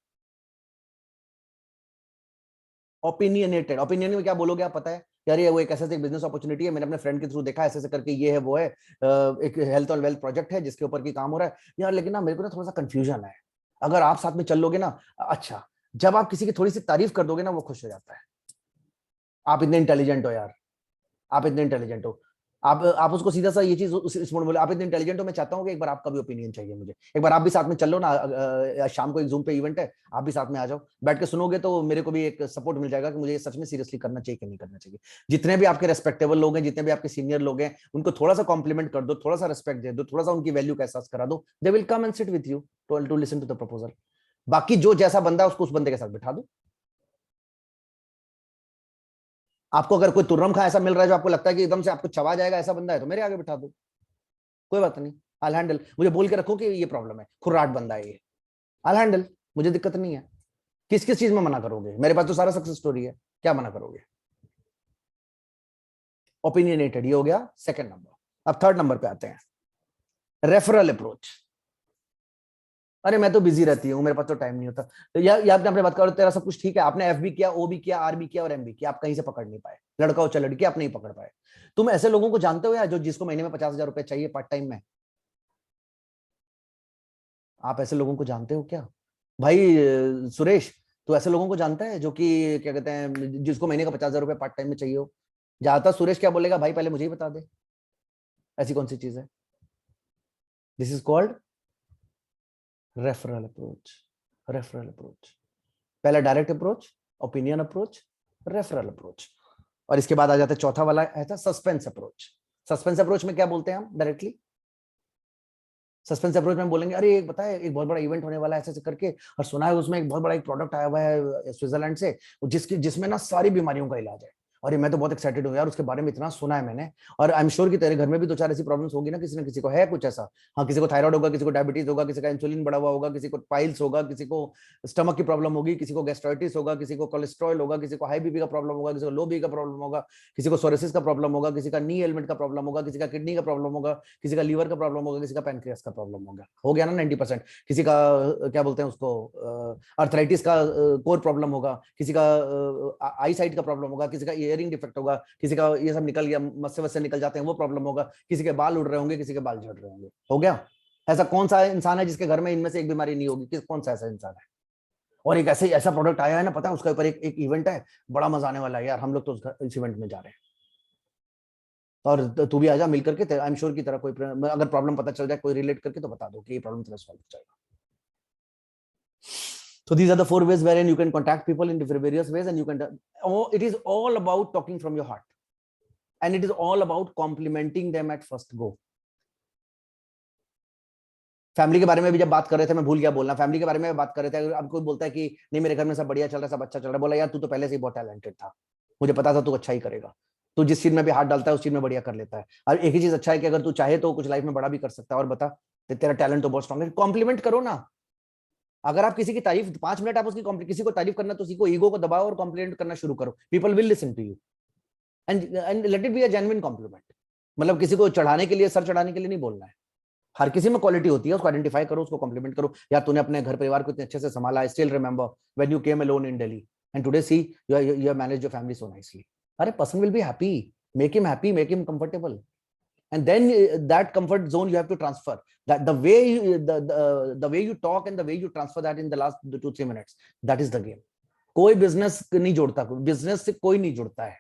ओपिनियनेटेड। ओपिनियन में क्या बोलोगे आप, पता है यार, ये वो एक ऐसा एक बिजनेस अपॉर्चुनिटी है, मैंने अपने फ्रेंड के थ्रू देखा, ऐसे ऐसे करके, ये है, वो है, एक हेल्थ और वेल्थ प्रोजेक्ट है जिसके ऊपर की काम हो रहा है यार, लेकिन ना मेरे को ना थोड़ा सा कंफ्यूजन है। अगर आप साथ में चल लोगे ना, अच्छा, जब आप किसी की थोड़ी सी तारीफ कर दोगे ना, वो खुश हो जाता है। आप इतने इंटेलिजेंट हो यार, आप इतने इंटेलिजेंट हो। आप उसको सीधा सा ये चीज इस मोड बोले, आप इतने इंटेलिजेंट हो, मैं चाहता हूँ कि एक बार आपका भी ओपिनियन चाहिए मुझे, एक बार आप भी साथ में चल लो ना, शाम को एक जूम पे इवेंट है, आप भी साथ में आ जाओ, बैठ के सुनोगे तो मेरे को भी एक सपोर्ट मिल जाएगा कि मुझे ये सच में सीरियसली करना चाहिए कि नहीं करना चाहिए। जितने भी आपके रेस्पेक्टेबल लोग हैं, जितने भी आपके सीनियर लोग हैं, उनको थोड़ा सा कॉम्प्लीमेंट कर दो, थोड़ा सा रिस्पेक्ट दे दो, थोड़ा सा उनकी वैल्यू का एहसास करा दो, they will come and sit with you to listen to the proposal. बाकी जो जैसा बंदा है उसको उस बंदे के साथ बिठा दो। आपको अगर कोई तुर्रम खा ऐसा मिल रहा है जो आपको लगता है कि एकदम से आपको चबा जाएगा, ऐसा बंदा है तो मेरे आगे बिठा दो, कोई बात नहीं, आई हैंडल। मुझे बोल के रखो कि ये प्रॉब्लम है, खुर्राट बंदा है ये, आई हैंडल, मुझे दिक्कत नहीं है। किस किस चीज में मना करोगे? मेरे पास तो सारा सक्सेस स्टोरी है, क्या मना करोगे? ओपिनियनेटेड, ये हो गया सेकंड नंबर। अब थर्ड नंबर पे आते हैं, रेफरल अप्रोच। अरे मैं तो बिजी रहती हूँ, मेरे पास तो टाइम नहीं होता। तो या आपने अपने बात करो, तेरा सब कुछ ठीक है, आपने एफ भी किया, ओ भी किया, आर भी किया और एम भी किया, आप कहीं से पकड़ नहीं पाए, लड़का हो चाहे लड़की, आप नहीं पकड़ पाए। तुम ऐसे लोगों को जानते हो यार, जो जिसको महीने में 50,000 रुपए चाहिए पार्ट टाइम में? आप ऐसे लोगों को जानते हो क्या भाई? सुरेश, तो ऐसे लोगों को जानता है जो कि क्या कहते हैं, जिसको महीने का 50,000 रुपए पार्ट टाइम में चाहिए हो? ज्यादातर सुरेश क्या बोलेगा, भाई पहले मुझे ही बता दे। ऐसी कौन सी चीज है? This is called referral approach. Referral approach, पहला direct approach, opinion approach, referral approach. और इसके बाद आ जाता है चौथा वाला, ऐसा सस्पेंस अप्रोच। सस्पेंस अप्रोच में क्या बोलते हैं हम डायरेक्टली? सस्पेंस अप्रोच में बोलेंगे, अरे एक बताए, एक बहुत बड़ा इवेंट होने वाला है ऐसे ऐसे करके, और सुना है उसमें एक बहुत बड़ा एक प्रोडक्ट आया हुआ है स्विट्जरलैंड से, जिसमें ना सारी बीमारियों का इलाज है। अरे मैं तो बहुत एक्साइटेड हूँ यार, उसके बारे में इतना सुना है मैंने। और आई एम श्योर कि तेरे घर में भी दो चार ऐसी प्रॉब्लम्स होगी ना, किसी न किसी को है कुछ ऐसा। हाँ, किसी को थायराइड होगा, किसी को डायबिटीज होगा, किसी का इंसुलिन बढ़ा हुआ होगा, किसी को पाइल्स होगा, किसी को स्टमक की प्रॉब्लम होगी, किसी को गैस्ट्राइटिस होगा, किसी को कोलेस्ट्रॉल होगा, किसी को हाई बीपी का प्रॉब्लम होगा, किसी को लो बीपी का प्रॉब्लम होगा, किसी को सोरेसिस का प्रॉब्लम होगा, किसी का नी एलिमेंट का प्रॉब्लम होगा, किसी का किडनी का प्रॉब्लम होगा, किसी का लीवर का प्रॉब्लम होगा, किसी का पैनक्रियास का प्रॉब्लम होगा, हो गया ना 90%। किसी का क्या बोलते हैं उसको, अर्थराइटिस का कोर प्रॉब्लम होगा, किसी का आई साइट का प्रॉब्लम होगा, किसी का इयरिंग डिफेक्ट होगा, किसी का ये सब निकल गया, मस्से वस्से निकल जाते हैं वो प्रॉब्लम होगा, किसी के बाल उड़ रहे होंगे, किसी के बाल झड़ रहे होंगे। हो गया? ऐसा कौन सा इंसान है जिसके घर में इनमें से एक बीमारी नहीं होगी? कौन सा ऐसा इंसान है? और एक ऐसा प्रोडक्ट आया है ना, पता है उसके ऊपर एक इवेंट है, बड़ा मजा आने वाला है यार, हम लोग तो इस इवेंट में जा रहे हैं, और तू भी आजा मिल करके, आई एम श्योर की तरह कोई अगर प्रॉब्लम पता चल जाए, कोई रिलेट करके, तो बता दो कि ये प्रॉब्लम तेरा सॉल्व हो जाएगा। So these are the 4 ways wherein you can contact people in different various ways, and you can, it is all about talking from your heart, and it is all about complimenting them at first go. Family के बारे में भी जब बात कर रहे थे, मैं भूल गया बोलना, फैमिली के बारे में बात कर रहे थे, अब कोई बोलता है कि नहीं मेरे घर में सब बढ़िया चल रहा है, सब अच्छा चल रहा है, बोला यार तू तो पहले से ही बहुत टैलेंटेड था, मुझे पता था तू अच्छा ही करेगा, तू जिस चीज में भी हाथ डालता है उस चीज में बढ़िया कर लेता है। और एक ही चीज अच्छा है कि अगर तू चाहे तो कुछ लाइफ में बड़ा भी कर सकता है, और बता, तेरा टैलेंट तो बहुत स्ट्रांग है, कॉम्प्लीमेंट करो ना। अगर आप किसी की तारीफ 5 मिनट आप उसकी किसी को तारीफ करना, तो उसी को ईगो को दबाओ और कॉम्प्लीमेंट करना शुरू करो, people will listen to you, and let it be a genuine compliment. मतलब किसी को चढ़ाने के लिए, सर चढ़ाने के लिए नहीं बोलना है, हर किसी में क्वालिटी होती है, उसको आइडेंटिफाई करो, उसको कॉम्प्लीमेंट करो। यार तूने अपने घर परिवार को इतने अच्छे से संभाला, I still remember when you came alone in Delhi and today see you have managed your family so nicely. अरे person will be happy, make him comfortable, and then that comfort zone you have to transfer, that the way you talk and the way you transfer that in the last 2-3 minutes, that is the game. कोई business नहीं जोड़ता, business से कोई नहीं जुड़ता है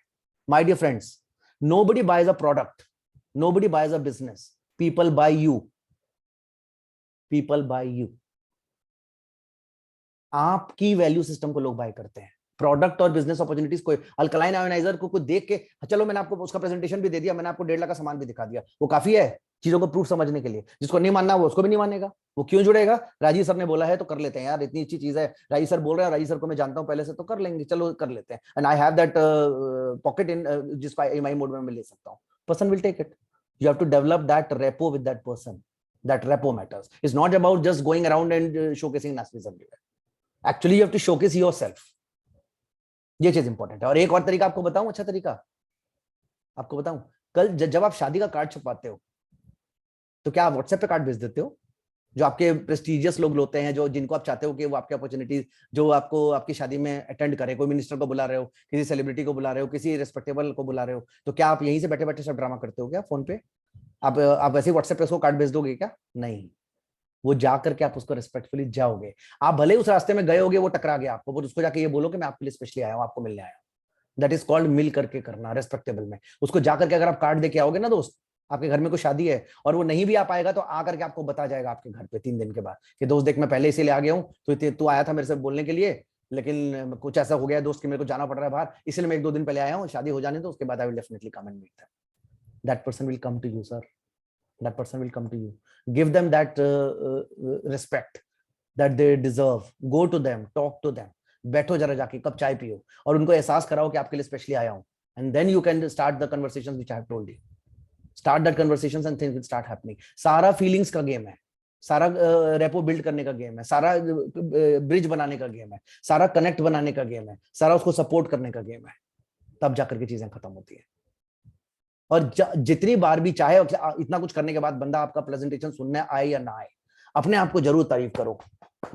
my dear friends. Nobody buys a product, nobody buys a business, people buy you, people buy you. आपकी value system को लोग बाय करते हैं, प्रोडक्ट और बिजनेस अपॉर्चुनिटीज को। अल्कलाइन आयोनाइजर को देख के, चलो मैंने आपको उसका प्रेजेंटेशन भी दे दिया, मैंने आपको 1.5 लाख का सामान भी दिखा दिया, वो काफी है चीजों को प्रूफ समझने के लिए। जिसको नहीं मानना वो उसको भी नहीं मानेगा, वो क्यों जुड़ेगा? राजीव सर ने बोला है तो कर लेते हैं यार, इतनी अच्छी चीज है, राजीव सर बोल रहे हैं, राजीव सर को मैं जानता हूं पहले से, तो कर लेंगे, चलो कर लेते हैं, and I have that pocket in, जिसको EMI मोड में मैं ले सकता हूं, person will take it. You have to develop that rapport with that person, that rapport matters, it's not about just going around and showcasing nastism everywhere, actually you have to showcase yourself, ये चीज important है। और एक और तरीका आपको बताऊं, अच्छा तरीका आपको बताऊं, कल जब आप शादी का कार्ड छपवाते हो, तो क्या आप व्हाट्सएप पे कार्ड भेज देते हो? जो आपके प्रेस्टिजियस लोग होते हैं, जो जिनको आप चाहते हो कि वो आपके अपॉर्चुनिटीज, जो आपको आपकी शादी में अटेंड करे, कोई मिनिस्टर को बुला रहे हो, किसी सेलिब्रिटी को बुला रहे हो, किसी रिस्पेक्टेबल को बुला रहे हो, तो क्या आप यहीं से बैठे बैठे सब ड्रामा करते हो क्या फोन पे? आप वैसे ही व्हाट्सएप पे उसको कार्ड भेज दोगे क्या? नहीं, वो जा करके आप उसको रिस्पेक्टफुली जाओगे, आप भले उस रास्ते में गए होगे, वो टकरा गया आपको, वो उसको जाके ये बोलो कि मैं आपके लिए स्पेशली आया हूँ, आपको मिलने आया हूँ, दैट इज कॉल्ड मिल करके करना, रेस्पेक्टेबल में। उसको जाकर के अगर आप कार्ड दे के आओगे ना दोस्त, आपके घर में कोई शादी है और वो नहीं भी आ पाएगा तो आकर के आपको बता जाएगा आपके घर पे 3 दिन के बाद कि दोस्त देख मैं पहले इसीलिए आ गया हूँ, तो तू आया था मेरे से बोलने के लिए, लेकिन कुछ ऐसा हो गया दोस्त कि मेरे को जाना पड़ रहा है बाहर, इसलिए मैं 1-2 दिन पहले आया हूँ, शादी हो जाने तो उसके बाद I will definitely come and meet them. That person will come to you sir, that person will come to you. Give them that respect that they deserve, go to them, talk to them, बैठो जरा जाके, cup चाय पियो और उनको एहसास कराओ कि आपके लिए स्पेशली आया हूँ, and then you can start the conversations which I have told you. Start that conversations and things will start happening. सारा फीलिंग्स का गेम है, सारा रेपो बिल्ड करने का गेम है, सारा ब्रिज बनाने का गेम है, सारा कनेक्ट बनाने का गेम है, सारा उसको सपोर्ट करने का गेम है, तब जाकर के चीजें खत्म होती है। और जितनी बार भी चाहे इतना कुछ करने के बाद बंदा आपका प्रेजेंटेशन सुनने आए या ना आए, अपने आप को जरूर तारीफ करो,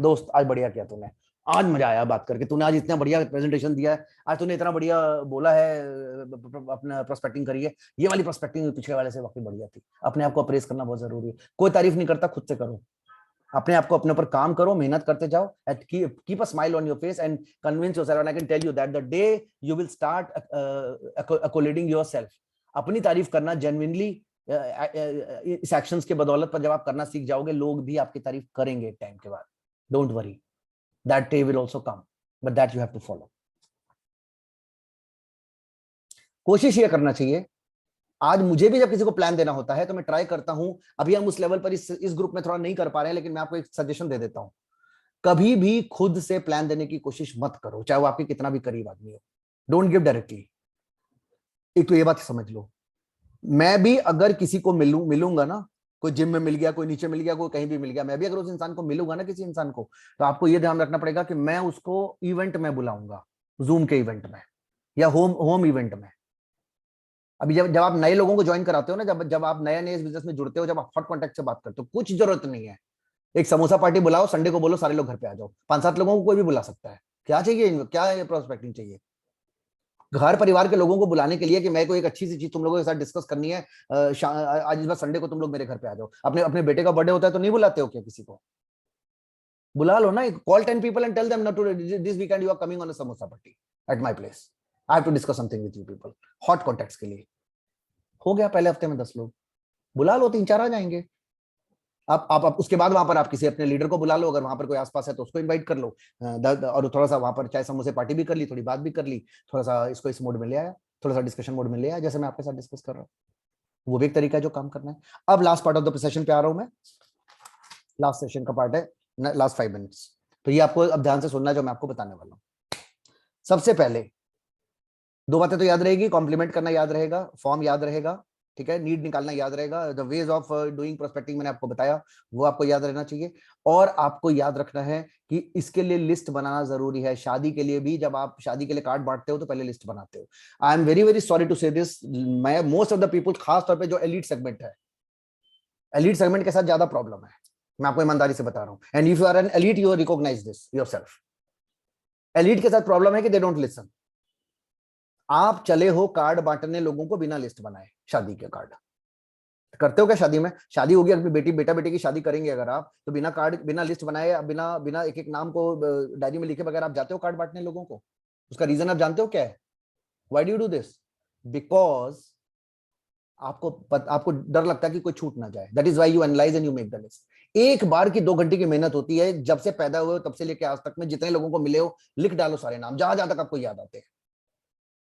दोस्त आज बढ़िया किया तूने, आज मजा आया बात करके, तूने आज इतना बढ़िया प्रेजेंटेशन दिया है, आज तूने इतना बढ़िया बोला है, अपना प्रोस्पेक्टिंग करी है, ये वाली प्रोस्पेक्टिंग पिछले वाले से वाकई बढ़िया थी। अपने आप को अप्रेस करना बहुत जरूरी है। कोई तारीफ नहीं करता, खुद से करो, अपने आप को अपने ऊपर काम करो, मेहनत करते जाओ, keep a smile on your face and convince yourself, and I can tell you that the day you will start accolading yourself, अपनी तारीफ करना जेन्युइनली इस एक्शंस के बदौलत पर जब आप करना सीख जाओगे, लोग भी आपकी तारीफ करेंगे टाइम के बाद। Don't worry, that day will also come, but that you have to follow. कोशिश ये करना चाहिए, आज मुझे भी जब किसी को प्लान देना होता है तो मैं ट्राई करता हूं, अभी हम उस लेवल पर इस ग्रुप में थोड़ा नहीं कर पा रहे हैं, लेकिन मैं आपको एक सजेशन दे देता हूं, कभी भी खुद से प्लान देने की कोशिश मत करो, चाहे वो आपके कितना भी करीब आदमी हो। Don't give directly. एक तो ये बात समझ लो, मैं भी अगर किसी को मिलूंगा ना, कोई जिम में मिल गया, कोई नीचे मिल गया, कोई कहीं भी मिल गया, मैं भी अगर उस इंसान को मिलूंगा ना, किसी इंसान को, तो आपको ये ध्यान रखना पड़ेगा कि मैं उसको इवेंट में बुलाऊंगा, जूम के इवेंट में या होम इवेंट में। अभी जब आप नए लोगों को ज्वाइन कराते हो ना, जब आप नए इस बिजनेस में जुड़ते हो, जब आप हॉट कॉन्टेक्ट से बात करते हो, कुछ जरूरत नहीं है, एक समोसा पार्टी बुलाओ, संडे को बोलो सारे लोग घर पे आ जाओ, 5-7 लोगों को कोई भी बुला सकता है। क्या चाहिए, क्या प्रोस्पेक्टिंग चाहिए? घर परिवार के लोगों को बुलाने के लिए कि मैं कोई एक अच्छी सी चीज तुम लोगों के साथ डिस्कस करनी है, आज इस बार संडे को तुम लोग मेरे घर पे आ जाओ। अपने अपने बेटे का बर्थडे होता है तो नहीं बुलाते हो क्या किसी को? बुला लो ना, call 10 people and tell them not to, this weekend you are coming on a samosa party at my place, I have to discuss something with you people। Hot contacts के लिए हो गया, पहले हफ्ते में 10 लोग बुला लो, 3-4 आ जाएंगे। आप उसके बाद वहां पर आप किसी अपने लीडर को बुला लो, अगर वहां पर कोई आसपास है तो उसको इनवाइट कर लो, और थोड़ा सा वहां पर चाय समोसे पार्टी भी कर ली, थोड़ी बात भी कर ली, थोड़ा सा इसको इस मोड में ले आया, थोड़ा सा डिस्कशन मोड में ले आया, जैसे मैं आपके साथ डिस्कस कर रहा हूँ। वो भी एक तरीका है जो काम करना है। अब last part of the session पे आ रहा हूं मैं, लास्ट सेशन का पार्ट है, लास्ट 5 मिनट्स। तो ये आपको अब ध्यान से सुनना जो मैं आपको बताने वाला हूँ। सबसे पहले 2 बातें तो याद रहेगी, कॉम्प्लीमेंट करना याद रहेगा, फॉर्म याद रहेगा, ठीक है, नीड निकालना याद रहेगा, the ways of doing prospecting मैंने आपको बताया, वो आपको याद रहना चाहिए। और आपको याद रखना है कि इसके लिए लिस्ट बनाना जरूरी है। शादी के लिए भी, जब आप शादी के लिए कार्ड बांटते हो तो पहले लिस्ट बनाते हो। I am very very sorry to say this, मैं मोस्ट ऑफ द पीपल, खास तौर पे जो एलीट सेगमेंट है, एलीट सेगमेंट के साथ ज्यादा प्रॉब्लम है, मैं आपको ईमानदारी से बता रहा हूं। And if you are an elite, you recognize this yourself. Elite के साथ प्रॉब्लम है कि दे डोंट लिसन। आप चले हो कार्ड बांटने लोगों को बिना लिस्ट बनाए, शादी के कार्ड करते हो क्या? शादी में, शादी होगी, अगर बेटा बेटी की शादी करेंगे अगर आप, तो बिना कार्ड, बिना लिस्ट बनाए, बिना एक एक नाम को डायरी में लिखे बगैर आप जाते हो कार्ड बांटने लोगों को? उसका रीजन आप जानते हो क्या है? Why do you do this? Because आपको डर लगता है कि कोई छूट ना जाए। That is why you analyse and you make the list. एक बार की 2 घंटे की मेहनत होती है, जब से पैदा हुए हो तब से लेकर आज तक में जितने लोगों को मिले हो, लिख डालो सारे नाम, जहां जहां तक आपको याद आते हैं।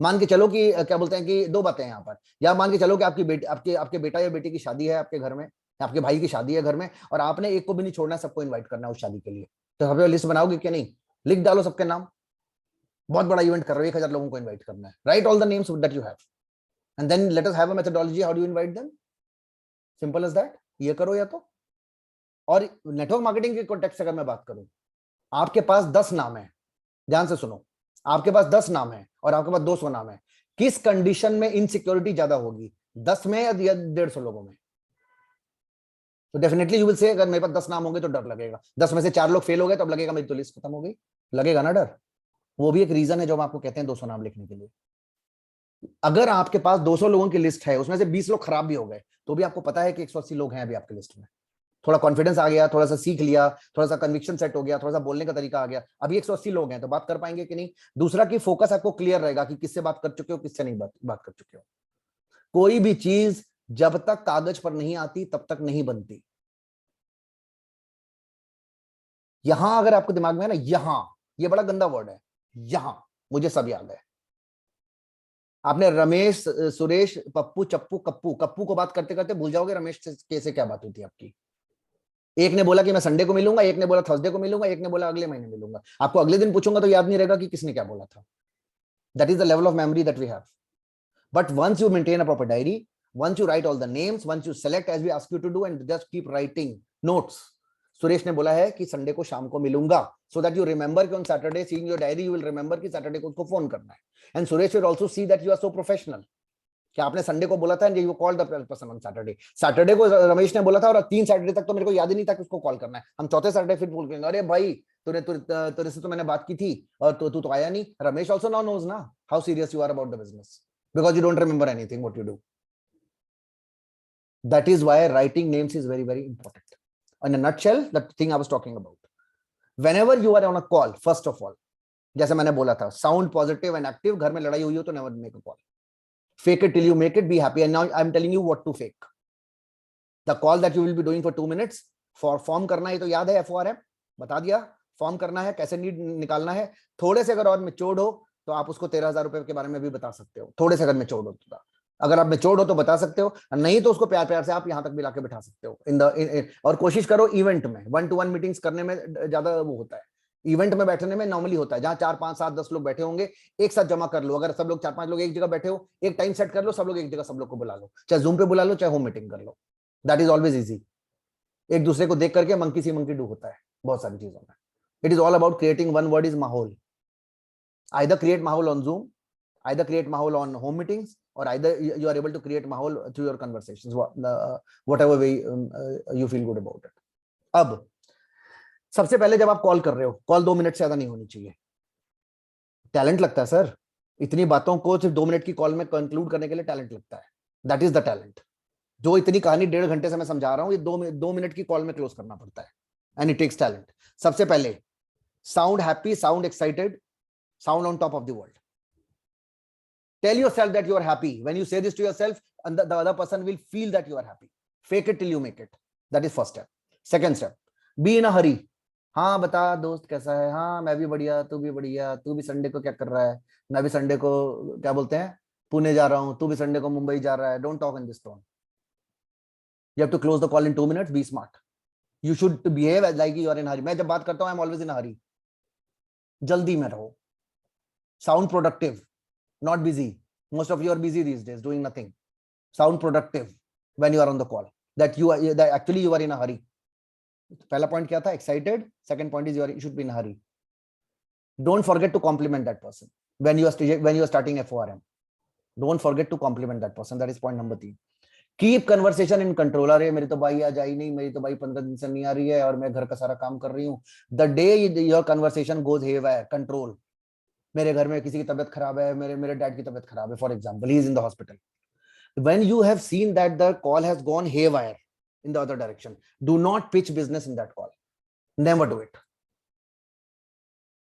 मान के चलो कि क्या बोलते हैं कि 2 बातें यहाँ पर, या मान के चलो कि आपके बेटा या बेटी की शादी है आपके घर में, आपके भाई की शादी है घर में, और आपने एक को भी नहीं छोड़ना, सबको इन्वाइट करना है उस शादी के लिए, तो सबसे लिस्ट बनाओगे क्या? नहीं, लिख डालो सबके नाम। बहुत बड़ा इवेंट कर रहे हो, 1000 लोगों को इन्वाइट करना है, write all the names that you have and then let us have a methodology how do you invite them. Simple as that, ये करो या तो। और नेटवर्क मार्केटिंग के कॉन्टेक्स्ट से अगर मैं बात करूं, आपके पास 10 नाम है, ध्यान से सुनो, आपके पास 10 नाम है और आपके पास 200 नाम है, किस कंडीशन में इनसिक्योरिटी ज्यादा होगी, 10 में या 150 लोगों में? तो डेफिनेटली यू विल से, अगर मेरे पास 10 नाम होंगे तो डर लगेगा, 10 में से 4 लोग फेल हो गए तो अब लगेगा मेरी तो लिस्ट खत्म हो गई, लगेगा ना डर। वो भी एक रीजन है जो हम आपको कहते हैं 200 नाम लिखने के लिए। अगर आपके पास 200 लोगों की लिस्ट है, उसमें से 20 लोग खराब भी हो गए, तो भी आपको पता है कि 180 लोग हैं अभी आपकी लिस्ट में, थोड़ा कॉन्फिडेंस आ गया, थोड़ा सा सीख लिया, थोड़ा सा कन्विक्शन सेट हो गया, थोड़ा सा बोलने का तरीका आ गया, अभी 180 लोग हैं तो बात कर पाएंगे कि नहीं। दूसरा कि फोकस आपको क्लियर रहेगा कि किससे बात कर चुके हो, किससे नहीं बात कर चुके हो। कोई भी चीज जब तक कागज पर नहीं आती तब तक नहीं बनती। यहां अगर आपको दिमाग में है ना, यहां, ये बड़ा गंदा वर्ड है, यहां मुझे सब याद है। आपने रमेश, सुरेश, पप्पू, चप्पू, कप्पू, कप्पू को बात करते करते भूल जाओगे रमेश से कैसे क्या बात हुई थी आपकी। एक ने बोला कि मैं संडे को मिलूंगा, एक ने बोला थर्सडे को मिलूंगा, एक ने बोला अगले महीने मिलूंगा। आपको अगले दिन पूछूंगा तो याद नहीं रहेगा कि किसने क्या बोला था। That is the level of memory that we have. But once you maintain a proper diary, once you write all the names, once you select as we ask you to do and just keep writing notes. Suresh ने बोला है कि Sunday को शाम को मिलूंगा, so that you remember कि on Saturday seeing your diary you will remember कि सैटरडे को उसको फोन करना है। And Suresh will also see that you are so professional कि आपने संडे को बोला था and you called the person on Saturday. Saturday को रमेश ने बोला था और 3 सैटरडे तक तो मेरे को याद ही नहीं था कि उसको कॉल करना है। हम चौथे सैटरडे फिर बोल करेंगे, अरे भाई तेरे से तो मैंने बात की थी और तू तो आया नहीं। रमेश also now knows ना how serious you are about the business because you don't remember anything what you do. That is why writing names is very, very important. In a nutshell, that thing I was talking about. Whenever you are on a call, first of all, जैसे मैंने बोला था, sound positive and active. घर में लड़ाई हुई हो तो never make a call. Fake it till you make it. Be happy. And now I'm telling you what to fake. The call that you will be doing for 2 minutes, for form करना है तो याद है FORM बता दिया, form करना है, कैसे नीड निकालना है। थोड़े से अगर और मेच्योर्ड हो तो आप उसको 13,000 रुपए के बारे में भी बता सकते हो। थोड़े से अगर मेच्योर्ड हो तो, अगर आप मेच्योर्ड हो तो बता सकते हो, नहीं तो उसको प्यार प्यार से आप यहां तक भी लाके बैठा सकते हो। और कोशिश करो इवेंट में 1-to-1 मीटिंग्स करने में ज्यादा वो होता है। इवेंट में बैठने में नॉर्मली होता है जहां 4, 5, 7, 10 लोग बैठे होंगे, एक साथ जमा कर लो। अगर सब लोग 4-5 लोग एक जगह बैठे हो, एक टाइम सेट कर लो, सब लोग एक जगह सब लोग को बुला लो, चाहे जूम पे बुला लो, चाहे होम मीटिंग कर लो। That is always easy. एक दूसरे को देख करके मंकी सी मंकी डू होता है बहुत सारी चीजों में। It is all about creating, one word is माहौल। either create mahol on Zoom, either create mahol on home meetings, or either you are able to create mahol through your conversations, whatever way you feel good about it. अब सबसे पहले जब आप call कर रहे हो, call 2 minute से ज्यादा नहीं होनी चाहिए। टैलेंट लगता है सर, इतनी बातों को सिर्फ 2 मिनट की कॉल में कंक्लूड करने के लिए टैलेंट लगता है। That is the talent. जो इतनी कहानी 1.5 घंटे से मैं समझा रहा हूं, ये 2 मिनट की कॉल में क्लोज करना पड़ता है। And it takes talent. सबसे पहले sound happy, sound excited, sound on top of the world. Tell yourself that you are happy. When you say this to yourself, and the other person will feel that you are happy. Fake it till you make it. That is first step. Second step, be in a hurry. हाँ बता दोस्त कैसा है, हाँ मैं भी बढ़िया, तू भी बढ़िया, तू भी संडे को क्या कर रहा है, मैं भी संडे को क्या बोलते हैं पुणे जा रहा हूँ, तू भी संडे को मुंबई जा रहा है। Don't talk in this tone. You have to close the call in 2 minutes. Be smart. You should behave like you are in a hurry. मैं जब बात करता हूँ, I'm always in a hurry. जल्दी में रहो। Sound productive, not busy. Most of you are busy these days doing nothing. Sound productive when you are on the call. That actually you are in a hurry. पहला point क्या था? Excited. Second point is you should be in a hurry. Don't forget to compliment that person when you are starting FORM. Don't forget to compliment that person. That is point number 3. Keep conversation in control. अरे मेरी तो by आज आई नहीं, मेरी तो by 15 दिन से नहीं आ रही है और मैं घर का सारा काम कर रही हूँ। The day your conversation goes haywire, control. मेरे घर में किसी की तबीयत खराब है, मेरे डैड की तबीयत खराब है, for example, he is in the hospital. When you have seen that the call has gone haywire in the other direction, do not pitch business in that call. Never do it.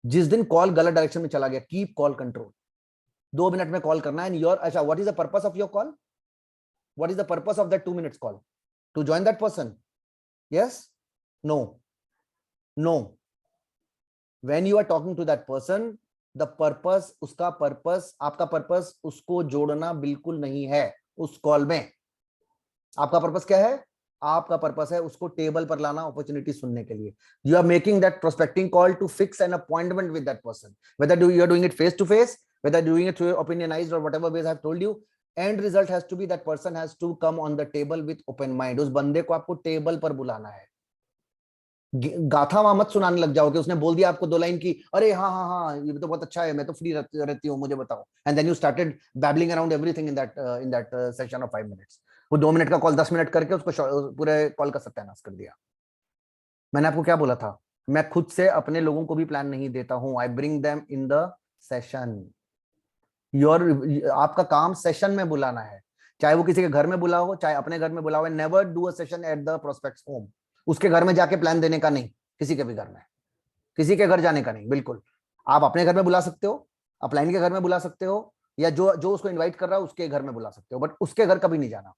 जिस दिन call गलत direction में चला गया, keep call control. 2 minute में call करना है। Your अच्छा, what is the purpose of your call? What is the purpose of that 2 minutes call? To join that person? Yes? No? No. When you are talking to that person, the purpose, उसका purpose, आपका purpose उसको जोड़ना बिल्कुल नहीं है उस call में। आपका पर्पस क्या है? आपका पर्पस है उसको टेबल पर लाना, अपॉर्चुनिटी सुनने के लिए। You are making that prospecting call to fix an appointment with that person, whether you are doing it face to face, whether doing it through opinionized or whatever ways I have told you. And result has to be that person has to come on the table with open mind. उस बंदे को आपको table पर बुलाना है। गाथा वहां मत सुनाने लग जाओ कि उसने बोल दिया आपको 2 लाइन की, अरे हाँ हाँ हाँ ये तो बहुत अच्छा है, मैं तो फ्री रहती हूँ, मुझे बताओ। And then you started babbling around everything in that session of 5 minutes. वो 2 मिनट का कॉल 10 मिनट करके उसको पूरे कॉल का सत्यानाश कर दिया। मैंने आपको क्या बोला था? मैं खुद से अपने लोगों को भी प्लान नहीं देता हूं। I bring them in the session. आपका काम सेशन में बुलाना है, चाहे वो किसी के घर में बुलाओ, चाहे अपने घर में बुलाओ। Never do a session at the prospects home. उसके घर में जाके प्लान देने का नहीं, किसी के भी घर में, किसी के घर जाने का नहीं, बिल्कुल। आप अपने घर में बुला सकते हो, अपलाइन के घर में बुला सकते हो, या जो जो उसको इनवाइट कर रहा है उसके घर में बुला सकते हो, बट उसके घर कभी नहीं जाना।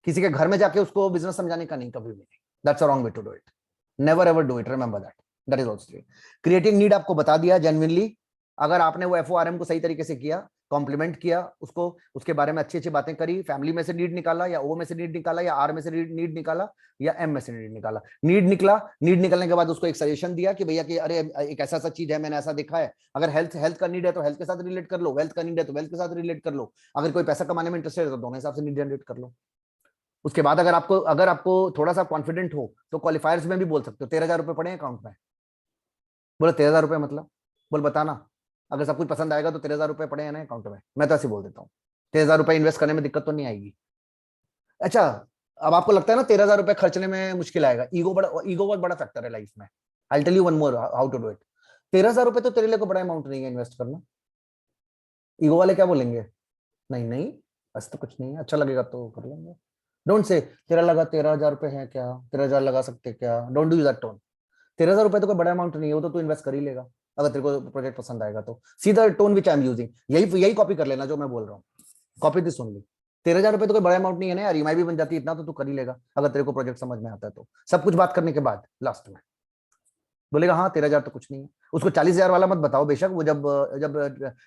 किसी के घर में जाके उसको बिजनेस समझाने का नहीं, कभी भी नहीं। That's a wrong way to do it. Never ever do it, remember that. That is also creating need आपको बता दिया जेन्युइनली। अगर आपने वो FORM को सही तरीके से किया, कॉम्प्लीमेंट किया उसको, उसके बारे में अच्छी अच्छी बातें करी, फैमिली में से नीड निकाला, या O में से नीड निकाला, या R में से नीड निकाला, या M में से नीड निकाला, नीड निकला, नीड निकलने के बाद उसको एक सजेशन दिया कि भैया कि अरे एक ऐसा सा चीज है, मैंने ऐसा देखा है, अगर हेल्थ का नीड है तो हेल्थ के साथ रिलेट कर लो, वेल्थ का नीड है तो वेल्थ के साथ रिलेट कर लो, अगर कोई पैसा कमाने में इंटरेस्टेड है तो दोनों हिसाब से नीड जनरेट कर लो। उसके बाद अगर आपको थोड़ा सा कॉन्फिडेंट हो तो क्वालिफायर्स में भी बोल सकते हो 13,000 रुपए पड़े अकाउंट में। बोले 13,000 रुपए मतलब, बोल बताना, अगर सब कुछ पसंद आएगा तो 13,000 रुपए पड़े हैं ना अकाउंट में। मैं तो ऐसे बोल देता हूँ, 13,000 रुपए इन्वेस्ट करने में दिक्कत तो नहीं आएगी। अच्छा, अब आपको लगता है ना 13,000 रुपए खर्चने में मुश्किल आएगा, ईगो बहुत बड़ा फैक्टर है लाइफ में। I tell you one more how to do it. 13,000 रुपए तो तेरे लिए कोई बड़ा अमाउंट नहीं है इन्वेस्ट करना। ईगो वाले क्या बोलेंगे, नहीं नहीं बस तो कुछ नहीं है, अच्छा लगेगा तो कर लेंगे। डोंट से तेरा लगा 13,000 रुपए है क्या, 13,000 लगा सकते क्या, डोंट डू दैट टोन। 13,000 रुपए तो कोई बड़ा अमाउंट नहीं है, वो तो तू इन्वेस्ट कर ही लेगा अगर तेरे को प्रोजेक्ट पसंद आएगा तो। See the tone which I am using, यही कॉपी कर लेना जो मैं बोल रहा हूँ, कॉपी दिस ओनली। 13,000 रुपए तो कोई बड़ा अमाउंट नहीं है ना यार, EMI भी बन जाती है, इतना तो तू कर ही लेगा अगर तेरे को प्रोजेक्ट समझ में आता है तो। सब कुछ बात करने के बाद लास्ट में बोलेगा हाँ 13,000 तो कुछ नहीं है। उसको 40,000 वाला मत बताओ, बेशक वो जब जब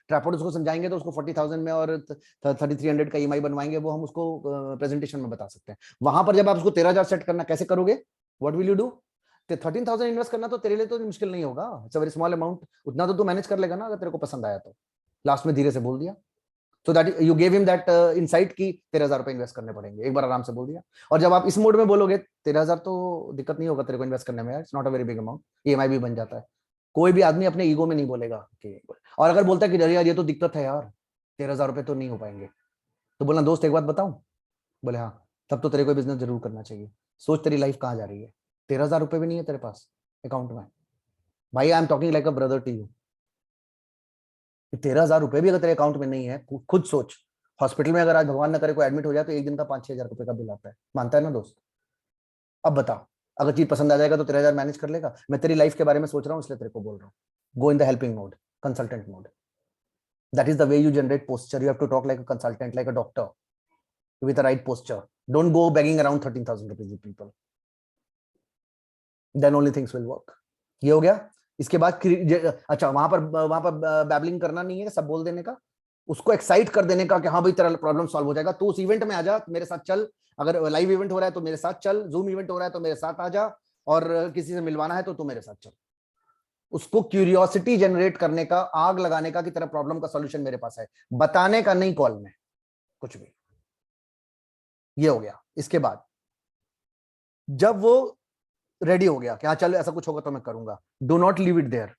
ट्रैपॉर्ड उसको समझाएंगे तो उसको 40,000 में और 3,300 का EMI बनवाएंगे, वो हम उसको प्रेजेंटेशन में बता सकते हैं। वहां पर जब आप उसको 13,000 सेट करना कैसे करोगे, what will you do, 13,000 invest करना तो तेरे लिए तो मुश्किल नहीं होगा, it's a very small amount, उतना तो तू मैनेज कर लेगा ना अगर तेरे को पसंद आया तो। लास्ट में धीरे से बोल दिया, so that you gave him that insight की 13,000 रुपए इन्वेस्ट करने पड़ेंगे, एक बार आराम से बोल दिया। और जब आप इस मोड में बोलोगे 13,000 तो दिक्कत नहीं होगा तेरे को इन्वेस्ट करने में, it's not a very big amount, EMI भी बन जाता है। कोई भी आदमी अपने ईगो में नहीं बोलेगा कि, और अगर बोलता है कि यार ये तो दिक्कत है यार 13,000 रुपए तो नहीं हो पाएंगे, तो बोलना दोस्त एक बात बताऊं, बोले हाँ, तब तो तेरे को बिजनेस जरूर करना चाहिए। सोच तेरी लाइफ कहाँ जा रही है, 13,000 रुपए भी नहीं है तेरे पास अकाउंट में, भाई I am talking like a brother to you. 13,000 रुपए भी अगर तेरे अकाउंट में नहीं है, खुद सोच, हॉस्पिटल में अगर आज भगवान न करे कोई एडमिट हो जाए तो एक दिन का 5-6 हजार रुपए का बिल आता है, मानता है ना दोस्त। अब बता, अगर चीज पसंद आ जाएगा तो 13,000 मैनेज कर लेगा। मैं तेरी लाइफ के बारे में सोच रहा हूँ इसलिए तेरे को बोल रहा हूँ, go in the helping mode, consultant mode. That is the way you generate posture, you have to talk like a consultant, like a doctor with the right posture. Don't go begging around 13,000 rupees with people, then only things will work। ये हो गया। इसके बाद अच्छा, वहां पर babbling करना नहीं है, सब बोल देने का, उसको एक्साइट कर देने का कि हाँ भाई तेरा प्रॉब्लम सॉल्व हो जाएगा, तू उस इवेंट में आ जा, मेरे साथ चल, अगर लाइव इवेंट हो रहा है तो मेरे साथ चल, जूम इवेंट हो रहा है तो मेरे साथ आ जा, और किसी से मिलवाना है तो तू मेरे साथ चल। उसको क्यूरियोसिटी जनरेट करने का, आग लगाने का कि तेरा प्रॉब्लम का सॉल्यूशन मेरे पास है, बताने का नहीं कॉल में कुछ भी। ये हो गया। इसके बाद जब वो रेडी हो गया कि हाँ चल ऐसा कुछ होगा तो मैं करूंगा, do not leave it there.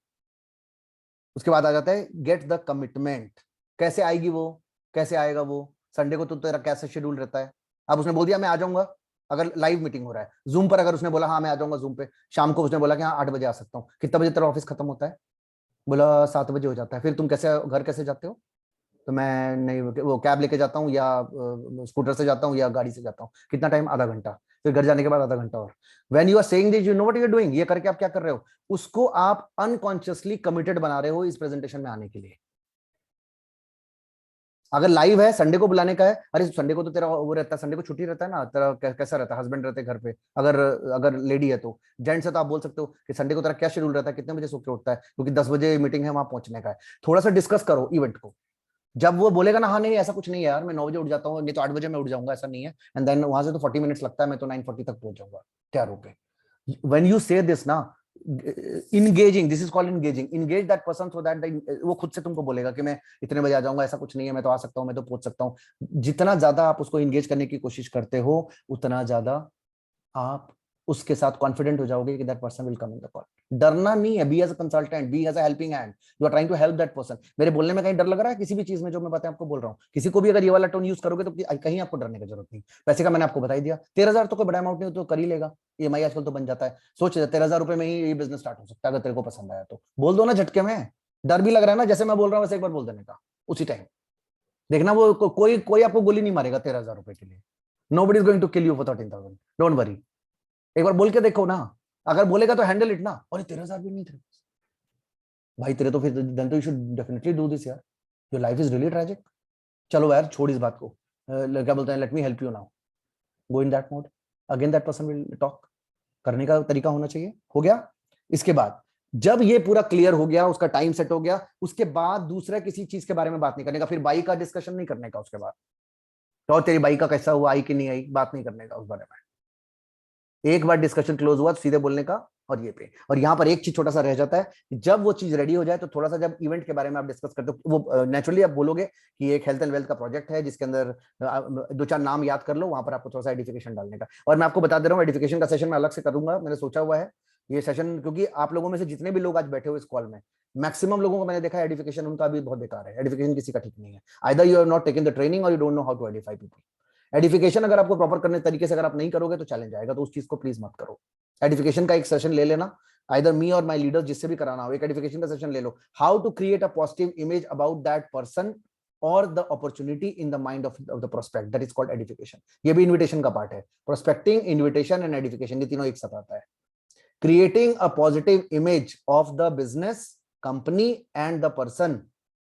उसके बाद आ जाता है गेट द कमिटमेंट। कैसे आएगी वो, कैसे आएगा वो, संडे को तो तेरा कैसे शेड्यूल रहता है। अब उसने बोल दिया मैं आ जाऊंगा, अगर लाइव मीटिंग हो रहा है जूम पर, अगर उसने बोला हाँ मैं आ जाऊंगा जूम पे, शाम को उसने बोला कि हाँ 8 बजे आ सकता हूँ, कितना बजे तेरा ऑफिस खत्म होता है, बोला 7 बजे हो जाता है, फिर तुम कैसे घर कैसे जाते हो, तो मैं नहीं वो कैब लेके जाता हूँ, या स्कूटर से जाता हूँ, या गाड़ी से जाता हूँ, कितना टाइम, आधा घंटा, फिर घर जाने के बाद आधा घंटा और। When you are saying this, you know what you are doing, ये करके आप क्या कर रहे हो, उसको आप अनकॉन्शियसली कमिटेड बना रहे हो इस प्रेजेंटेशन में आने के लिए। अगर लाइव है, संडे को बुलाने का है, अरे संडे को तो तेरा वो रहता है, संडे को छुट्टी रहता है ना तेरा, कैसा रहता है, हस्बैंड रहते हैं घर पे, अगर अगर लेडी है तो, जेंट्स है तो आप बोल सकते हो कि संडे को तेरा क्या शेड्यूल रहता है, कितने बजे सो के उठता है, क्योंकि 10 बजे मीटिंग है, वहां पहुंचने का है। थोड़ा सा डिस्कस करो इवेंट को। जब वो बोलेगा ना हाँ नहीं ऐसा कुछ नहीं है यार, मैं 9 बजे उठ जाता हूँ, नहीं तो 8 बजे मैं उठ जाऊंगा, ऐसा नहीं है, एंड देन वहां से तो 40 मिनट्स लगता है, मैं तो 9:40 तक पहुंच जाऊंगा तैयार होके। व्हेन यू से दिस ना, engaging, this is called engaging, engage that person so that वो खुद से तुमको बोलेगा कि मैं इतने बजे आ जाऊंगा, ऐसा कुछ नहीं है, मैं तो आ सकता हूँ, मैं तो पहुंच सकता हूँ। जितना ज्यादा आप उसको इंगेज करने की कोशिश करते हो, उतना ज्यादा आप उसके साथ कॉन्फिडेंट हो जाओगे कि that person will come in the call. डरना नहीं है, be as a consultant, be as a helping hand, you are trying to help that person. मेरे बोलने में कहीं डर लग रहा है किसी भी चीज में, जो मैं बातें आपको बोल रहा हूँ, किसी को भी अगर ये वाला टोन यूज करोगे तो कहीं आपको डरने की जरूरत नहीं। पैसे का मैंने आपको बता ही दिया, 13,000 तो कोई बड़ा अमाउंट नहीं, तो कर ही लेगा, EMI आजकल तो बन जाता है। सोच 13,000 रुपए में ही ये बिजनेस स्टार्ट हो सकता है, अगर तेरे को पसंद आया तो बोल दो ना झटके में। डर भी लग रहा है ना, जैसे मैं बोल रहा हूँ वैसे एक बार बोल देने का उसी टाइम, देखना वो कोई आपको गोली नहीं मारेगा 13,000 रुपए के लिए। Nobody is going to kill you for 13,000, don't worry। एक बार बोल के देखो ना, अगर बोलेगा तो हैंडल इट ना, और 13,000 भी नहीं थे भाई तेरे, तो फिर देन तो you should definitely do this यार, your life is really tragic. चलो यार छोड़ इस बात को, क्या बोलते हैं, let me help you now, go in that mode, again that person will talk. करने का तरीका होना चाहिए। हो गया। इसके बाद जब ये पूरा क्लियर हो गया, उसका टाइम सेट हो गया, उसके बाद दूसरा किसी चीज के बारे में बात नहीं करने का, फिर बाई का डिस्कशन नहीं करने का उसके बाद, तो तेरी बाई का कैसा हुआ, आई कि नहीं आई, बात नहीं करने का उस बारे में। एक बार डिस्कशन क्लोज हुआ तो सीधे बोलने का। और ये पे, और यहाँ पर एक चीज छोटा सा रह जाता है, जब वो चीज रेडी हो जाए तो थोड़ा सा, जब इवेंट के बारे में आप डिस्कस करते हो, वो नेचुरली आप बोलोगे कि एक हेल्थ एंड वेल्थ का प्रोजेक्ट है जिसके अंदर दो चार नाम याद कर लो, वहां पर आपको थोड़ा सा एडिफिकेशन डालने का। और मैं आपको बता दे रहा हूँ, एडिफिकेशन का सेशन मैं अलग से करूंगा, मैंने सोचा हुआ है ये सेशन, क्योंकि आप लोगों में से जितने भी लोग आज बैठे हो इस कॉल में, मैक्सिमम लोगों को मैंने देखा है एडिफिकेशन उनका भी बहुत बेकार है, एडिफिकेशन किसी का ठीक नहीं है। Either you are not taking the training or you don't know how to edify people. Edification अगर आपको प्रॉपर करने तरीके से अगर आप नहीं करोगे तो चैलेंज आएगा, तो उस चीज को प्लीज मत करो। एडिफिकेशन का एक सेशन ले लेना, आइदर मी और माय लीडर, जिससे भी कराना हो, एक एडिफिकेशन का सेशन ले लो, how to create a positive image about that person और the opportunity in the mind of the prospect, that is called edification. ये भी इन्विटेशन का पार्ट है, प्रोस्पेक्टिंग, इन्विटेशन एंड एडिफिकेशन, ये तीनों एक साथ आता है। Creating a positive image of the business, company and the person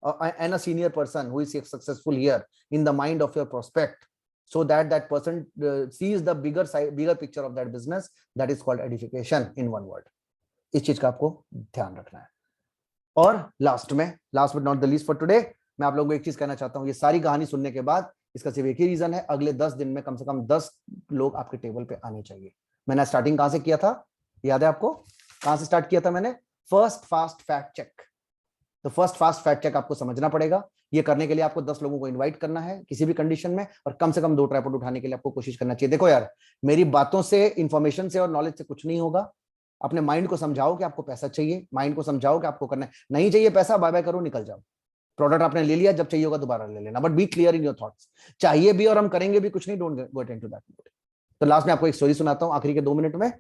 and a senior person who is successful here in the mind of your prospect, so that that person sees the bigger picture of that business, that is called edification in one word। इस चीज का आपको ध्यान रखना है। और last but not the least for today, मैं आप लोगों को एक चीज कहना चाहता हूं, ये सारी कहानी सुनने के बाद इसका सिर्फ एक ही रीजन है, अगले 10 दिन में कम से कम 10 लोग आपके टेबल पे आने चाहिए। मैंने स्टार्टिंग कहां से किया था, याद है आपको, कहां से स्टार्ट किया था मैंने? First fast fact check. तो फर्स्ट फास्ट फैक्ट चेक आपको समझना पड़ेगा। ये करने के लिए आपको 10 लोगों को इनवाइट करना है किसी भी कंडीशन में, और कम से कम 2 ट्राइपॉड उठाने के लिए आपको कोशिश करना चाहिए। देखो यार, मेरी बातों से, इंफॉर्मेशन से और नॉलेज से कुछ नहीं होगा। अपने माइंड को समझाओ कि आपको पैसा चाहिए, माइंड को समझाओ कि आपको करना है, नहीं चाहिए पैसा, बाय बाय करो, निकल जाओ। प्रोडक्ट आपने ले लिया, जब चाहिए होगा दोबारा ले लेना, but be clear in your thoughts. चाहिए भी और हम करेंगे भी कुछ नहीं, don't go into that mode. तो लास्ट में आपको एक स्टोरी सुनाता हूँ आखिरी के 2 मिनट में,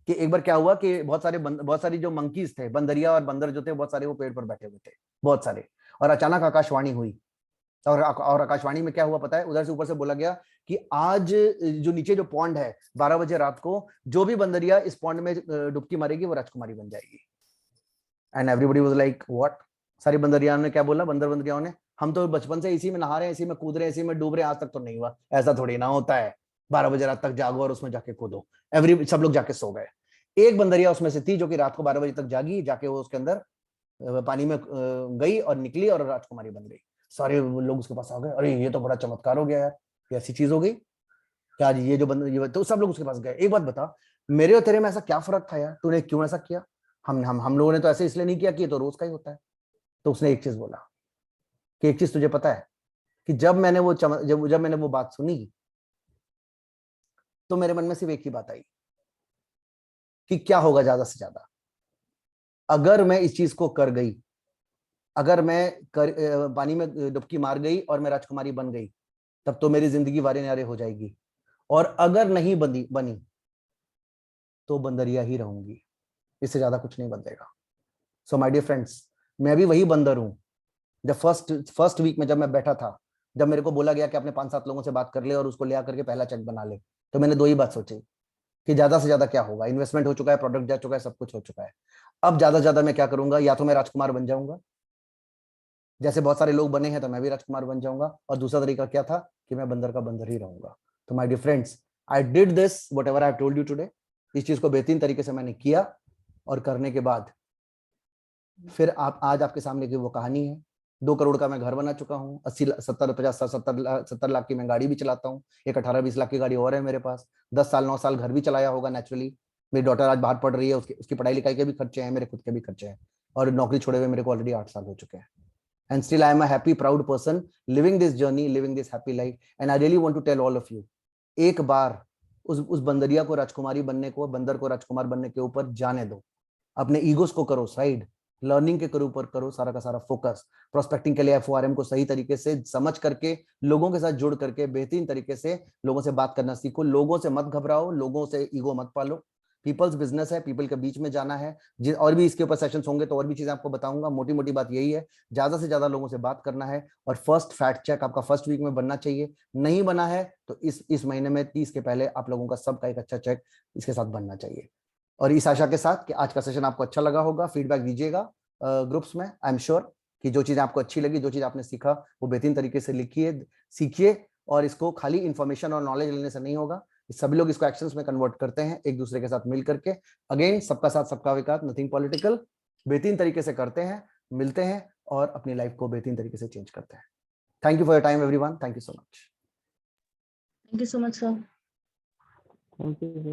कि एक बार क्या हुआ कि बहुत सारी जो मंकीज थे, बंदरिया और बंदर जो थे, बहुत सारे वो पेड़ पर बैठे हुए थे, बहुत सारे। और अचानक आकाशवाणी हुई, और आकाशवाणी में क्या हुआ पता है? उधर से ऊपर से बोला गया कि आज जो नीचे जो पॉन्ड है, 12 बजे रात को जो भी बंदरिया इस पॉन्ड में डुबकी मारेगी वो राजकुमारी बन जाएगी। And everybody was like what? सारी बंदरियाओं ने क्या बोला? बंदरियाओं ने, हम तो बचपन से इसी में नहा रहे हैं, इसी में कूद रहे हैं, इसी में डूब रहे हैं, आज तक तो नहीं हुआ। ऐसा थोड़ी ना होता है, 12 बजे रात तक जागो और उसमें जाके कूदो। सब लोग जाके सो गए। एक बंदरिया उसमें से थी जो कि रात को 12 बजे तक जागी, जाके वो उसके अंदर पानी में गई और निकली और राजकुमारी बन गई। सारे लोग उसके पास आ गए, अरे ये तो बड़ा चमत्कार हो गया यार, ऐसी चीज हो गई क्या आज? ये जो बंदर, तो सब लोग उसके पास गए। एक बात बता, मेरे और तेरे में ऐसा क्या फर्क था यार, तूने क्यों ऐसा किया? हम लोगों ने तो ऐसे इसलिए नहीं किया कि ये तो रोज का ही होता है। तो उसने एक चीज बोला कि एक चीज तुझे पता है कि जब मैंने वो बात सुनी तो मेरे मन में सिर्फ एक ही बात आई कि क्या होगा ज्यादा से ज्यादा अगर मैं इस चीज को कर गई, अगर मैं पानी में डुबकी मार गई और मैं राजकुमारी बन गई, तब तो मेरी जिंदगी वारे न्यारे हो जाएगी। और अगर नहीं बनी तो बंदरिया ही रहूंगी, इससे ज्यादा कुछ नहीं बदलेगा। सो माय डियर फ्रेंड्स, मैं भी वही बंदर हूं। जब फर्स्ट वीक में जब मैं बैठा था, जब मेरे को बोला गया कि अपने 5-7 लोगों से बात कर ले और उसको ले आकर के पहला चेक बना ले, तो मैंने 2 ही बात सोची कि ज्यादा से ज्यादा क्या होगा, इन्वेस्टमेंट हो चुका है, प्रोडक्ट जा चुका है, सब कुछ हो चुका है। अब ज्यादा से ज्यादा मैं क्या करूंगा? या तो मैं राजकुमार बन जाऊंगा, जैसे बहुत सारे लोग बने हैं, तो मैं भी राजकुमार बन जाऊंगा। और दूसरा तरीका क्या था कि मैं बंदर का बंदर ही रहूंगा। तो my dear friends, I did this whatever I have told you today. इस चीज को बेहतरीन तरीके से मैंने किया, और करने के बाद फिर आज आपके सामने की वो कहानी है। 2 करोड़ का मैं घर बना चुका हूँ, 70 लाख की मैं गाड़ी भी चलाता हूँ, एक 18-20 लाख की गाड़ी और है मेरे पास, 10 साल 9 साल घर भी चलाया होगा नेचुरली। मेरी डॉटर आज बाहर पढ़ रही है, उसकी पढ़ाई लिखाई के भी खर्चे हैं, मेरे खुद के भी खर्चे हैं, और नौकरी छोड़े हुए मेरे को ऑलरेडी 8 साल हो चुके हैं। And still I am a happy, proud person living this journey, living this happy life. And I really want to tell all of you, एक बार उस बंदरिया को राजकुमारी बनने को, बंदर को राजकुमार बनने के ऊपर जाने दो। अपने ईगोस को करो साइड, लर्निंग के ऊपर करो सारा का सारा फोकस। प्रोस्पेक्टिंग के लिए FORM को सही तरीके से समझ करके, लोगों के साथ जुड़ करके बेहतरीन तरीके से लोगों से बात करना सीखो। लोगों से मत घबराओ, लोगों से ईगो मत पालो। पीपल्स बिजनेस है, पीपल के बीच में जाना है। और भी इसके ऊपर सेशंस होंगे तो और भी चीजें आपको बताऊंगा। मोटी मोटी बात यही है, ज्यादा से ज्यादा लोगों से बात करना है और फर्स्ट फैक्ट चेक आपका फर्स्ट वीक में बनना चाहिए। नहीं बना है तो इस महीने में 30 के पहले आप लोगों का सबका एक अच्छा चेक इसके साथ बनना चाहिए। और इस आशा के साथ कि आज का सेशन आपको अच्छा लगा होगा, फीडबैक दीजिएगा ग्रुप्स में। आई एम श्योर कि जो चीज आपको अच्छी लगी, जो चीज आपने सीखा, वो बेहतरीन तरीके से लिखिए, सीखिए। और इसको खाली इंफॉर्मेशन और नॉलेज लेने से नहीं होगा, सभी लोग इसको एक्शंस में कन्वर्ट करते हैं एक दूसरे के साथ मिल करके। अगेन, सबका साथ सबका विकास, नथिंग पॉलिटिकल, बेहतरीन तरीके से करते हैं, मिलते हैं और अपनी लाइफ को बेहतरीन तरीके से चेंज करते हैं। Thank you for your time everyone. Thank you so much. Thank you so much sir. Thank you.